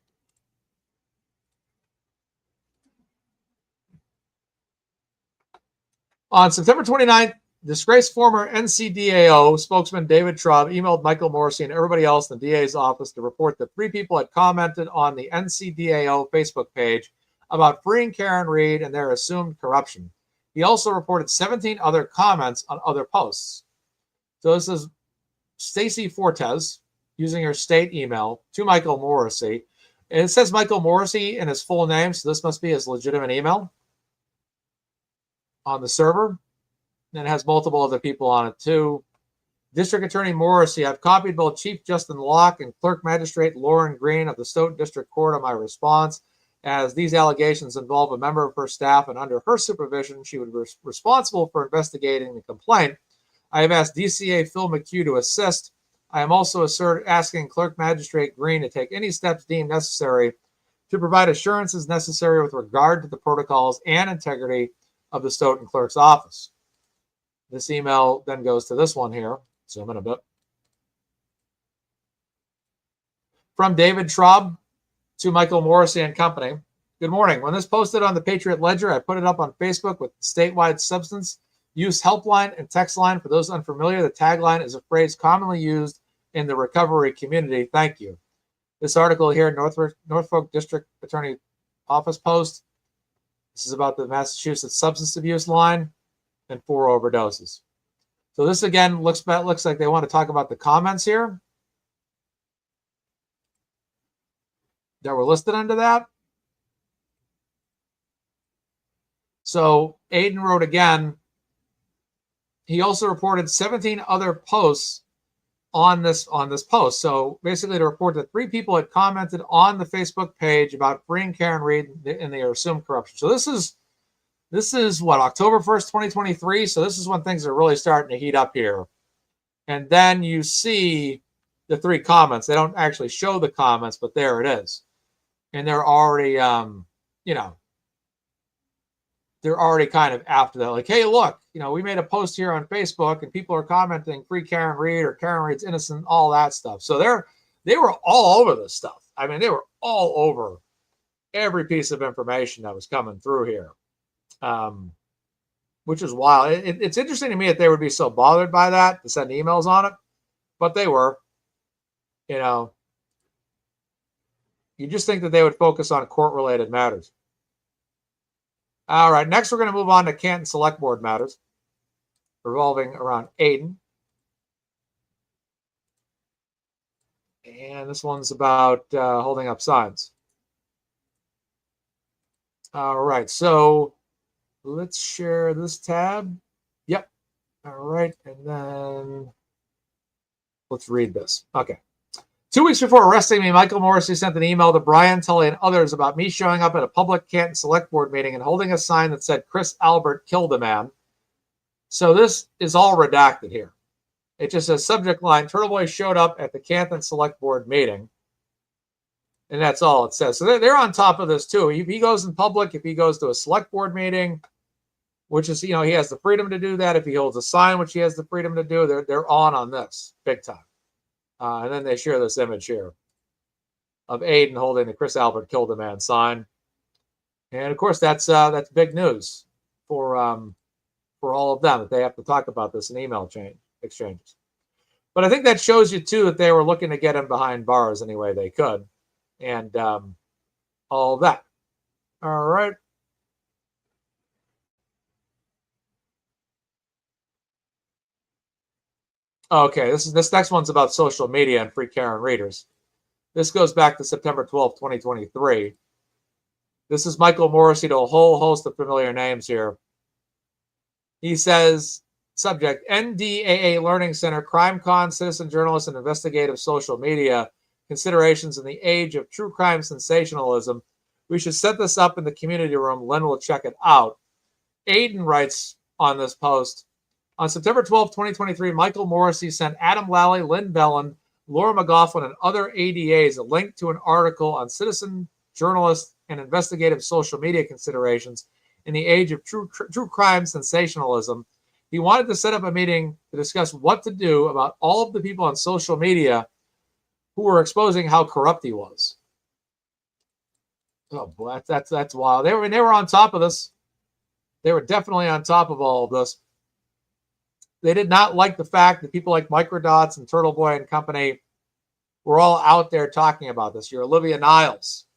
On September 29th, disgraced former NCDAO spokesman David Traub emailed Michael Morrissey and everybody else in the DA's office to report that 3 people had commented on the NCDAO Facebook page about freeing Karen Reed and their assumed corruption. He also reported 17 other comments on other posts. So this is Stacey Fortes using her state email to Michael Morrissey. And it says Michael Morrissey in his full name, so this must be his legitimate email on the server. And it has multiple other people on it too. District Attorney Morrissey, I've copied both Chief Justin Locke and Clerk Magistrate Lauren Green of the Stoughton District Court on my response, as these allegations involve a member of her staff, and under her supervision, she would be responsible for investigating the complaint. I have asked DCA Phil McHugh to assist. I am also asking Clerk Magistrate Green to take any steps deemed necessary to provide assurances necessary with regard to the protocols and integrity of the Stoughton Clerk's office. This email then goes to this one here. Zoom in a bit. From David Traub to Michael Morrissey and Company. Good morning. When this posted on the Patriot Ledger, I put it up on Facebook with the statewide substance use helpline and text line. For those unfamiliar, the tagline is a phrase commonly used in the recovery community. Thank you. This article here, Norfolk District Attorney Office post. This is about the Massachusetts substance abuse line and 4 overdoses. So this again looks like they want to talk about the comments here that were listed under that. So Aiden wrote again. He also reported 17 other posts on this post. So basically to report that 3 people had commented on the Facebook page about freeing Karen Reed and their assumed corruption. So this is what, October 1st, 2023. So this is when things are really starting to heat up here. And then you see the 3 comments. They don't actually show the comments, but there it is. And they're already, they're already kind of after that. Like, hey, look, we made a post here on Facebook and people are commenting free Karen Reed or Karen Reed's innocent, all that stuff. So they were all over this stuff. I mean, they were all over every piece of information that was coming through here, which is wild. It's interesting to me that they would be so bothered by that to send emails on it, but they were. You just think that they would focus on court-related matters. All right, next we're going to move on to Canton Select Board matters revolving around Aiden. And this one's about holding up signs. All right, so let's share this tab. Yep. All right, and then let's read this. Okay. 2 weeks before arresting me, Michael Morrissey sent an email to Brian Tully and others about me showing up at a public Canton Select Board meeting and holding a sign that said, Chris Albert killed a man. So this is all redacted here. It just says subject line, Turtle Boy showed up at the Canton Select Board meeting. And that's all it says. So they're on top of this too. If he goes in public, if he goes to a select board meeting, which is, he has the freedom to do that. If he holds a sign, which he has the freedom to do, they're on this big time. And then they share this image here of Aiden holding the Chris Albert killed a man sign. And of course, that's big news for all of them, that they have to talk about this in email exchanges. But I think that shows you too that they were looking to get him behind bars any way they could, and all of that. All right. Okay, this next one's about social media and free Karen readers. This goes back to September 12th, 2023. This is Michael Morrissey to a whole host of familiar names here. He says, subject, NDAA Learning Center, CrimeCon, Citizen Journalist, and Investigative Social Media Considerations in the Age of True Crime Sensationalism. We should set this up in the community room. Lynn will check it out. Aiden writes on this post, on September 12, 2023, Michael Morrissey sent Adam Lally, Lynn Belland, Laura McGoughlin, and other ADAs a link to an article on citizen, journalist, and investigative social media considerations in the age of true crime sensationalism. He wanted to set up a meeting to discuss what to do about all of the people on social media who were exposing how corrupt he was. Oh boy, that's wild. They were on top of this. They were definitely on top of all of this. They did not like the fact that people like Microdots and Turtle Boy and company were all out there talking about this. Your Olivia Niles,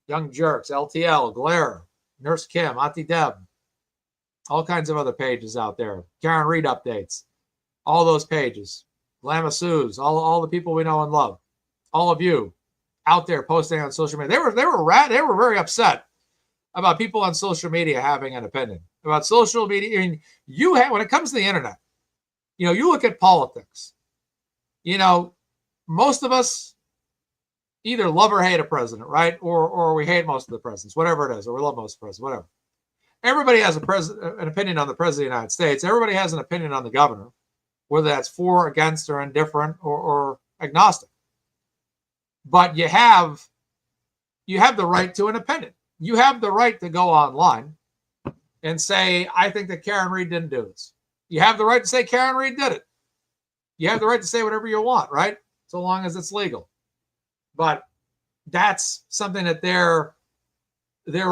Young Jerks, LTL, Glare, Nurse Kim, Auntie Deb, all kinds of other pages out there. Karen Reed updates, all those pages. Lama Sue's, all the people we know and love. All of you out there posting on social media. They were very upset about people on social media having an opinion about social media. I mean, when it comes to the internet, you look at politics. Most of us either love or hate a president, right? Or we hate most of the presidents, whatever it is, or we love most of the presidents, whatever. Everybody has an opinion on the president of the United States. Everybody has an opinion on the governor, whether that's for, against, or indifferent, or agnostic. But you have the right to an opinion. You have the right to go online and say, I think that Karen Reed didn't do this. You have the right to say Karen Reed did it. You have the right to say whatever you want, right? So long as it's legal. But that's something that they're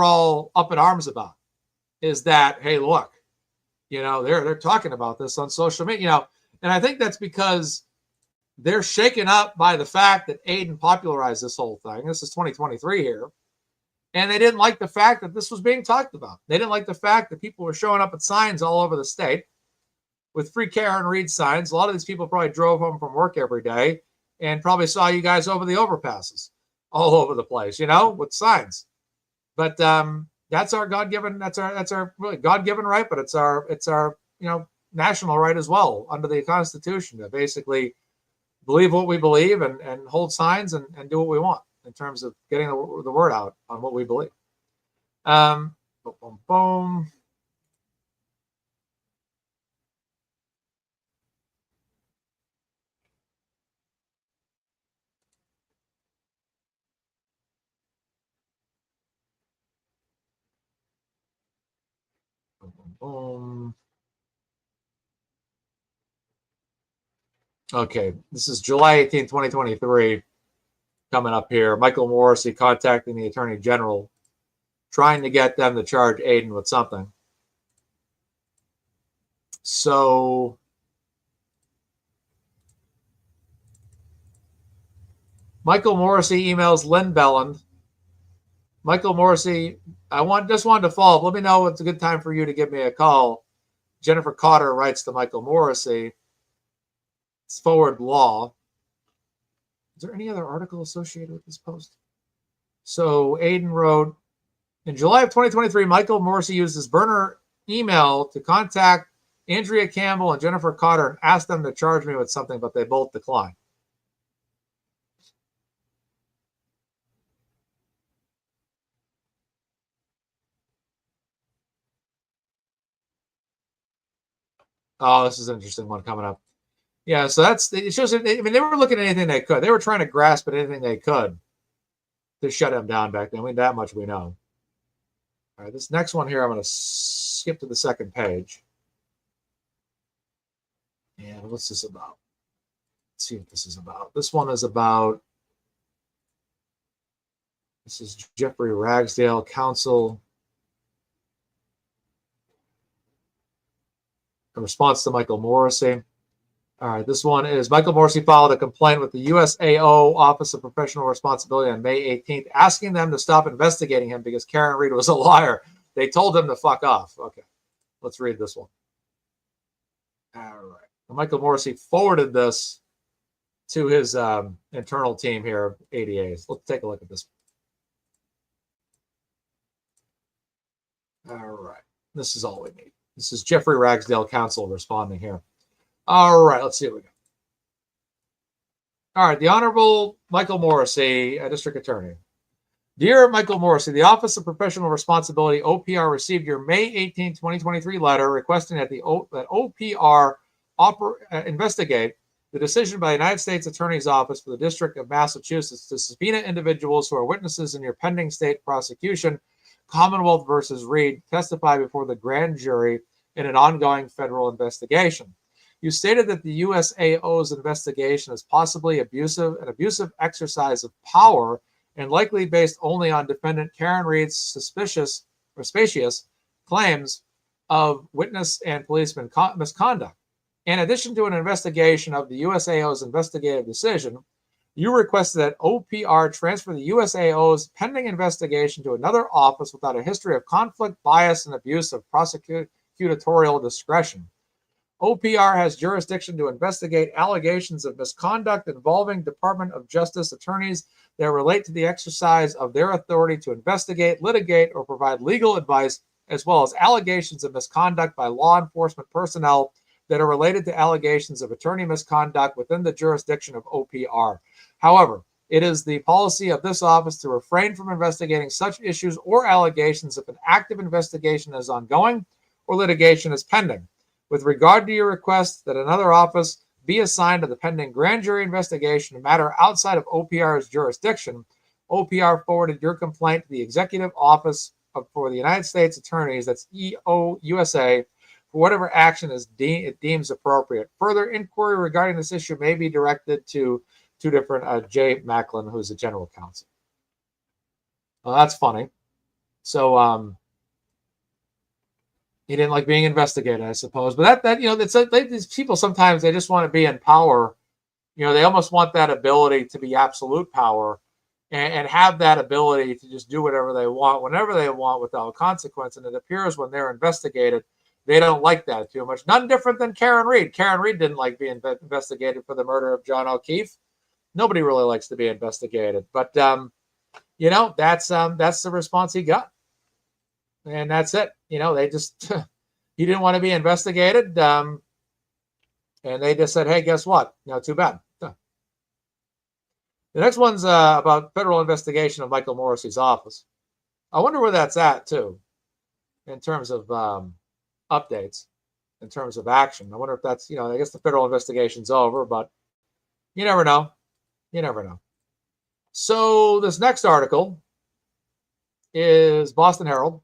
all up in arms about, is that, hey, look, they're talking about this on social media, and I think that's because they're shaken up by the fact that Aiden popularized this whole thing. This is 2023 here. And they didn't like the fact that this was being talked about. They didn't like the fact that people were showing up at signs all over the state with free Karen Reed signs. A lot of these people probably drove home from work every day and probably saw you guys over the overpasses all over the place, with signs. But that's our God-given, that's our really God-given right, but it's our national right as well under the Constitution to basically believe what we believe and hold signs and do what we want in terms of getting the word out on what we believe. Boom, boom, boom. Boom, boom, boom. Okay, this is July 18, 2023. Coming up here, Michael Morrissey contacting the Attorney General, trying to get them to charge Aiden with something. So Michael Morrissey emails Lynn Belland. Michael Morrissey, just wanted to follow up. Let me know it's a good time for you to give me a call. Jennifer Cotter writes to Michael Morrissey. It's forward law. Is there any other article associated with this post? So Aiden wrote, in July of 2023, Michael Morrissey used his burner email to contact Andrea Campbell and Jennifer Cotter and asked them to charge me with something, but they both declined. Oh, this is an interesting one coming up. Yeah, so it shows. They were looking at anything they could. They were trying to grasp at anything they could to shut him down back then. I mean, that much we know. All right, this next one here, I'm going to skip to the second page. And what's this about? Let's see what this is about. This one is about. This is Jeffrey Ragsdale, counsel. In response to Michael Morrissey. All right, this one is Michael Morrissey filed a complaint with the USAO Office of Professional Responsibility on May 18th, asking them to stop investigating him because Karen Reed was a liar. They told him to fuck off. Okay, let's read this one. All right. Michael Morrissey forwarded this to his internal team here, ADAs. Let's take a look at this. All right. This is all we need. This is Jeffrey Ragsdale, counsel, responding here. All right. Let's see what we got. All right. The Honorable Michael Morrissey, District Attorney. Dear Michael Morrissey, the Office of Professional Responsibility, OPR, received your May 18, 2023 letter requesting that OPR investigate the decision by the United States Attorney's Office for the District of Massachusetts to subpoena individuals who are witnesses in your pending state prosecution, Commonwealth versus Reed, testify before the grand jury in an ongoing federal investigation. You stated that the USAO's investigation is possibly an abusive exercise of power and likely based only on defendant Karen Reed's specious claims of witness and policeman misconduct. In addition to an investigation of the USAO's investigative decision, you requested that OPR transfer the USAO's pending investigation to another office without a history of conflict, bias, and abuse of prosecutorial discretion. OPR has jurisdiction to investigate allegations of misconduct involving Department of Justice attorneys that relate to the exercise of their authority to investigate, litigate, or provide legal advice, as well as allegations of misconduct by law enforcement personnel that are related to allegations of attorney misconduct within the jurisdiction of OPR. However, it is the policy of this office to refrain from investigating such issues or allegations if an active investigation is ongoing or litigation is pending. With regard to your request that another office be assigned to the pending grand jury investigation, a matter outside of OPR's jurisdiction, OPR forwarded your complaint to the Executive Office for the United States Attorneys, that's EOUSA, for whatever action it deems appropriate. Further inquiry regarding this issue may be directed to two different, Jay Macklin, who's the general counsel. Well, that's funny. So, he didn't like being investigated, I suppose. But these people sometimes they just want to be in power. They almost want that ability to be absolute power and have that ability to just do whatever they want, whenever they want, without consequence. And it appears when they're investigated, they don't like that too much. None different than Karen Reed. Karen Reed didn't like being investigated for the murder of John O'Keefe. Nobody really likes to be investigated. But, that's the response he got. And that's it. They just, he didn't want to be investigated. And they just said, hey, guess what? Too bad. The next one's about federal investigation of Michael Morrissey's office. I wonder where that's at, too, in terms of updates, in terms of action. I wonder if that's, I guess the federal investigation's over, but you never know. You never know. So this next article is Boston Herald.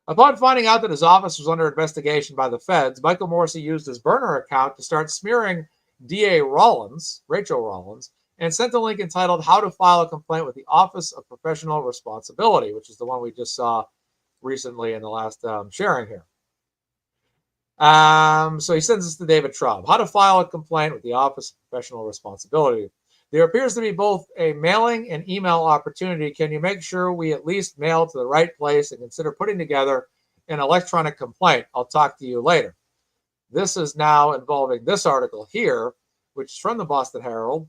Upon finding out that his office was under investigation by the feds, Michael Morrissey used his burner account to start smearing DA Rollins, Rachel Rollins, and sent a link entitled How to File a Complaint with the Office of Professional Responsibility, which is the one we just saw recently in the last sharing here. So he sends this to David Traub. How to file a complaint with the Office of Professional Responsibility. There appears to be both a mailing and email opportunity. Can you make sure we at least mail to the right place and consider putting together an electronic complaint? I'll talk to you later. This is now involving this article here, which is from the Boston Herald.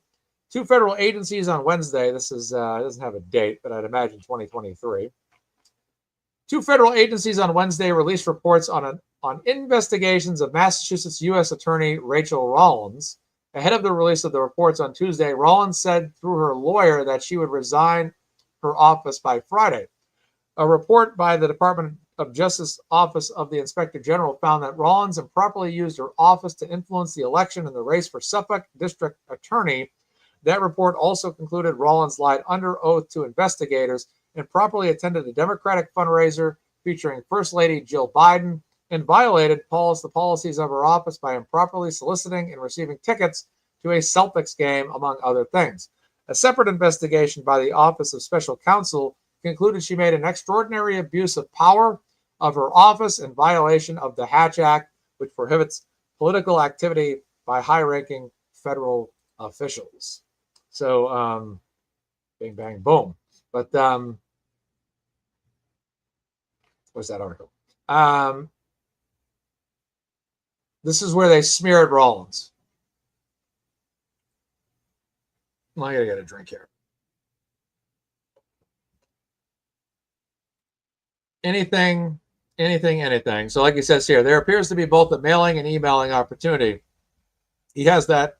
Two federal agencies on Wednesday. This is doesn't have a date, but I'd imagine 2023. Two federal agencies on Wednesday released reports on investigations of Massachusetts U.S. Attorney Rachel Rollins. Ahead of the release of the reports on Tuesday, Rollins said through her lawyer that she would resign her office by Friday. A report by the Department of Justice Office of the Inspector General found that Rollins improperly used her office to influence the election in the race for Suffolk District Attorney. That report also concluded Rollins lied under oath to investigators and properly attended a Democratic fundraiser featuring First Lady Jill Biden and violated the policies of her office by improperly soliciting and receiving tickets to a Celtics game, among other things. A separate investigation by the Office of Special Counsel concluded she made an extraordinary abuse of power of her office in violation of the Hatch Act, which prohibits political activity by high-ranking federal officials. So, bing, bang, boom. But where's that article? This is where they smeared Rollins. Well, I gotta get a drink here. Anything anything. So like he says here, there appears to be both a mailing and emailing opportunity. He has that,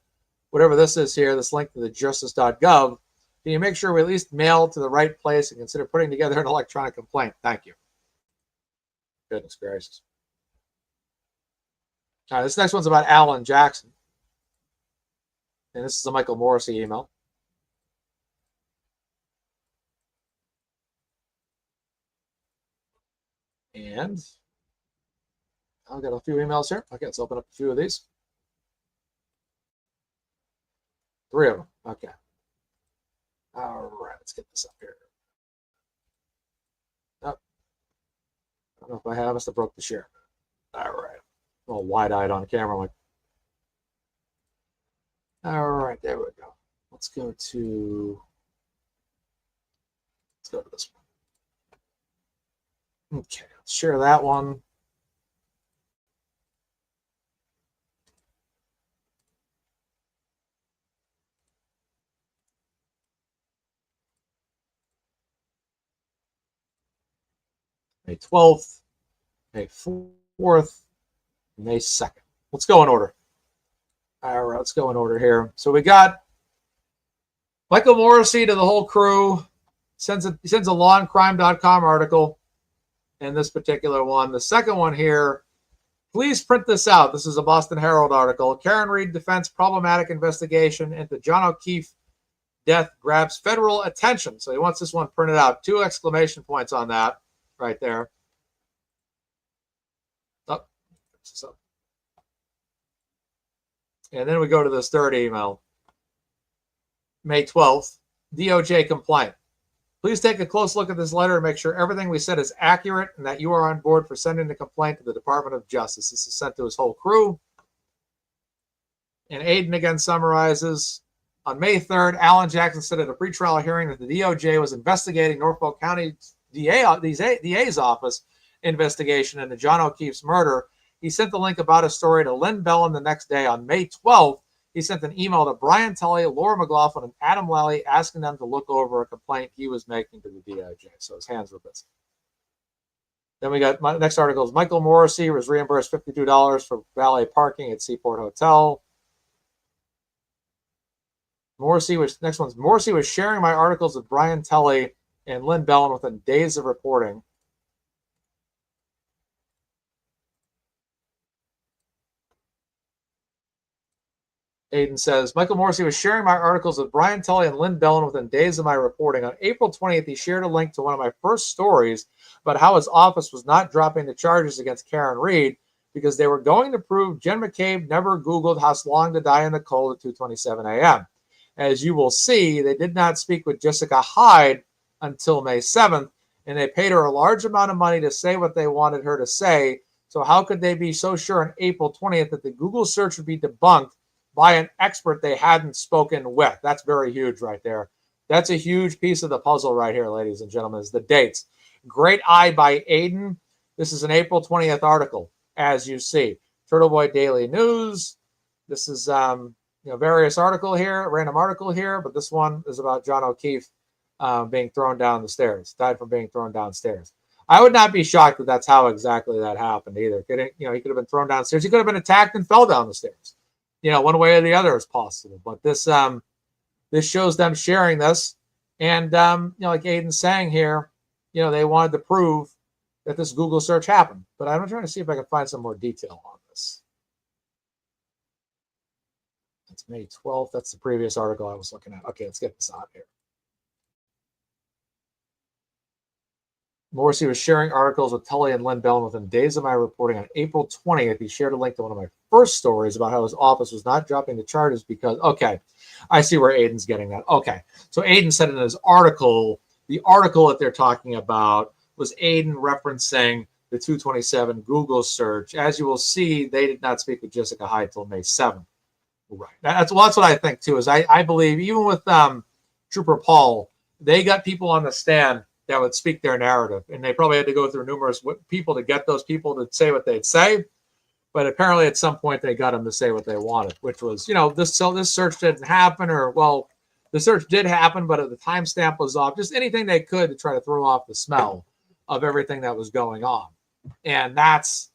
whatever this is here, this link to the justice.gov. Can you make sure we at least mail to the right place and consider putting together an electronic complaint? Thank you. Goodness gracious. All right, this next one's about Alan Jackson. And this is a Michael Morrissey email. And I've got a few emails here. Okay, let's open up a few of these. 3 of them. Okay. All right, let's get this up here. Oh, I don't know if I have. I must have broke the share. All right. A little wide-eyed on camera. Like, all right, there we go. Let's go to this one. Okay, let's share that one. May 12th, May 4th, May 2nd. Let's go in order. All right, let's go in order here. So we got Michael Morrissey to the whole crew. Sends a lawandcrime.com article in this particular one. The second one here, please print this out. This is a Boston Herald article. Karen Reed defense problematic investigation into John O'Keefe death grabs federal attention. So he wants this one printed out. 2 exclamation points on that right there. Oh, and then we go to this third email. May 12th, DOJ complaint. Please take a close look at this letter and make sure everything we said is accurate and that you are on board for sending the complaint to the Department of Justice. This is sent to his whole crew. And Aiden again summarizes. On May 3rd, Alan Jackson said at a pretrial hearing that the DOJ was investigating Norfolk County DA's office investigation into John O'Keefe's murder. He sent the link about his story to Lynn Bellin the next day. On May 12th, he sent an email to Brian Tully, Laura McLaughlin, and Adam Lally asking them to look over a complaint he was making to the DOJ. So his hands were busy. Then we got my next article is Michael Morrissey was reimbursed $52 for valet parking at Seaport Hotel. Morrissey was sharing my articles with Brian Tully and Lynn Bellin within days of reporting. Aiden says, Michael Morrissey was sharing my articles with Brian Tully and Lynn Bellin within days of my reporting. On April 20th, he shared a link to one of my first stories about how his office was not dropping the charges against Karen Reed because they were going to prove Jen McCabe never Googled how long to die in the cold at 2:27 a.m. As you will see, they did not speak with Jessica Hyde until May 7th, and they paid her a large amount of money to say what they wanted her to say. So how could they be so sure on April 20th that the Google search would be debunked by an expert they hadn't spoken with? That's very huge right there. That's a huge piece of the puzzle right here, ladies and gentlemen, is the dates. Great eye by Aiden. This is an April 20th article, as you see. Turtle Boy Daily News. This is various article here, random article here, but this one is about John O'Keefe being thrown down the stairs, died from being thrown downstairs. I would not be shocked that that's how exactly that happened either. He could have been thrown downstairs. He could have been attacked and fell down the stairs. One way or the other is possible. But this shows them sharing this. And, like Aiden's saying here, they wanted to prove that this Google search happened. But I'm trying to see if I can find some more detail on this. It's May 12th. That's the previous article I was looking at. Okay, let's get this out here. Morrissey was sharing articles with Tully and Lynn Bellin within days of my reporting. On April 20th, he shared a link to one of my first stories about how his office was not dropping the charges because, okay, I see where Aiden's getting that. Okay, so Aiden said in his article, the article that they're talking about was Aiden referencing the 227 Google search. As you will see, they did not speak with Jessica Hyde till May 7th. Right. That's what I think, too, is I believe, even with Trooper Paul, they got people on the stand that would speak their narrative. And they probably had to go through numerous people to get those people to say what they'd say. But apparently at some point they got them to say what they wanted, which was, this search didn't happen, or, well, the search did happen, but the timestamp was off. Just anything they could to try to throw off the smell of everything that was going on. And that's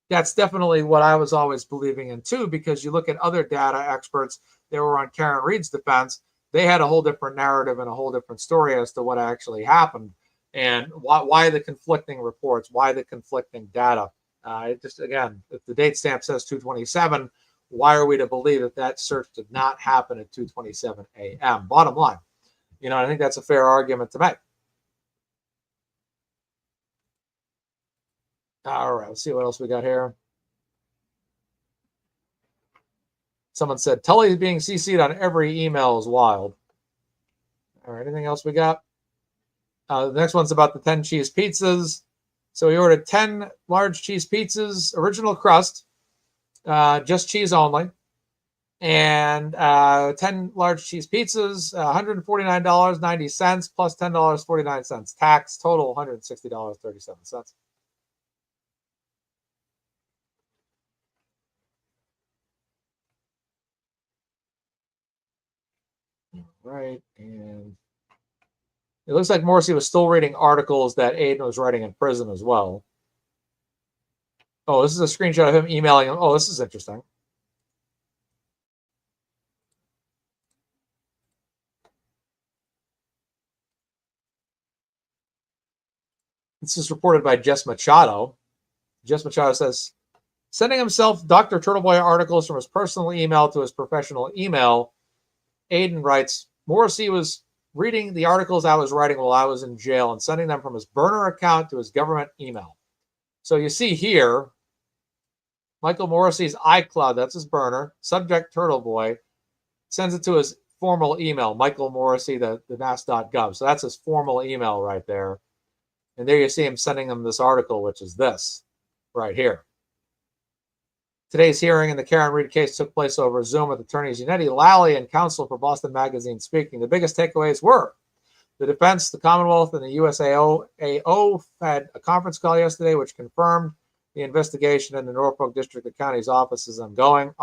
definitely what I was always believing in too, because you look at other data experts that were on Karen Reed's defense, they had a whole different narrative and a whole different story as to what actually happened and why the conflicting reports, why the conflicting data. It just, again, if the date stamp says 2:27, why are we to believe that that search did not happen at 2:27 a.m.? Bottom line, I think that's a fair argument to make. All right, let's see what else we got here. Someone said Tully being CC'd on every email is wild. All right, anything else we got? The next one's about the 10 cheese pizzas. So we ordered 10 large cheese pizzas, original crust, just cheese only, and 10 large cheese pizzas, $149.90 plus $10.49 tax, total $160.37. Right, and it looks like Morrissey was still reading articles that Aiden was writing in prison as well. Oh, this is a screenshot of him emailing him. Oh, this is interesting. This is reported by Jess Machado. Jess Machado says, sending himself Dr. Turtleboy articles from his personal email to his professional email. Aiden writes, Morrissey was reading the articles I was writing while I was in jail and sending them from his burner account to his government email. So you see here, Michael Morrissey's iCloud, that's his burner, subject Turtleboy, sends it to his formal email, Michael Morrissey, the mass.gov. So that's his formal email right there. And there you see him sending him this article, which is this right here. Today's hearing in the Karen Reed case took place over Zoom with attorneys Unetti Lally and counsel for Boston Magazine speaking. The biggest takeaways were the defense, the Commonwealth, and the USAO had a conference call yesterday which confirmed the investigation in the Norfolk District Attorney's office is ongoing.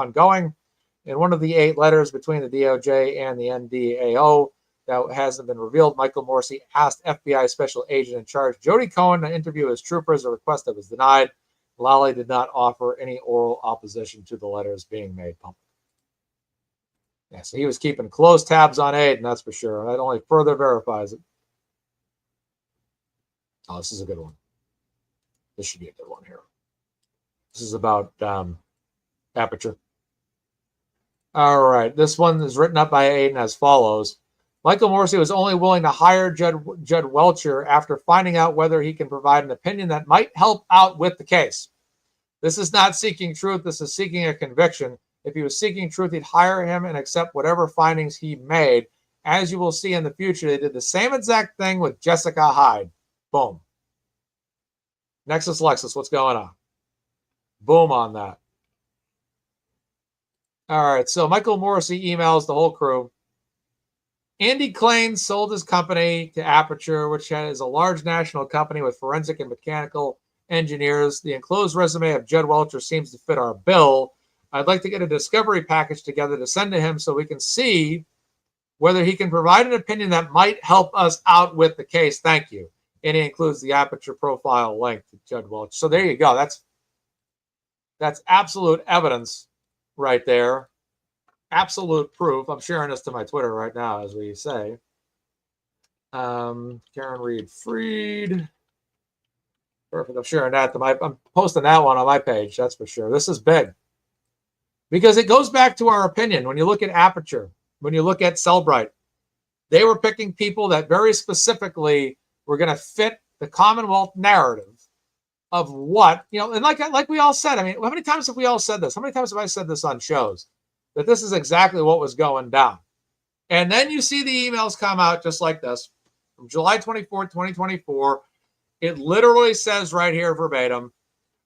In one of the 8 letters between the DOJ and the NDAO that hasn't been revealed, Michael Morrissey asked FBI Special Agent in Charge Jody Cohen to interview his troopers, a request that was denied. Lally did not offer any oral opposition to the letters being made public. Yeah, so he was keeping close tabs on Aiden, that's for sure. That only further verifies it. Oh, this is a good one. This should be a good one here. This is about Aperture. All right, this one is written up by Aiden as follows. Michael Morrissey was only willing to hire Judd Welcher after finding out whether he can provide an opinion that might help out with the case. This is not seeking truth. This is seeking a conviction. If he was seeking truth, he'd hire him and accept whatever findings he made. As you will see in the future, they did the same exact thing with Jessica Hyde. Boom. Nexus Lexus, what's going on? Boom on that. All right, so Michael Morrissey emails the whole crew. Andy Klain sold his company to Aperture, which is a large national company with forensic and mechanical engineers. The enclosed resume of Judd Welcher seems to fit our bill. I'd like to get a discovery package together to send to him so we can see whether he can provide an opinion that might help us out with the case. Thank you. And he includes the Aperture profile link to Judd Welcher. So there you go. That's absolute evidence right there. Absolute proof. I'm sharing this to my Twitter right now, as we say. Karen Reed Freed. Perfect. I'm sharing that I'm posting that one on my page. That's for sure. This is big because it goes back to our opinion. When you look at Aperture, when you look at Cellbrite, they were picking people that very specifically were going to fit the Commonwealth narrative of what, and like we all said, I mean, how many times have we all said this? How many times have I said this on shows? That this is exactly what was going down. And then you see the emails come out just like this from July 24th, 2024. It literally says right here verbatim,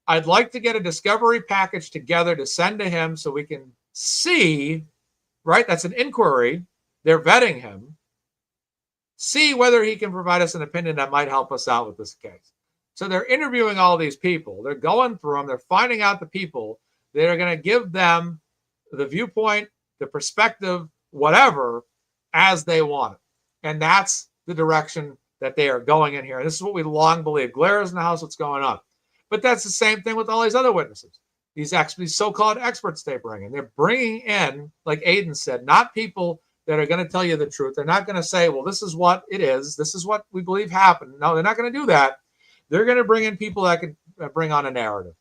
I'd like to get a discovery package together to send to him so we can see, right? That's an inquiry. They're vetting him. See whether he can provide us an opinion that might help us out with this case. So they're interviewing all these people. They're going through them. They're finding out the people that are going to give them the viewpoint, the perspective, whatever, as they want it. And that's the direction that they are going in here. And this is what we long believed. Glare is in the house, what's going on. But that's the same thing with all these other witnesses. These so-called experts they bring in. They're bringing in, like Aiden said, not people that are going to tell you the truth. They're not going to say, well, this is what it is. This is what we believe happened. No, they're not going to do that. They're going to bring in people that can bring on a narrative.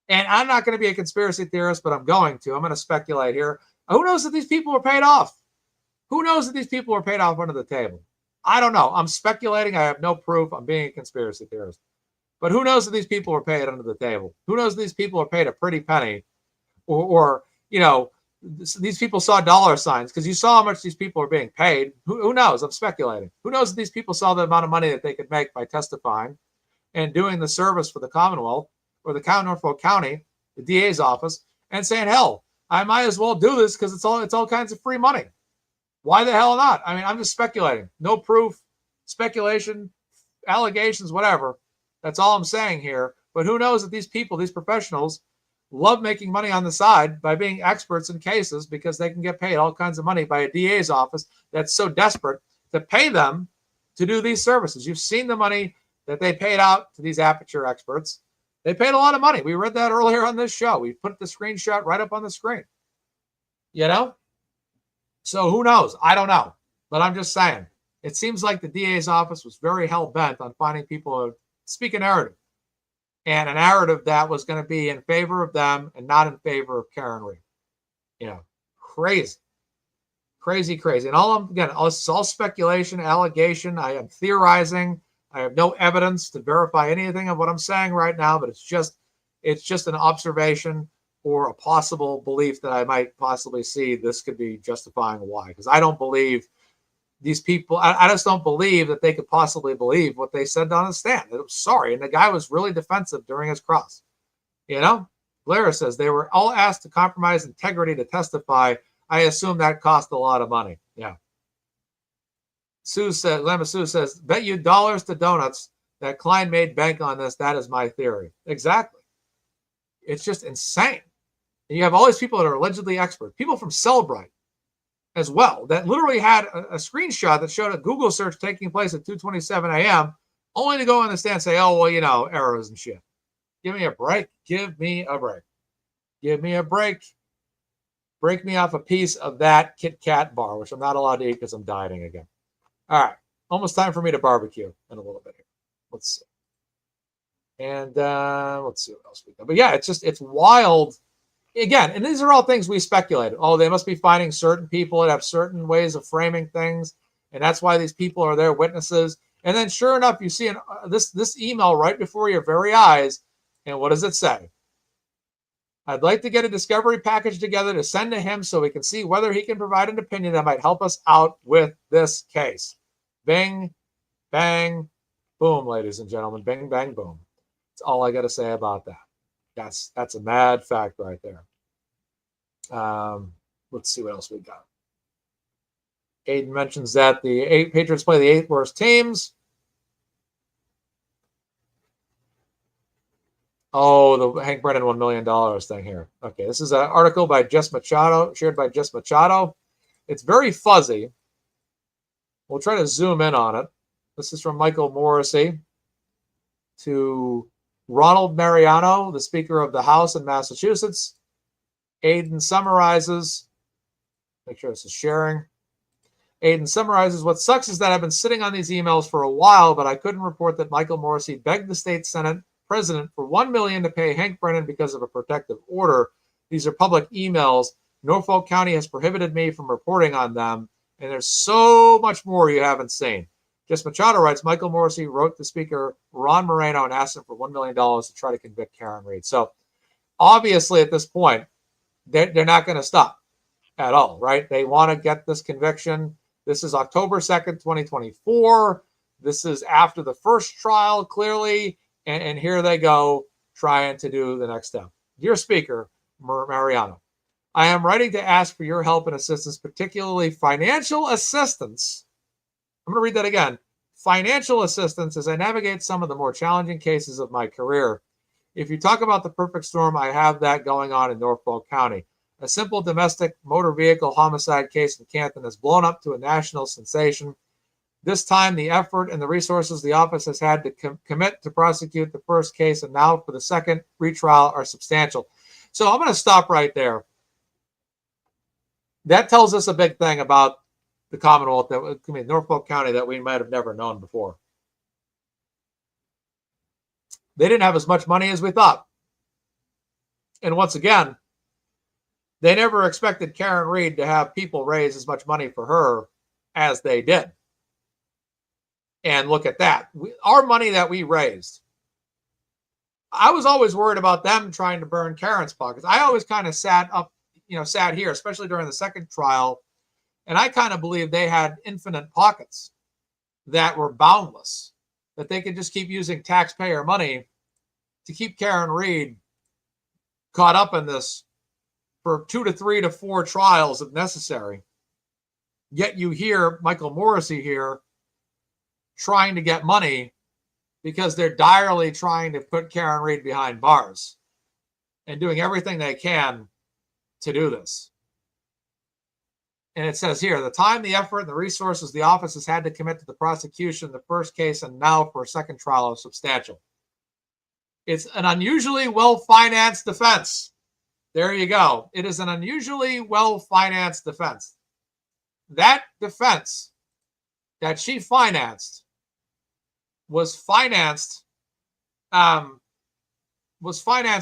And I'm not going to be a conspiracy theorist, but I'm going to speculate here. Who knows that these people were paid off? Who knows that these people were paid off under the table? I don't know. I'm speculating. I have no proof. I'm being a conspiracy theorist. But who knows that these people were paid under the table? Who knows that these people are paid a pretty penny? Or these people saw dollar signs because you saw how much these people are being paid. Who knows? I'm speculating. Who knows that these people saw the amount of money that they could make by testifying and doing the service for the Commonwealth or the Norfolk County, the DA's office, and saying, hell, I might as well do this because it's all kinds of free money. Why the hell not? I mean, I'm just speculating. No proof, speculation, allegations, whatever. That's all I'm saying here. But who knows that these people, these professionals, love making money on the side by being experts in cases because they can get paid all kinds of money by a DA's office that's so desperate to pay them to do these services. You've seen the money that they paid out to these aperture experts. They paid a lot of money. We read that earlier on this show. We put the screenshot right up on the screen. So who knows? I don't know. But I'm just saying, it seems like the DA's office was very hell-bent on finding people who speak a narrative. And a narrative that was going to be in favor of them and not in favor of Karen Reed. Crazy. And it's all speculation, allegation. I am theorizing. I have no evidence to verify anything of what I'm saying right now, but it's just an observation or a possible belief that I might possibly see this could be justifying why. Because I don't believe these people, I just don't believe that they could possibly believe what they said on the stand. I'm sorry. And the guy was really defensive during his cross. Blair says they were all asked to compromise integrity to testify. I assume that cost a lot of money. Yeah. Lama Sue says, bet you dollars to donuts that Klein made bank on this. That is my theory. Exactly. It's just insane. And you have all these people that are allegedly expert, people from Cellbrite as well, that literally had a screenshot that showed a Google search taking place at 2:27 a.m., only to go on the stand and say, oh, well, errors and shit. Give me a break. Give me a break. Break me off a piece of that Kit Kat bar, which I'm not allowed to eat because I'm dieting again. All right. Almost time for me to barbecue in a little bit here. Let's see. And let's see what else we got. But yeah, it's wild. Again, and these are all things we speculated. Oh, they must be finding certain people that have certain ways of framing things, and that's why these people are their witnesses. And then sure enough, you see this email right before your very eyes, and what does it say? I'd like to get a discovery package together to send to him so we can see whether he can provide an opinion that might help us out with this case. Bing, bang, boom, ladies and gentlemen. Bing, bang, boom. That's all I got to say about that. That's a mad fact right there. Let's see what else we got. Aiden mentions that the Patriots play the 8 worst teams. Oh, the Hank Brennan $1 million thing here. Okay, this is an article by Jess Machado, shared by Jess Machado. It's very fuzzy. We'll try to zoom in on it. This is from Michael Morrissey to Ronald Mariano, the Speaker of the House in Massachusetts. Aiden summarizes, make sure this is sharing. Aiden summarizes, what sucks is that I've been sitting on these emails for a while, but I couldn't report that Michael Morrissey begged the state Senate president for $1 million to pay Hank Brennan because of a protective order. These are public emails. Norfolk County has prohibited me from reporting on them, and there's so much more you haven't seen. Just Machado writes, Michael Morrissey wrote to Speaker Ron Moreno and asked him for $1 million to try to convict Karen Reed. So obviously at this point, they're not going to stop at all, right? They want to get this conviction. This is October 2nd, 2024. This is after the first trial, clearly. And here they go trying to do the next step. Dear Speaker Mariano, I am writing to ask for your help and assistance, particularly financial assistance. I'm going to read that again. Financial assistance as I navigate some of the more challenging cases of my career. If you talk about the perfect storm, I have that going on in Norfolk County. A simple domestic motor vehicle homicide case in Canton has blown up to a national sensation. This time, the effort and the resources the office has had to commit to prosecute the first case and now for the second retrial are substantial. So I'm going to stop right there. That tells us a big thing about the Commonwealth, Norfolk County, that we might have never known before. They didn't have as much money as we thought. And once again, they never expected Karen Reed to have people raise as much money for her as they did. And look at that. Our money that we raised. I was always worried about them trying to burn Karen's pockets. I always kind of sat here, especially during the second trial, and I kind of believed they had infinite pockets that were boundless, that they could just keep using taxpayer money to keep Karen Reed caught up in this for 2 to 3 to 4 trials if necessary. Yet you hear Michael Morrissey here trying to get money because they're direly trying to put Karen Reed behind bars and doing everything they can to do this. And it says here, the time, the effort, and the resources the office has had to commit to the prosecution, the first case, and now for a second trial are substantial. It's an unusually well-financed defense. There you go. It is an unusually well-financed defense. That defense that she financed was financed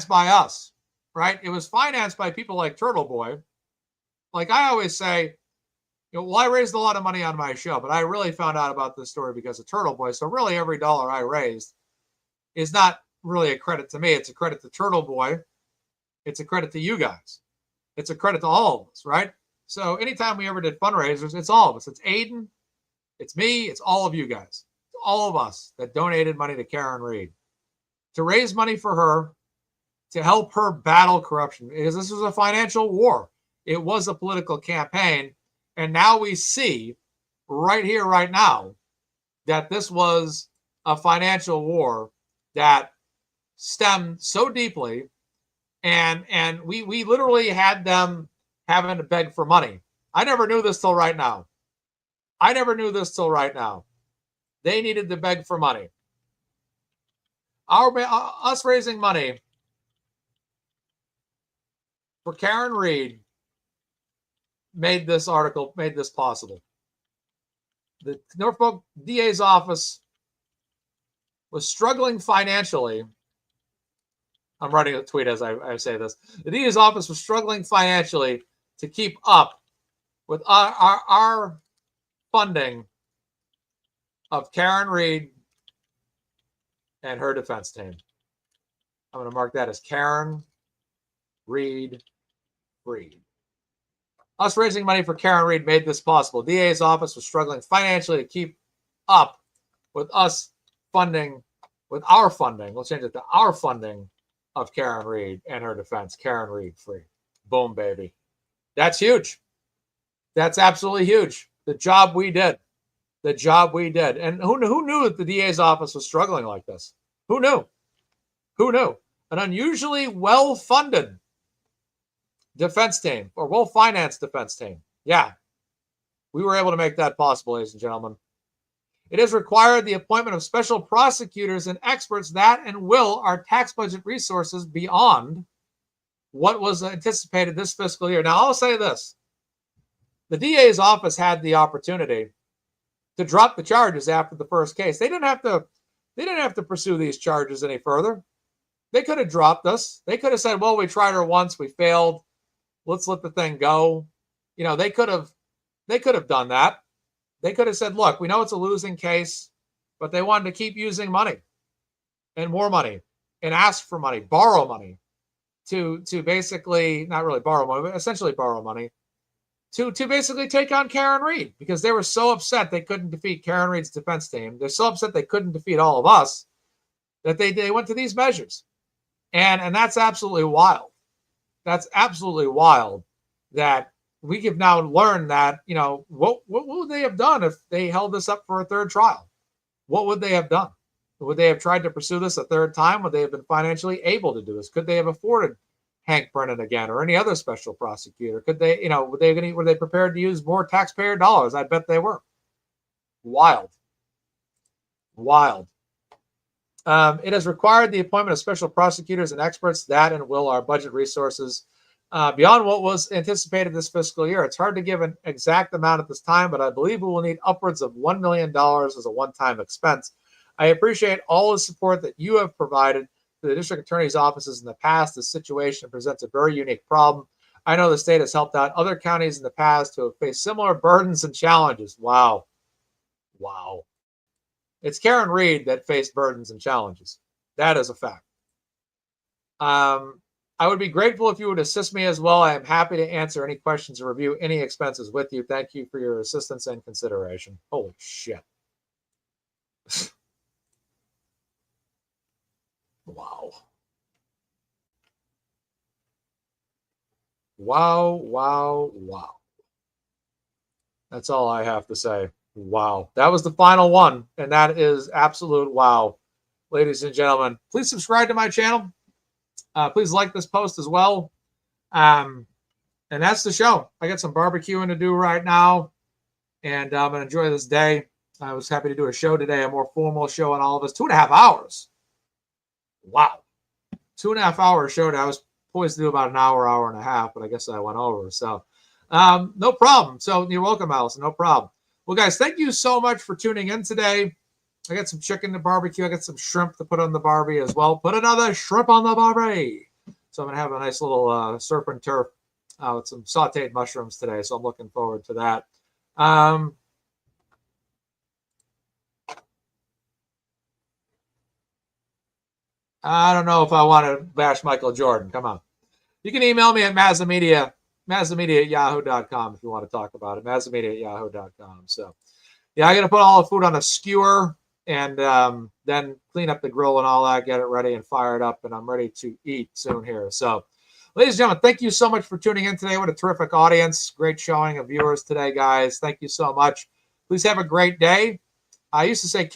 by us, right? It was financed by people like Turtle Boy. Like I always say, well, I raised a lot of money on my show, but I really found out about this story because of Turtle Boy. So really every dollar I raised is not really a credit to me. It's a credit to Turtle Boy. It's a credit to you guys. It's a credit to all of us, right? So anytime we ever did fundraisers, it's all of us. It's Aiden, it's me, it's all of you guys. It's all of us that donated money to Karen Reed to raise money for her, to help her battle corruption, because this was a financial war. It was a political campaign. And now we see right here, right now, that this was a financial war that stemmed so deeply. And we literally had them having to beg for money. I never knew this till right now. They needed to beg for money. Us raising money for Karen Reed made this possible. The Norfolk DA's office was struggling financially. I'm writing a tweet as I say this. The DA's office was struggling financially to keep up with our funding of Karen Reed and her defense team. I'm going to mark that as Karen Reed. Us raising money for Karen Reed made this possible. DA's office was struggling financially to keep up with us funding, with our funding. We'll change it to our funding of Karen Reed and her defense. Karen Reed free. Boom, baby. That's huge. That's absolutely huge. The job we did. And who knew that the DA's office was struggling like this? Who knew? An unusually well-funded defense team, or well-financed defense team. Yeah, we were able to make that possible, ladies and gentlemen. It has required the appointment of special prosecutors and experts that and will our tax budget resources beyond what was anticipated this fiscal year. Now, I'll say this. The DA's office had the opportunity to drop the charges after the first case. They didn't have to pursue these charges any further. They could have dropped us. They could have said, well, we tried her once, we failed. Let's let the thing go. They could have done that. They could have said, look, we know it's a losing case, but they wanted to keep using money and more money and ask for money, borrow money to basically, not really borrow money, but essentially borrow money to basically take on Karen Reed, because they were so upset they couldn't defeat Karen Reed's defense team. They're so upset they couldn't defeat all of us that they went to these measures. And that's absolutely wild. That's absolutely wild that we have now learned that, what would they have done if they held this up for a third trial? What would they have done? Would they have tried to pursue this a third time? Would they have been financially able to do this? Could they have afforded Hank Brennan again or any other special prosecutor? Could they, were they prepared to use more taxpayer dollars? I bet they were. Wild. Wild. It has required the appointment of special prosecutors and experts that and will our budget resources beyond what was anticipated this fiscal year. It's hard to give an exact amount at this time, but I believe we will need upwards of $1 million as a one-time expense. I appreciate all the support that you have provided to the district attorney's offices in the past. This situation presents a very unique problem. I know the state has helped out other counties in the past who have faced similar burdens and challenges. Wow. Wow. It's Karen Reed that faced burdens and challenges. That is a fact. I would be grateful if you would assist me as well. I am happy to answer any questions or review any expenses with you. Thank you for your assistance and consideration. Holy shit. Wow. Wow, wow, wow. That's all I have to say. Wow. That was the final one, and that is absolute wow. Ladies and gentlemen, please subscribe to my channel. Please like this post as well. And that's the show. I got some barbecuing to do right now, and I'm going to enjoy this day. I was happy to do a show today, a more formal show on all of us. 2.5 hours. Wow. 2.5 hour show today. I was poised to do about an hour, hour and a half, but I guess I went over. So no problem. So you're welcome, Allison. No problem. Well, guys, thank you so much for tuning in today. I got some chicken to barbecue. I got some shrimp to put on the barbie as well. Put another shrimp on the barbie. So I'm going to have a nice little surf and turf with some sauteed mushrooms today. So I'm looking forward to that. I don't know if I want to bash Michael Jordan. Come on. You can email me at MazzaMedia at yahoo.com if you want to talk about it. MazzaMedia at yahoo.com. So, yeah, I got to put all the food on a skewer and then clean up the grill and all that, get it ready and fire it up, and I'm ready to eat soon here. So, ladies and gentlemen, thank you so much for tuning in today. What a terrific audience. Great showing of viewers today, guys. Thank you so much. Please have a great day. I used to say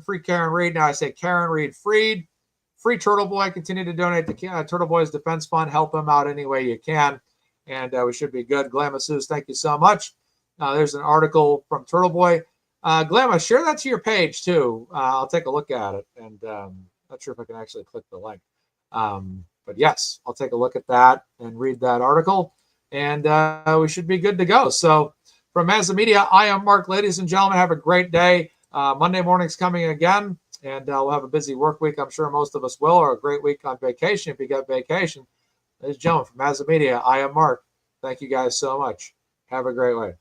free Karen Reed. Now I say Karen Reed freed. Free Turtle Boy. Continue to donate to Turtle Boy's Defense Fund. Help him out any way you can. And we should be good. Glamassus, thank you so much. There's an article from Turtle Boy. Glamma, share that to your page too. I'll take a look at it. And not sure if I can actually click the link. But yes, I'll take a look at that and read that article. And we should be good to go. So from MazzaMedia, I am Mark. Ladies and gentlemen, have a great day. Monday morning's coming again. And we'll have a busy work week. I'm sure most of us will, or a great week on vacation if you got vacation. Ladies and gentlemen, from MazzaMedia, I am Mark. Thank you guys so much. Have a great way.